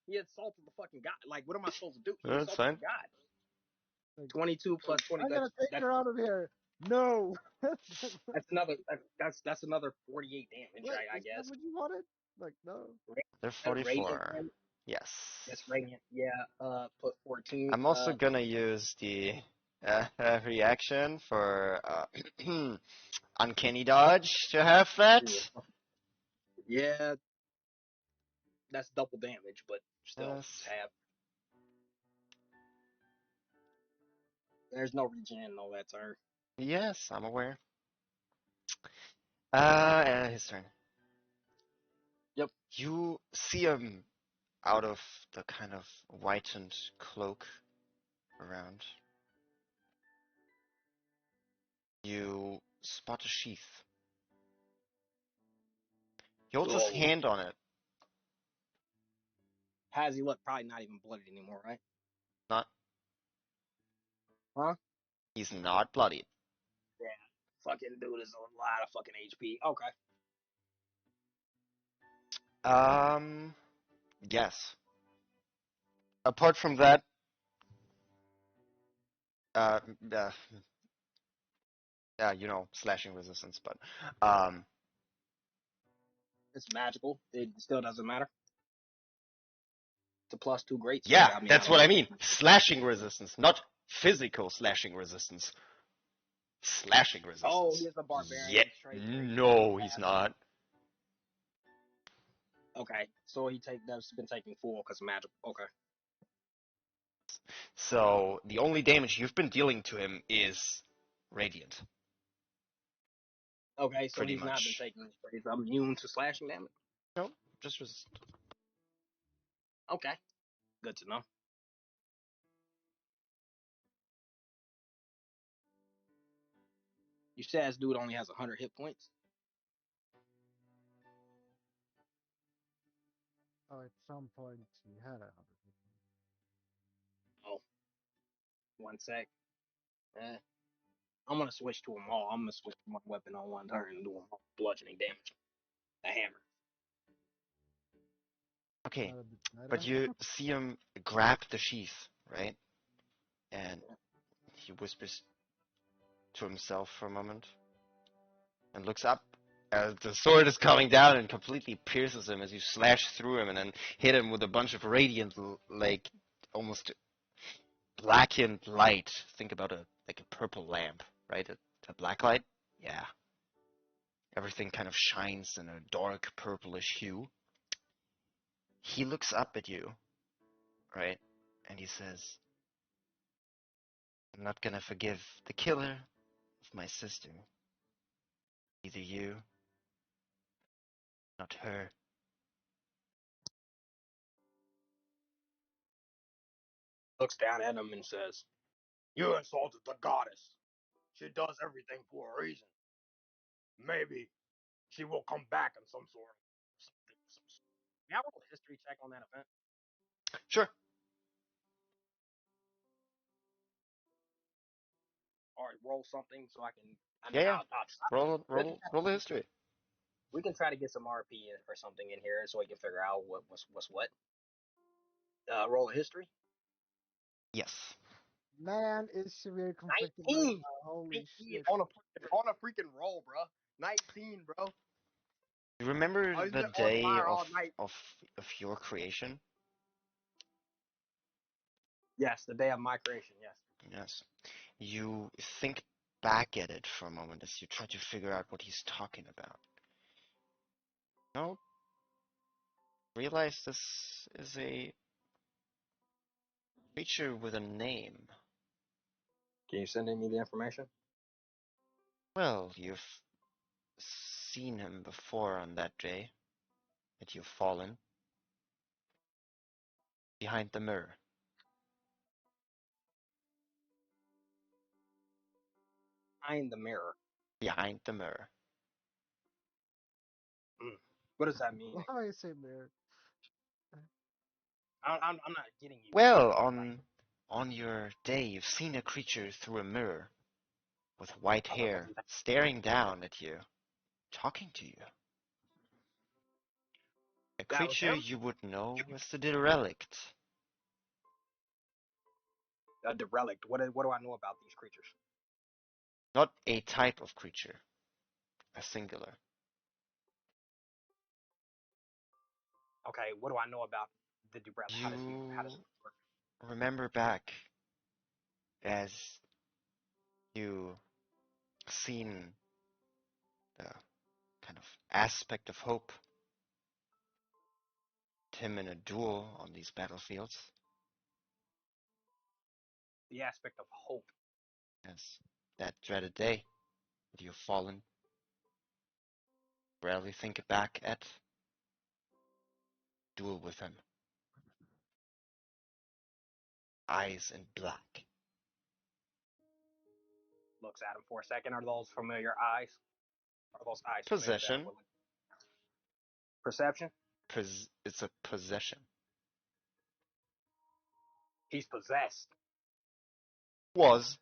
he insulted the fucking god. Like, what am I supposed to do? He
That's
insulted
fine.
the god.
Like,
22 plus 20.
I gotta take her out of here. No.
That's another. That's another 48 damage.
Wait,
I
is that
guess.
what you wanted? Like, no.
They're
Radiant
44.
damage.
Yes.
That's radiant. Yeah. Plus 14.
I'm also gonna use the reaction for uncanny dodge to have that.
Yeah. That's double damage, but still,
Yes.
it's half. There's no regen though that turn.
Yes, I'm aware. His turn.
Yep.
You see him out of the kind of whitened cloak around. You spot a sheath. He holds his
Whoa.
hand on it.
How's he look? Probably not even blooded anymore, right?
Not.
Huh?
He's not bloodied.
Yeah. Fucking dude is a lot of fucking HP. Okay.
Yes. Apart from that, uh, uh, slashing resistance, but,
It's magical. It still doesn't matter. It's a +2 greatsword.
yeah,
I mean, I
that's
don't
what I
know.
mean. Slashing resistance, not physical slashing resistance. Slashing
Oh,
resistance.
he's a
Yeah,
barbarian straight.
no, he's not.
Okay, so that's been taking full because magic. Okay.
So the only damage you've been dealing to him is radiant,
Okay, so
pretty
he's not been
much.
taking. He's immune to slashing damage.
No, just resist.
Okay, good to know. You said this dude only has 100 hit points.
Oh, at some point he had 100.
Oh, 1 sec. Eh. I'm gonna switch to them all. I'm gonna switch my weapon on one turn and do them all bludgeoning damage. A hammer.
Okay,
Not a bit
but
better.
you see him grab the sheath, right? And he whispers to himself for a moment and looks up as the sword is coming down and completely pierces him as you slash through him and then hit him with a bunch of radiant, like almost blackened light. Think about like a purple lamp, right? A black light. Yeah. Everything kind of shines in a dark purplish hue. He looks up at you, right? And he says, I'm not gonna forgive the killer of my sister. Either you, not her.
Looks down at him and says, "You insulted the goddess. She does everything for a reason. Maybe she will come back in some sort of something. Can I roll a history check on that event?
Sure.
Or roll something so I can. I mean,
Yeah, yeah.
I'll
Roll the history.
we can try to get some RP or something in here so we can figure out what's what. Roll a history.
Yes.
Man, is severe conflicted right
19.
now. Holy
19
shit.
on a freaking roll, bro. 19, bro.
You remember
I was
the
been on
day
fire all night.
of your creation?
Yes, the day of my creation. Yes.
Yes. You think back at it for a moment as you try to figure out what he's talking about. No, realize this is a creature with a name.
Can you send me the information?
Well, you've seen him before on that day that you've fallen. behind the mirror.
Behind the mirror.
Behind the mirror.
What does that mean?
Why is it there?
I'm not getting you.
Well, on your day, you've seen a creature through a mirror with white hair, staring down at you, talking to you. A
That was
creature
him?
you would know as the derelict.
A derelict. What do I know about these creatures?
Not a type of creature, a singular.
Okay, what do I know about the derelict? How does he work?
Remember back as you seen the kind of aspect of hope, him in a duel on these battlefields.
The aspect of hope.
Yes, that dreaded day that you've fallen. Rarely think back at. Duel with him. Eyes in black.
Looks at him for a second. Are those familiar eyes? Are those eyes familiar?
Possession.
Perception?
It's a possession.
He's possessed.
Was.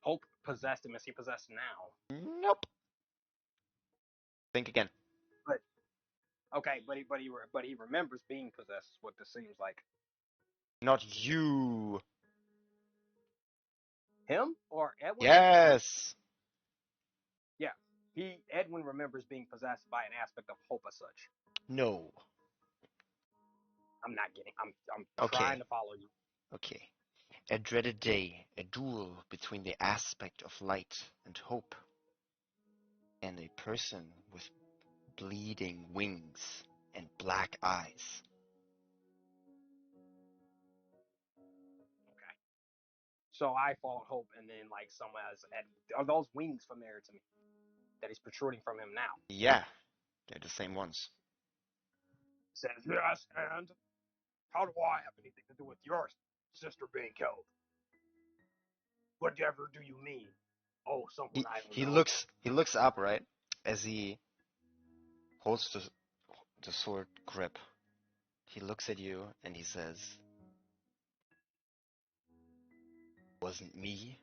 Hope possessed him. Is he possessed now?
Nope. Think again.
But okay, but he remembers being possessed. Is what this seems like.
Not you.
Him or Edwin?
Yes.
Yeah. Edwin remembers being possessed by an aspect of hope as such.
No.
I'm not getting. I'm
Okay.
trying to follow you.
Okay. A dreaded day, a duel between the aspect of light and hope and a person with bleeding wings and black eyes.
Okay. So I followed hope, and then like someone else. Are those wings familiar to me? That he's protruding from him now.
Yeah, they're the same ones.
Says yes, and how do I have anything to do with your sister being killed? Whatever do you mean? Oh, someone I don't know.
He looks up, right, as he holds the sword grip. He looks at you and he says, "Wasn't me.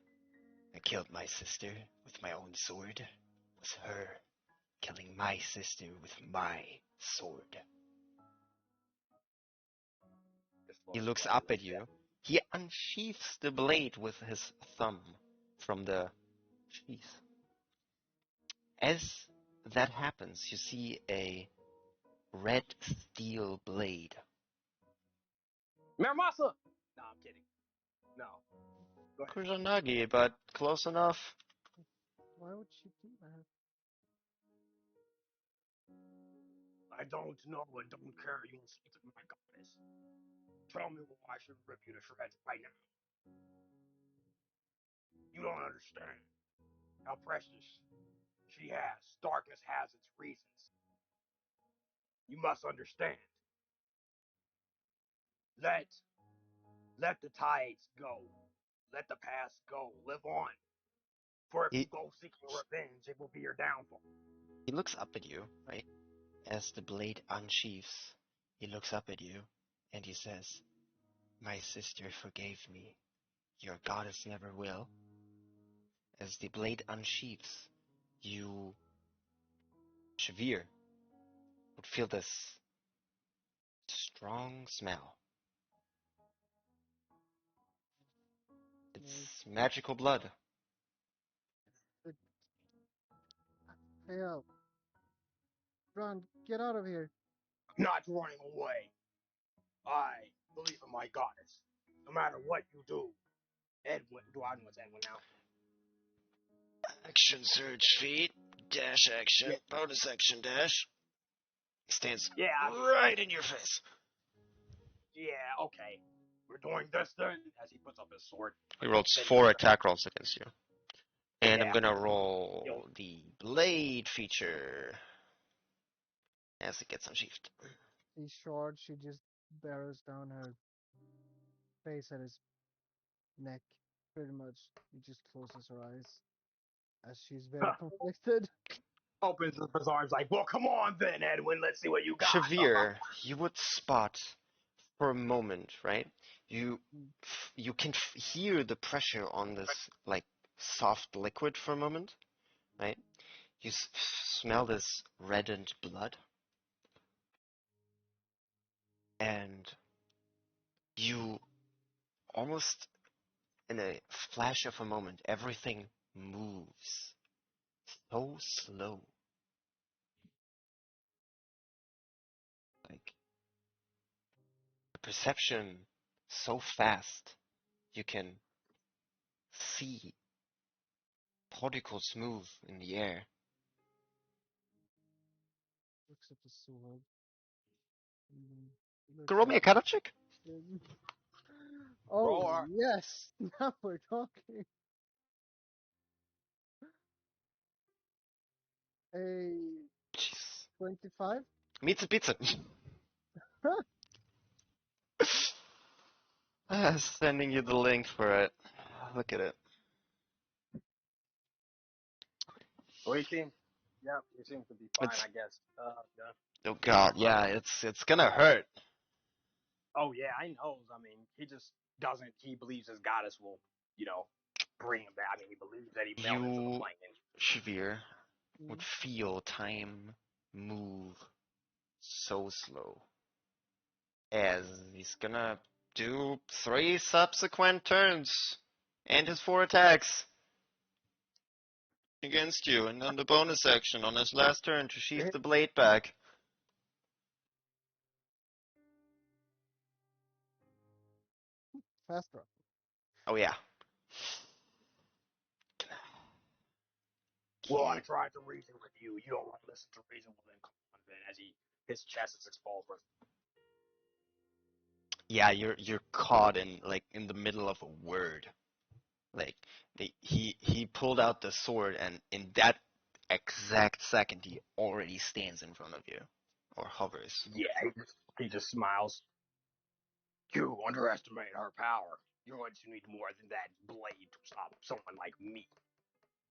I killed my sister with my own sword. It was her killing my sister with my sword." He looks up at you. He unsheaths the blade with his thumb from the sheath. As that happens, you see a red steel blade.
Miramasa! No, I'm kidding. No. Go ahead.
Kusanagi, but close enough.
Why would she do that?
I don't know and don't care. You insulted my goddess. Tell me why I should rip you to shreds right now. You don't understand how precious she has. Darkness has its reasons. You must understand. Let the tides go. Let the past go. Live on. For if you go seeking revenge, it will be your downfall.
He looks up at you, right? As the blade unsheaths, he looks up at you and he says, "My sister forgave me. Your goddess never will." As the blade unsheaths, you, Shavir, would feel this strong smell. It's magical blood.
Hey, run! Get out of here!
I'm not running away. I believe in my goddess. No matter what you do. Edwin, do I know it's Edwin now?
Action surge feet, dash action,
Yeah.
bonus action dash. He stands
Yeah,
right in your face.
Yeah, okay. We're doing this then, as he puts up his sword.
He rolls
Then
4 attack rolls against you. And
Yeah.
I'm gonna roll the blade feature as it gets unsheathed.
He's short. She just barrels down her face at his neck. Pretty much, he just closes her eyes as she's very conflicted.
Opens up his arms like, well, come on then, Edwin. Let's see what you got.
Shavir, you would spot for a moment, right? You you can hear the pressure on this like soft liquid for a moment, right? You smell this reddened blood, and you almost in a flash of a moment, everything moves so slow, like the perception so fast. You can see particles move in the air.
Looks at the sword.
Can
Looks
roll
at
me a character check?
Oh
Roar.
yes, now we're talking. A
Jeez.
25.
Pizza pizza. Sending you the link for it. Look at it.
Well, he seems, yep, he seems to be fine,
It's
I guess. Yeah.
oh god, yeah, it's gonna hurt.
Oh yeah, I knows. I mean, he just doesn't. He believes his goddess will, bring him back. I mean, he believes that he fell into the
You,
plane.
Shavir, would
Mm.
feel time move so slow as he's gonna do 3 subsequent turns and his 4 attacks against you, and then the bonus action on his last turn to sheath the blade back.
Fast draw.
Oh yeah.
Well, I
Okay.
tried to reason with you. You don't want to listen to reason. Well, then come on, then. As his chest is exposed.
Yeah, you're caught in the middle of a word. Like he pulled out the sword, and in that exact second he already stands in front of you or hovers.
Yeah, he just smiles. You underestimate her power. You're going to need more than that blade to stop someone like me.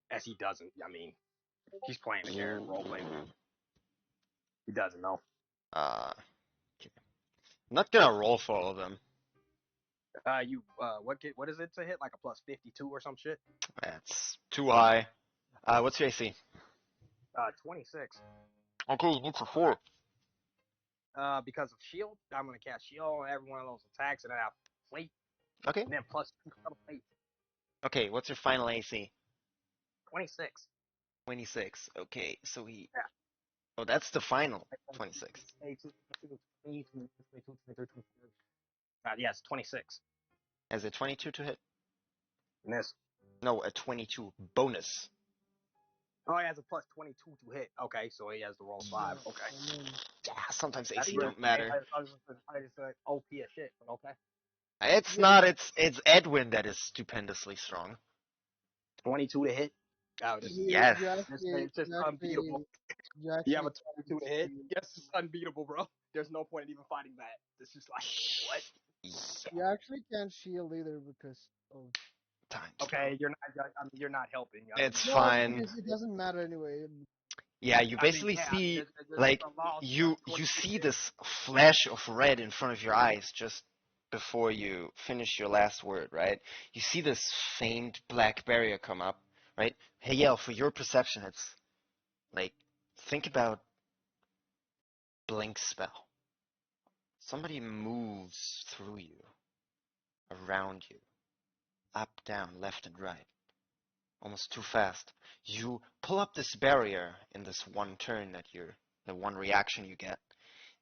As he doesn't. I mean, he's playing the character role playing. He doesn't know.
Okay. I'm not gonna roll for all of them.
What is it to hit? Like a plus 52 or some shit?
That's too high. What's your AC?
26.
Okay, it's a 4.
Because of shield, I'm gonna cast shield on every one of those attacks, and then I have plate,
Okay.
and then plus 2 spell plate.
Okay, what's your final AC?
26.
26. Okay, so he.
Yeah.
Oh, that's the final. 26.
22, 22, 23, 24. Yes, 26.
As a 22 to hit?
And this.
No, a 22 bonus.
Oh, he has a plus 22 to hit. Okay, so he has to roll 5.
Yeah,
Okay.
and then
Yeah, sometimes
That's
AC
really
don't matter.
I just OP as shit, but okay.
It's
yeah,
not. It's Edwin that is stupendously strong.
22 to hit. Oh,
Yes.
it's just unbeatable.
you
You have
actually
a
can
22 to hit.
see
Yes, it's unbeatable, bro. There's no point in even fighting that. It's just like, what?
you actually can't shield either because of
Times.
Okay, you're not helping. I mean,
It's
no,
fine.
because it doesn't matter anyway.
Yeah, you basically
yeah, I mean,
see
there's
like
a loss of
you
22
see
hit.
this flash of red in front of your eyes just before you finish your last word, right? You see this faint black barrier come up, right? Hey, Yale, for your perception, it's like think about blink spell. Somebody moves through you, around you, up, down, left, and right, almost too fast. You pull up this barrier in this one turn the one reaction you get.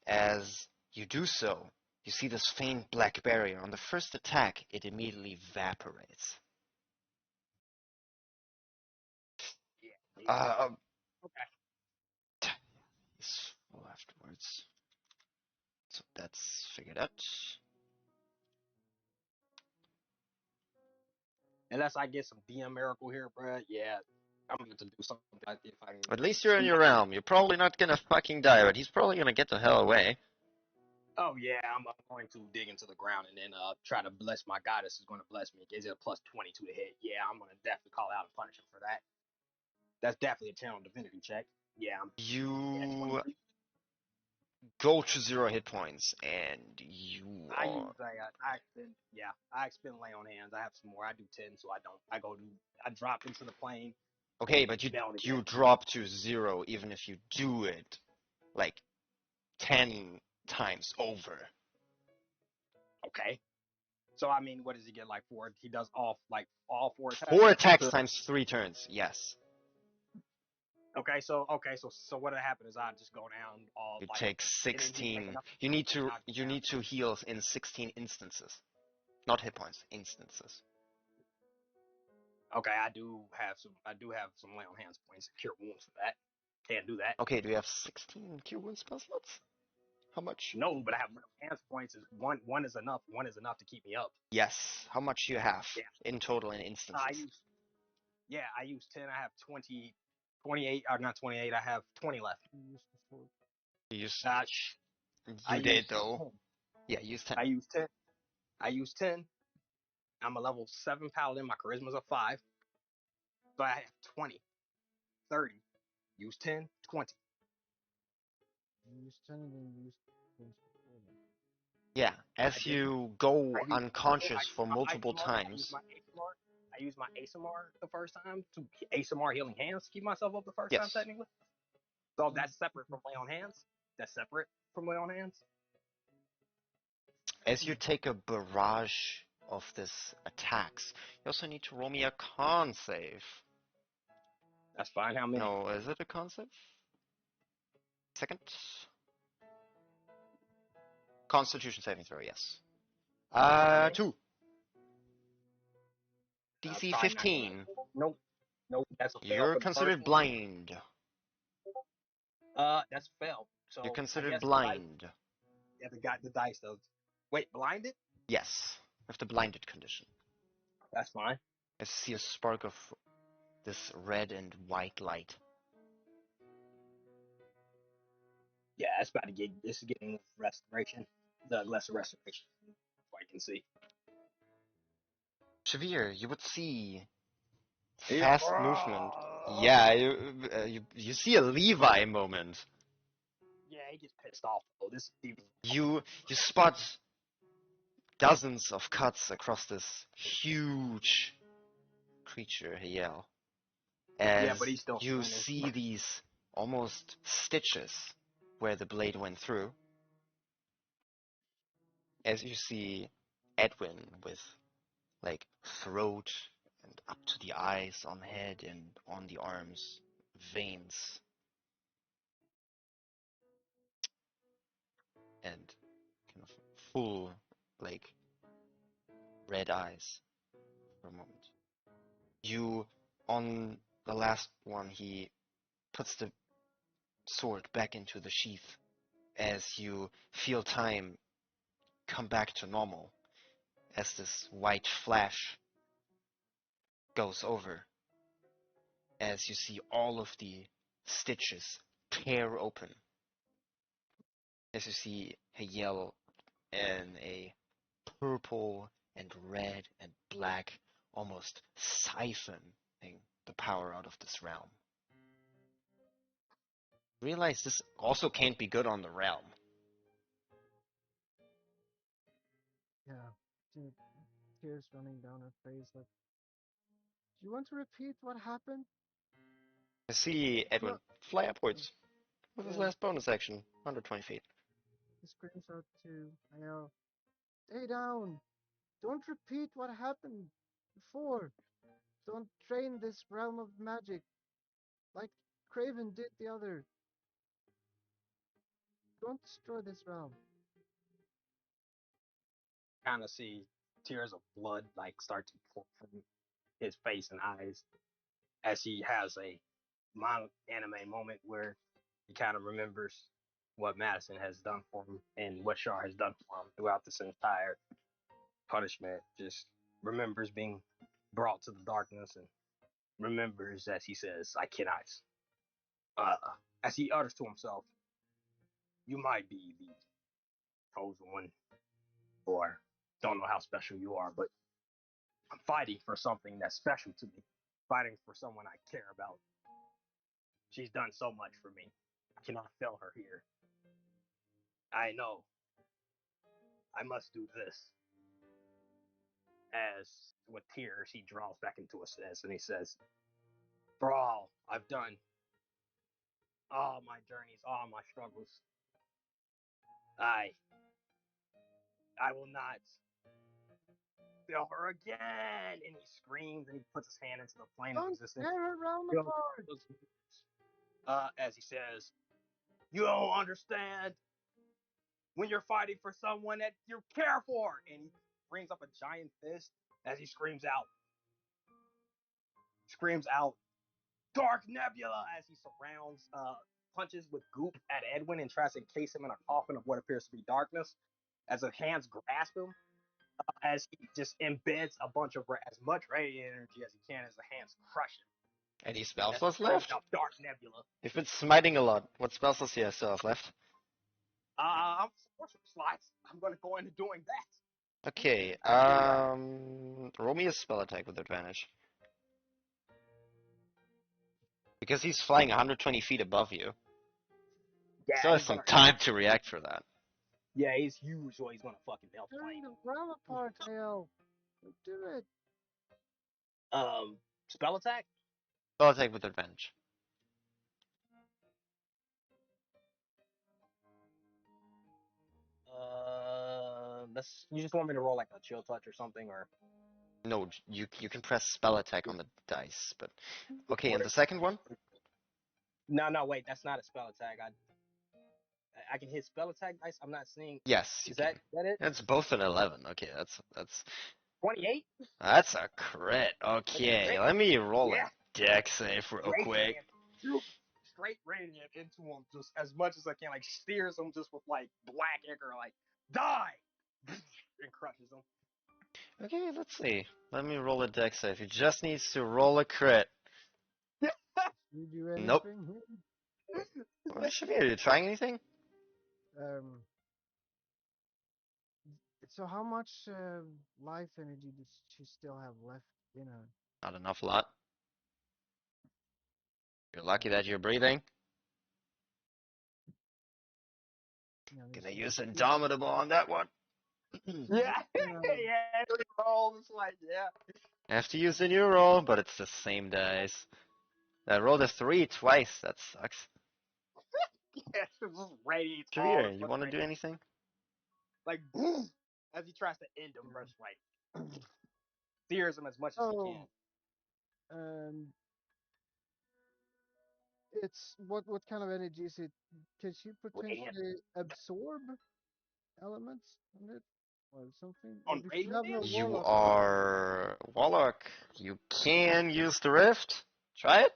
As you do so, you see this faint black barrier. On the first attack, it immediately evaporates.
Yeah.
Uh,
Okay.
he's full afterwards. So that's figured out.
Unless I get some DM miracle here, bro. Yeah, I'm going to do something if I can.
At least you're in your realm. You're probably not gonna fucking die, but he's probably gonna get the hell away.
Oh yeah, I'm going to dig into the ground and then try to bless my goddess is going to bless me. It gives it a plus 22 to hit. Yeah, I'm going to definitely call out and punish him for that. That's definitely a channel divinity check. Yeah, yeah,
You
23.
go to 0 hit points, and you
I
are
use I expend lay on hands. I have some more. I do 10, so I don't. I drop into the plane
okay,
and
but
down
you
again.
drop to 0 even if you do it like 10 times over.
Okay. So I mean, what does he get like for? He does all four attacks.
4 attacks times 3 turns. Yes,
Okay, so what would happen is I just go down all
you
like,
take
and then he make
16.
enough,
You need
and
to
I go
you
down.
need to heal in 16 instances, not hit points. Instances.
Okay, I do have some lay on hands points, cure wounds for that. Can't do that.
Okay, do you have 16 cure wounds spell slots? How much?
No, but I have lay on hands points. Is one is enough. One is enough to keep me up.
Yes. How much do you have
Yeah.
in total in
I
instances?
use I use 10. I have 20, 28 or not 28. I have 20 left.
You used before.
You use,
I
you did
use
though.
10.
Yeah, use 10.
I use 10. I use 10. I'm a level 7 paladin. My charisma's a 5. So I have 20, 30. Use 10, 20.
You used 10 and then you used things before that.
Yeah,
I
as
did.
you go
I use
unconscious for multiple
I use
times.
my ASMR. I use my ASMR the first time to ASMR healing hands to keep myself up the first time
Yes.
technically. So
Oh,
that's separate from lay on hands. That's separate from lay on hands.
As you take a barrage of this attacks, you also need to roll me a con save.
That's fine. How many?
No, is it a con save? Second? Constitution saving throw, yes.
Okay, how many?
2. DC
Probably not gonna.
15.
Nope. Nope. That's a fail
You're
for the first
considered
one.
blind.
That's a fail.
You're
So I
considered
guess the dice.
blind.
Yeah, the dice does. Wait, blinded?
Yes, with the blinded condition.
That's fine.
I see a spark of this red and white light.
Yeah, it's about to get. This is getting restoration. The lesser restoration. So I can see.
Shavir, you would see
Yeah.
fast movement. Yeah, you see a Levi moment.
Yeah, he gets pissed off. Oh, this is even.
You spot dozens of cuts across this huge creature, Hiel,
Yeah,
as
but he's still
you
standing.
see these almost stitches where the blade went through. As you see Edwin with like throat and up to the eyes on the head and on the arms, veins and kind of full like red eyes for a moment. You on the last one he puts the sword back into the sheath as you feel time come back to normal as this white flash goes over as you see all of the stitches tear open as you see Hayel in a purple and red and black almost siphoning the power out of this realm. Realize this also can't be good on the realm.
yeah. Tears running down her face. Like, do you want to repeat what happened?
I see
No.
Edwin fly upwards with his
Yeah.
last bonus action, 120 feet.
He screams out to Ayel, "Stay down! Don't repeat what happened before. Don't drain this realm of magic like Craven did the other. Don't destroy this realm."
Kind of see tears of blood like start to pour from his face and eyes as he has a mild anime moment where he kind of remembers what Madison has done for him and what Shar has done for him throughout this entire punishment. Just remembers being brought to the darkness and remembers as he says, "I cannot." Uh, as he utters to himself, "You might be the chosen one, or don't know how special you are, but I'm fighting for something that's special to me. Fighting for someone I care about. She's done so much for me. I cannot fail her here. I know I must do this. As with tears, he draws back into his sense and he says, for all I've done, all my journeys, all my struggles, I will not fail her again. And he screams and he puts his hand into the plane of
Don't
existence.
tear her realm apart.
As he says, you don't understand when you're fighting for someone that you care for. And he brings up a giant fist as he screams out, Dark Nebula, as he surrounds, punches with goop at Edwin and tries to encase him in a coffin of what appears to be darkness. As his hands grasp him, as he just embeds a bunch of as much radiant energy as he can as the hands crush him.
Any spell
As
slots
he screams
left?
out Dark Nebula.
If it's smiting a lot, what spell slots do you still have left?
I'm sorcerer slots. I'm gonna go into doing that.
Okay, roll me a spell attack with advantage. Because he's flying 120 feet above you.
Yeah,
Still has
he's
some
gonna.
time to react for that.
Yeah, he's huge, so he's gonna fucking melt
Tearing
plane.
the realm apart, hell. Do it.
Spell attack.
Spell attack with advantage.
You just want me to roll like a chill touch or something, or
No, you can press spell attack on the dice, but okay. And
what?
the second one?
No, wait, that's not a spell attack. I can hit spell attack dice. I'm not seeing.
Yes, you
Is
can.
that it?
It's both an 11. Okay, that's
28.
that's a crit. Okay,
Crit?
let me roll
Yeah.
a dex save real quick.
Straight radiant into him just as much as I can, like steers him just with like black ichor, like die, and crushes him.
Okay, let's see. Let me roll a dex save. He just needs to roll a crit.
You do anything
Nope.
here?
Well, Shavir, are you trying anything?
Um. So how much life energy does she still have left in her?
Not an awful lot. You're lucky that you're breathing.
You know,
Gonna
this
use
is-
Indomitable on that one.
Yeah, yeah. He rolls like
I have to use the new roll, but it's the same dice. I rolled a 3 twice. That sucks.
yeah. It just radiates all
Shavir,
the
you want to
fucking
do anything?
like boom, as he tries to end him, just like steers him as much as he
Oh,
can.
it's what kind of energy is it? Can she
Radiant.
potentially absorb elements from it or something? Or
On
does she
radiant
have no
damage?
You
warlock?
are Warlock. You can use the Rift. Try it.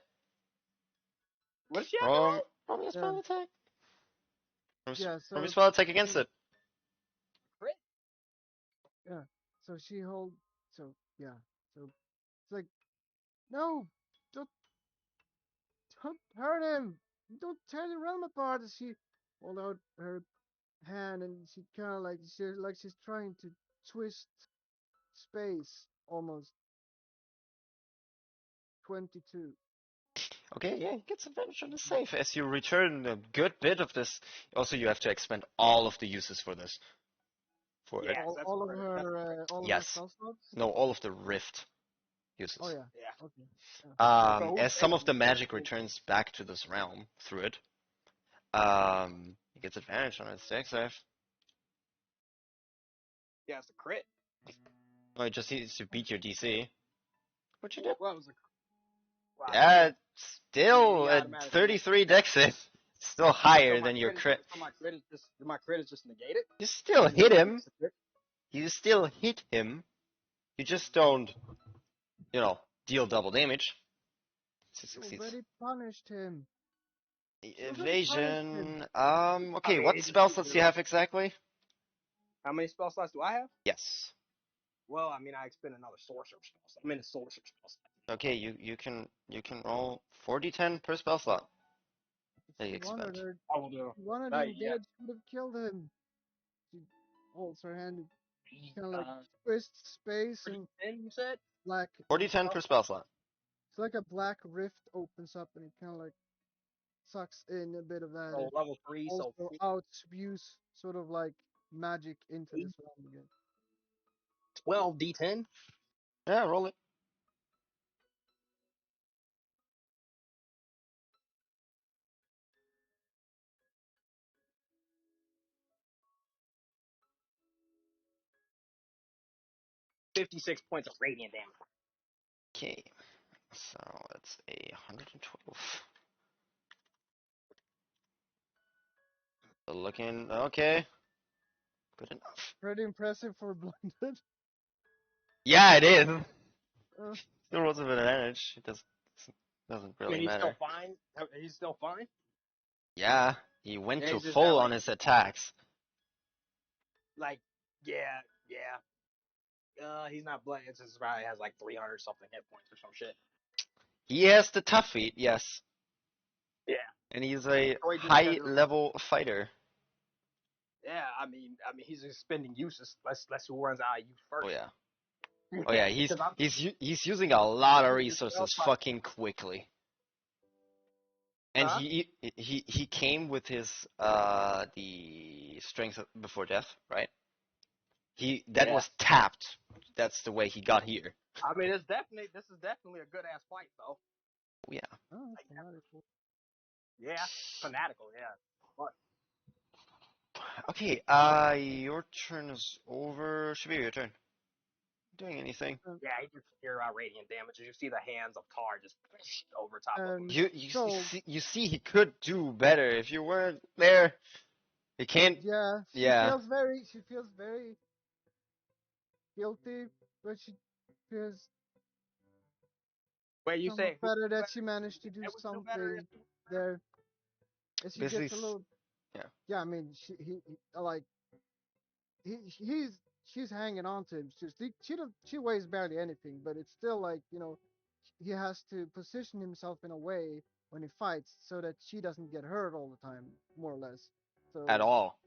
What does she have to
Roll,
roll?
roll me a spell attack.
Yeah,
Roll me a
so
spell attack against it.
Crit?
yeah, so she hold. So yeah, so it's like no, don't don't hurt him. Don't tear the realm apart. As she hold out her hand and she kind of like she's trying to twist space almost. 22.
Okay, yeah, he gets advantage on the save. As you return a good bit of this, also you have to expend all of the uses for this. For it.
Yeah, that's
All of
crit.
her
Yes.
spell slots.
No, all of the Rift uses.
Oh yeah.
Yeah.
Okay. Yeah.
So
As some of the magic returns back to this realm through it, he gets advantage on its dex save.
Yeah, it's a crit.
Oh, it just needs to beat your DC. What you did?
Well, it was a wow.
Yeah, still
Yeah,
at
automatically.
33 dex save. Still higher than your crit.
So my crit is just negated.
You still hit him. You still hit him. You just don't, deal double damage. He
You
succeeds.
already punished him.
Evasion. Okay,
I mean,
what
it
spell
just-
slots do you have exactly?
How many spell slots do I have?
Yes.
Well, I mean, I expend another sorcerer spell slot. I'm in a sorcerer spell slot.
Okay, you can roll 4d10 per spell slot. That you
She wanted
expend.
her.
I will do.
She wanted
Right,
him
yeah.
dead. She would have killed him. She holds her hand. It
He,
kind of like twists space and
10, you said?
black.
40-10 per spell slot.
It's like a black rift opens up and it kind of like sucks in a bit of that.
So
And
level 3, so
also out spews sort of like magic into this realm again.
12 d10.
Yeah, roll it.
$56 points of radiant damage.
Okay, so it's a 112. Looking okay. Good enough.
Pretty impressive for blinded.
Yeah, it is.
Uh,
Still rolls with advantage. It doesn't
I mean,
really
he's still
matter.
fine. He's still fine.
Yeah, he went
Yeah,
to
he's just
full
at
on
like,
his attacks.
yeah. He's not blind. It's just probably has like 300 something hit points or some shit.
He has the tough feat, yes,
Yeah.
and he's a
Troy just
high
said,
level fighter.
yeah. I mean, he's just spending uses. Let's who runs out of use
Oh
first.
yeah. Oh yeah,
Because I'm
he's using a lot of
the spell
resources
slot.
fucking quickly. And
Huh?
he came with his the strength before death, right? That
Yeah.
was tapped. That's the way he got here.
I mean, this is definitely a good ass fight though.
Oh yeah.
oh,
Like,
fanatical.
yeah, fanatical. Yeah. But
Okay, your turn is over. Should be your turn. Doing anything?
yeah, he just hear radiant damage. You see the hands of Tar just over top of him.
So
You see he could do better if you weren't there. He can't.
yeah,
Yeah.
she feels very guilty, but she feels
Wait, you
somewhat
say who
better
do
that
better?
she managed to do
Who do better?
something there. As she
Basically,
gets a little,
yeah.
yeah, I mean, like she's hanging on to him. She weighs barely anything, but it's still like he has to position himself in a way when he fights so that she doesn't get hurt all the time, more or less.
At
So
all.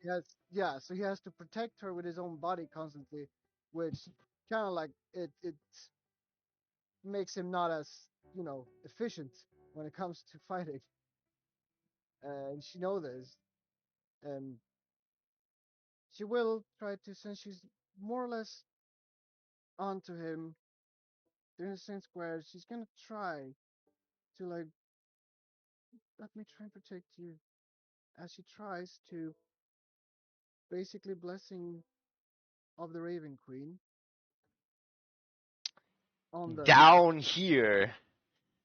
so he has to protect her with his own body constantly, which kind of like it makes him not as efficient when it comes to fighting. And she knows this, and she will try to, since she's more or less onto him during the same square, she's gonna try to like let me try and protect you as she tries to basically blessing of the Raven Queen on them.
Down here.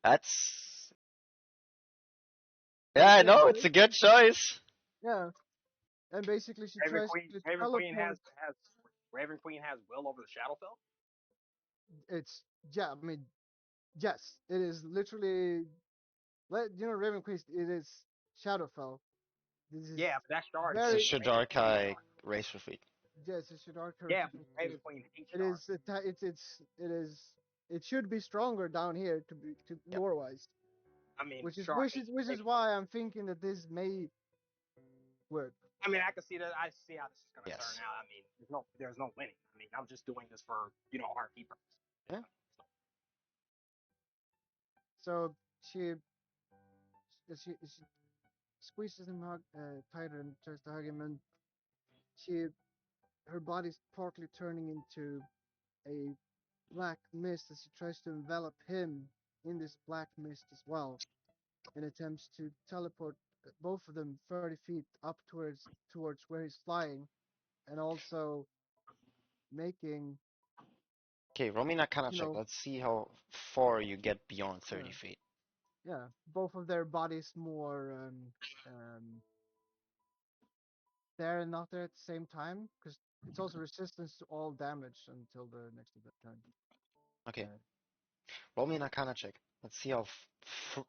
That's. Yeah, I know, it's a good choice.
Yeah, and basically she
Raven
tries
Queen.
to
Raven Queen
teleport.
has Raven Queen has will over the Shadowfell.
It's yeah, I mean yes, it is literally. Raven Queen. It is Shadowfell. This is
Yeah, but that shard
It's a
very
is Raven Queen's
Shadarkai
shard.
race for feet.
yes, it's a dark
Yeah,
curse.
but Raven Queen hates
It
shard.
is it is it should be stronger down here to be to
Yep.
lore wise,
I mean,
which is
shard
which is
hates
which is
Raven.
why I'm thinking that this may work.
I mean, I can see that. I see how this is gonna turn
Yes.
out. I mean, there's no winning. I mean, I'm just doing this for RP purposes.
Yeah.
So she squeezes him tighter and tries to hug him, and she her body's partly turning into a black mist as she tries to envelop him in this black mist as well, and attempts to teleport both of them 30 feet up towards where he's flying, and also making
Okay, roll me an Arcana
you
check.
know
Let's see how far you get beyond 30
yeah
feet.
yeah both of their bodies more um there and not there at the same time, because it's also resistance to all damage until the next event time.
Okay,
Uh,
roll me an Arcana check. Let's see how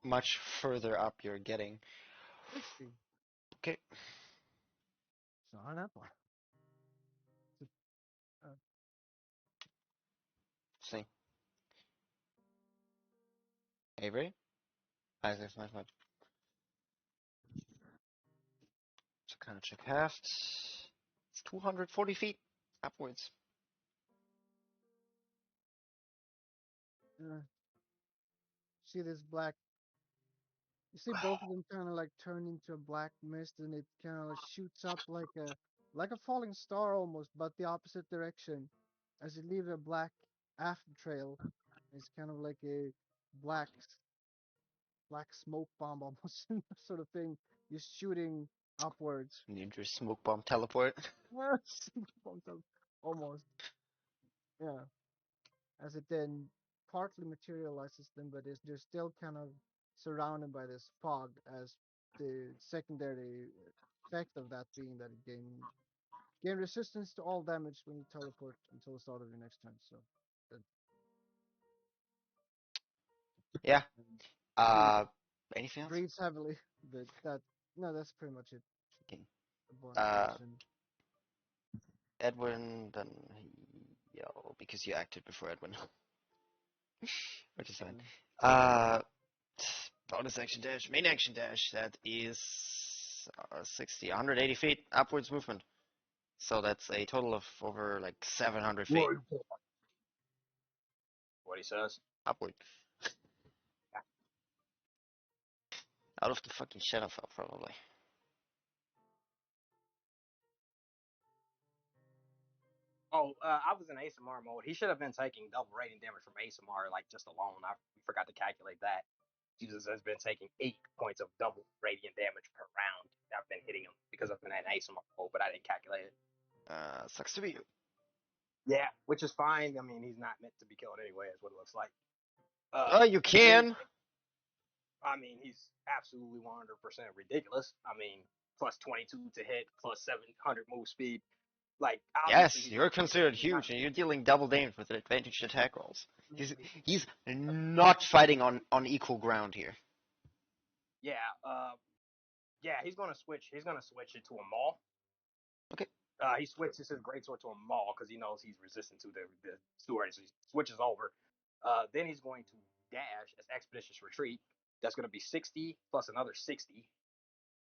much further up you're getting.
60.
Okay.
So on that one. Uh,
See. Avery? That's my fault. So Arcana check halved. It's 240 feet upwards.
See this black. You see both of them kind of like turn into a black mist, and it kind of like shoots up like a falling star almost, but the opposite direction, as it leaves a black after trail. It's kind of like a black black smoke bomb almost sort of thing, just shooting upwards.
Need your smoke bomb teleport.
Smoke bombs almost, yeah. As it then partly materializes them, but they're still kind of surrounded by this fog, as the secondary effect of that being that it gain resistance to all damage when you teleport until the start of your next turn. So that
Yeah.
breathe,
Anything else?
breathes heavily, but that's pretty much it.
Okay.
The bonus
Uh,
action.
Edwin, then yo, because you acted before Edwin. Which is fine.
Mm.
Bonus action dash, main action dash. That is 60, 180 feet upwards movement. So that's a total of over like 700 feet
What he says.
upward. Out of the fucking Shadowfell, probably.
Oh, I was in ASMR mode. He should have been taking double rating damage from ASMR, like just alone. I forgot to calculate that. Jesus has been taking 8 points of double radiant damage per round. I've been hitting him because I've been in ASMR mode, but I didn't calculate it.
Sucks to be you.
Yeah, which is fine. I mean, he's not meant to be killed anyway, is what it looks like.
Oh, you can.
I mean, he's absolutely 100% ridiculous. I mean, plus 22 to hit, plus 700 move speed. Like, obviously,
Yes, you're considered huge, and you're dealing double damage with advantage attack rolls. He's not fighting on equal ground here.
Yeah, yeah, he's gonna switch. He's gonna switch it to a maul.
Okay.
He switches his greatsword to a maul because he knows he's resistant to the sword. So he switches over. Then he's going to dash as expeditious retreat. That's going to be 60 plus another 60.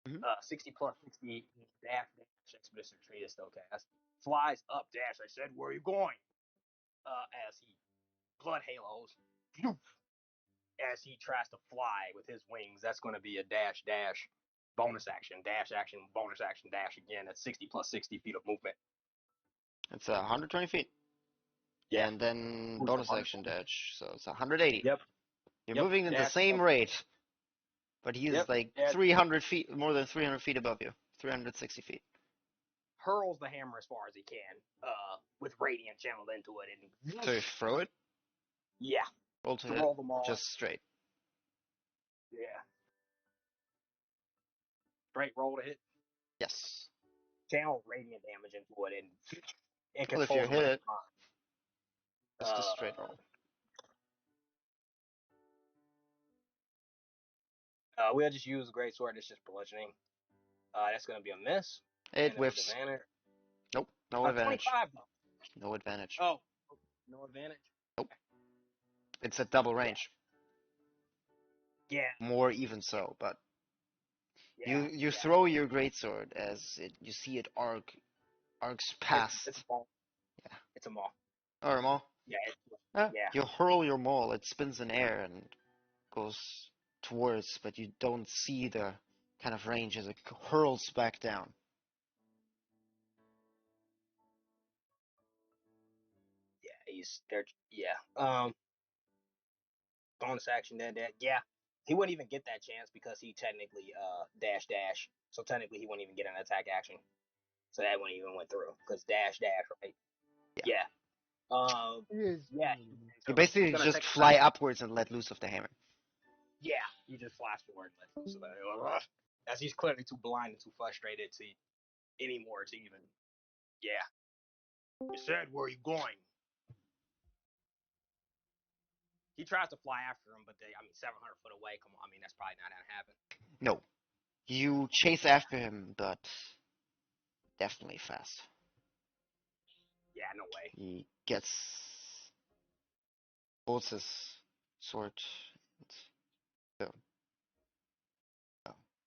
Mhm.
60 plus 60 dash expeditious retreat is still cast. Flies up dash. I said, where are you going? As he blood halos. As he tries to fly with his wings. That's going to be a dash dash bonus action, dash action, bonus action, dash again. That's 60 plus 60 feet of movement.
It's 120 feet.
Yeah.
And then bonus action dash, so it's 180.
Yep.
You're
Yep.
moving in the
Dash.
same rate, but he is
Yep.
like
Yeah.
300 feet, more than 300 feet above you. 360 feet.
Hurls the hammer as far as he can, with radiant channeled into it, and
So you throw it,
yeah,
roll to
to
hit,
roll them all.
just straight.
Yeah. Straight roll to hit.
Yes.
Channel radiant damage into it, and
Well, if
control
you
the
hit
rest.
it, just a straight roll.
We'll just use the great sword. It's just bludgeoning. That's gonna be a miss.
It whiffs. Nope, no advantage.
25 though.
No advantage.
Oh, no advantage.
Nope. It's at double range.
Yeah.
More even so, but
Yeah.
you throw your greatsword as you see it arcs past.
It's a maul.
Yeah.
It's a maul.
Or a maul.
Yeah.
Yeah. You hurl your maul. It spins in air and goes towards, but you don't see the kind of range as it hurls back down.
Yeah. He's there. Yeah. Bonus action. That. Yeah. He wouldn't even get that chance because he technically dash dash. So technically he wouldn't even get an attack action. So that wouldn't even went through because dash dash, right? Yeah. Yeah.
You basically just fly upwards and let loose of the hammer.
Yeah, he just flies forward and lets loose of that. As he's clearly too blind and too frustrated to anymore to even. Yeah. You said, where are you going? He tries to fly after him, but 700 foot away. Come on, that's probably not gonna happen.
No. You chase after him, but definitely fast.
Yeah, no way.
He gets holds his sword. The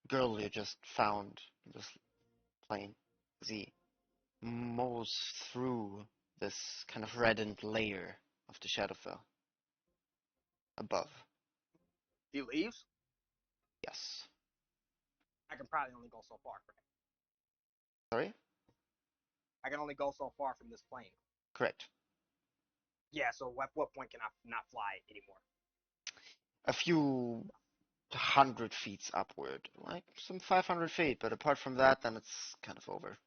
girl you just found, just playing, sie mows through this kind of reddened layer of the Shadowfell above.
He leaves.
Yes.
I can probably only go so far.
Sorry?
I can only go so far from this plane.
Correct.
Yeah. So at what point can I not fly anymore?
A few 100 feet upward, like some 500 feet, but apart from that, then it's kind of over.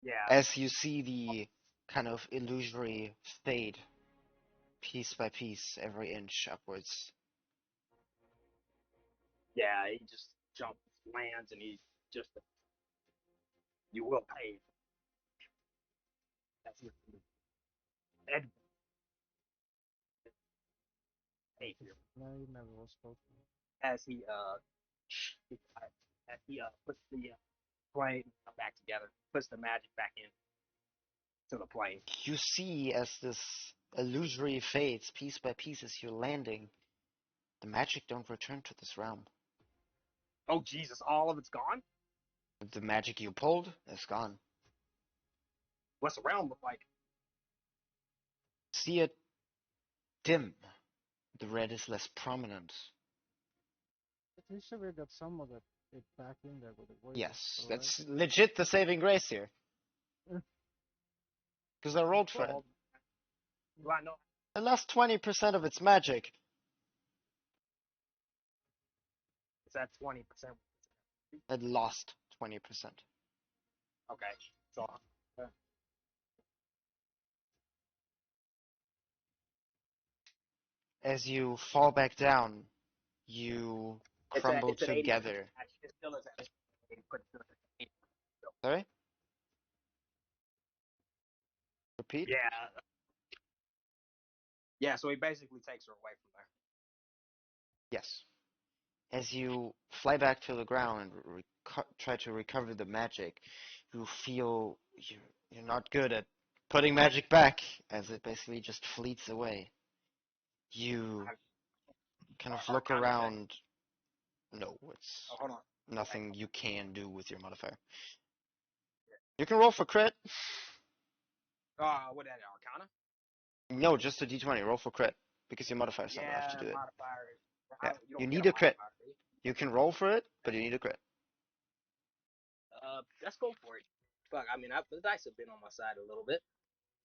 Yeah.
As you see the kind of illusory fade piece by piece, every inch upwards.
Yeah. He just jumps, lands, and he just. You will pay. That's it. Ed. Pay for your
No, you never was spoken.
as he puts the plane back together, puts the magic back in to the plane.
You see as this illusory fades piece by piece as you're landing, the magic don't return to this realm.
Oh Jesus! All of it's gone.
The magic you pulled is gone.
What's the realm look like?
See it dim. The red is less prominent.
At least we got some of it back in there with the voice.
Yes,
Alright.
that's legit the saving grace here. Because I rolled for it.
Do I know?
I lost 20% of its magic.
Is that 20%?
It lost 20%.
Okay. So
As you fall back down, you crumble
it's at 80.
together.
It still is at 80.
Sorry? Repeat?
Yeah. Yeah. So he basically takes her away from there.
Yes. As you fly back to the ground and try to recover the magic, you feel you're not good at putting magic back, as it basically just fleets away. You kind of look around. No, it's
Oh, hold on.
nothing you can do with your modifier. You can roll for crit.
What is that? Arcana?
No, just a d20. Roll for crit, because your modifier's not enough to do it.
Modifier.
Yeah.
You
You
don't
need
get
a crit.
modifier, do you?
You can roll for it, but you need a crit.
Let's go for it. Fuck, I mean, the dice have been on my side a little bit.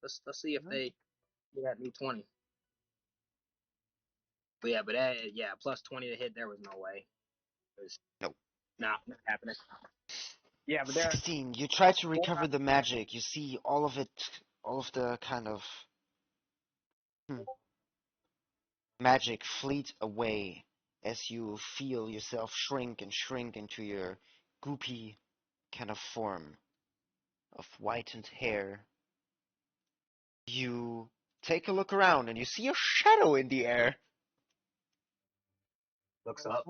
Let's see if they got me 20. But yeah, plus 20 to hit. There was no way.
Nope.
Not happening. Yeah, but
16. You try to recover the magic. You see all of it, all of the kind of magic fleet away as you feel yourself shrink and shrink into your goopy kind of form of whitened hair. You take a look around and you see a shadow in the air.
looks up.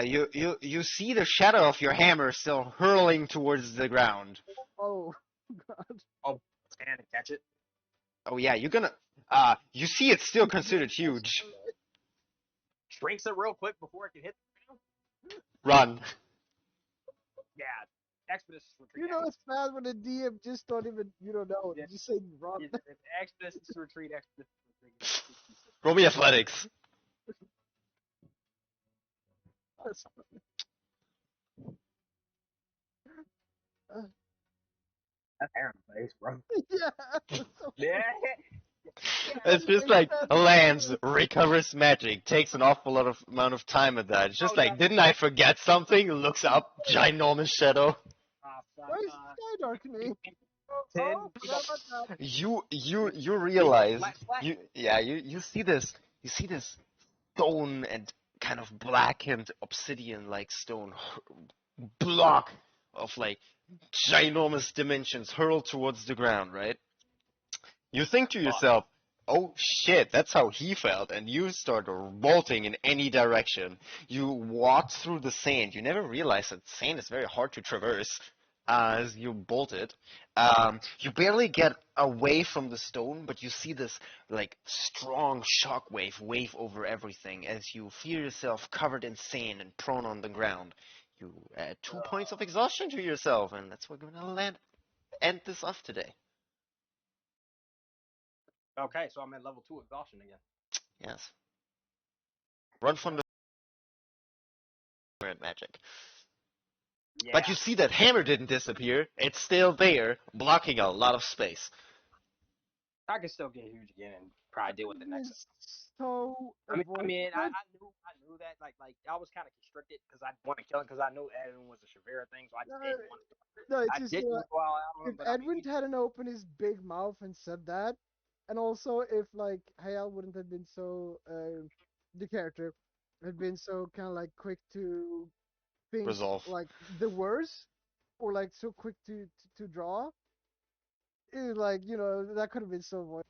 You see the shadow of your hammer still hurling towards the ground.
Oh God!
Oh, stand and catch it.
Oh yeah, you're gonna. You see it's still considered huge.
Shrinks it real quick before it can hit the ground.
Run.
Yeah, expeditious retreat.
You know it's bad when the DM just don't even know.
Yeah.
Just say run.
Expeditious retreat. Expeditious retreat.
Roll me athletics.
That's
That's hair in the face, bro.
yeah.
Yeah.
It's just like lands, recovers magic, takes an awful lot of amount of time at that. It's just like, didn't I forget something? Looks up, ginormous shadow.
Why is sky darkening?
10.
Oh, forgot about that.
You realize you see this stone and kind of blackened obsidian like stone block of like ginormous dimensions hurled towards the ground, right? You think to yourself, oh shit, that's how he felt, and you start bolting in any direction. You walk through the sand. You never realize that sand is very hard to traverse as you bolt it. You barely get away from the stone, but you see this like strong shockwave wave over everything as you feel yourself covered in sand and prone on the ground. You add 2 points of exhaustion to yourself, and that's what we're gonna end this off today.
Okay, so I'm at level 2 exhaustion again.
Yes. Run from the magic.
Yeah.
But you see that hammer didn't disappear. It's still there, blocking a lot of space.
I can still get huge again and probably deal with it next time.
So
I mean, I
avoidable.
knew that like I was kind of constricted because I want to kill him because I knew Edwin was a Shavira thing, so I didn't want to.
No, it's
I
just
didn't want to go all out on
if
him, but I mean,
Edwin hadn't opened his big mouth and said that, and also if like Hayal wouldn't have been so the character had been so kind of like quick to think
Resolve.
like the worst, or like so quick to draw, like that could have been so avoided.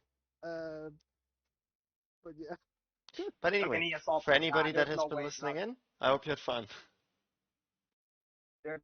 But yeah.
But
I mean,
anyway,
he assaulted
for
the guy.
anybody that
There's
has
no
been
way.
listening in, I hope you had fun.
There,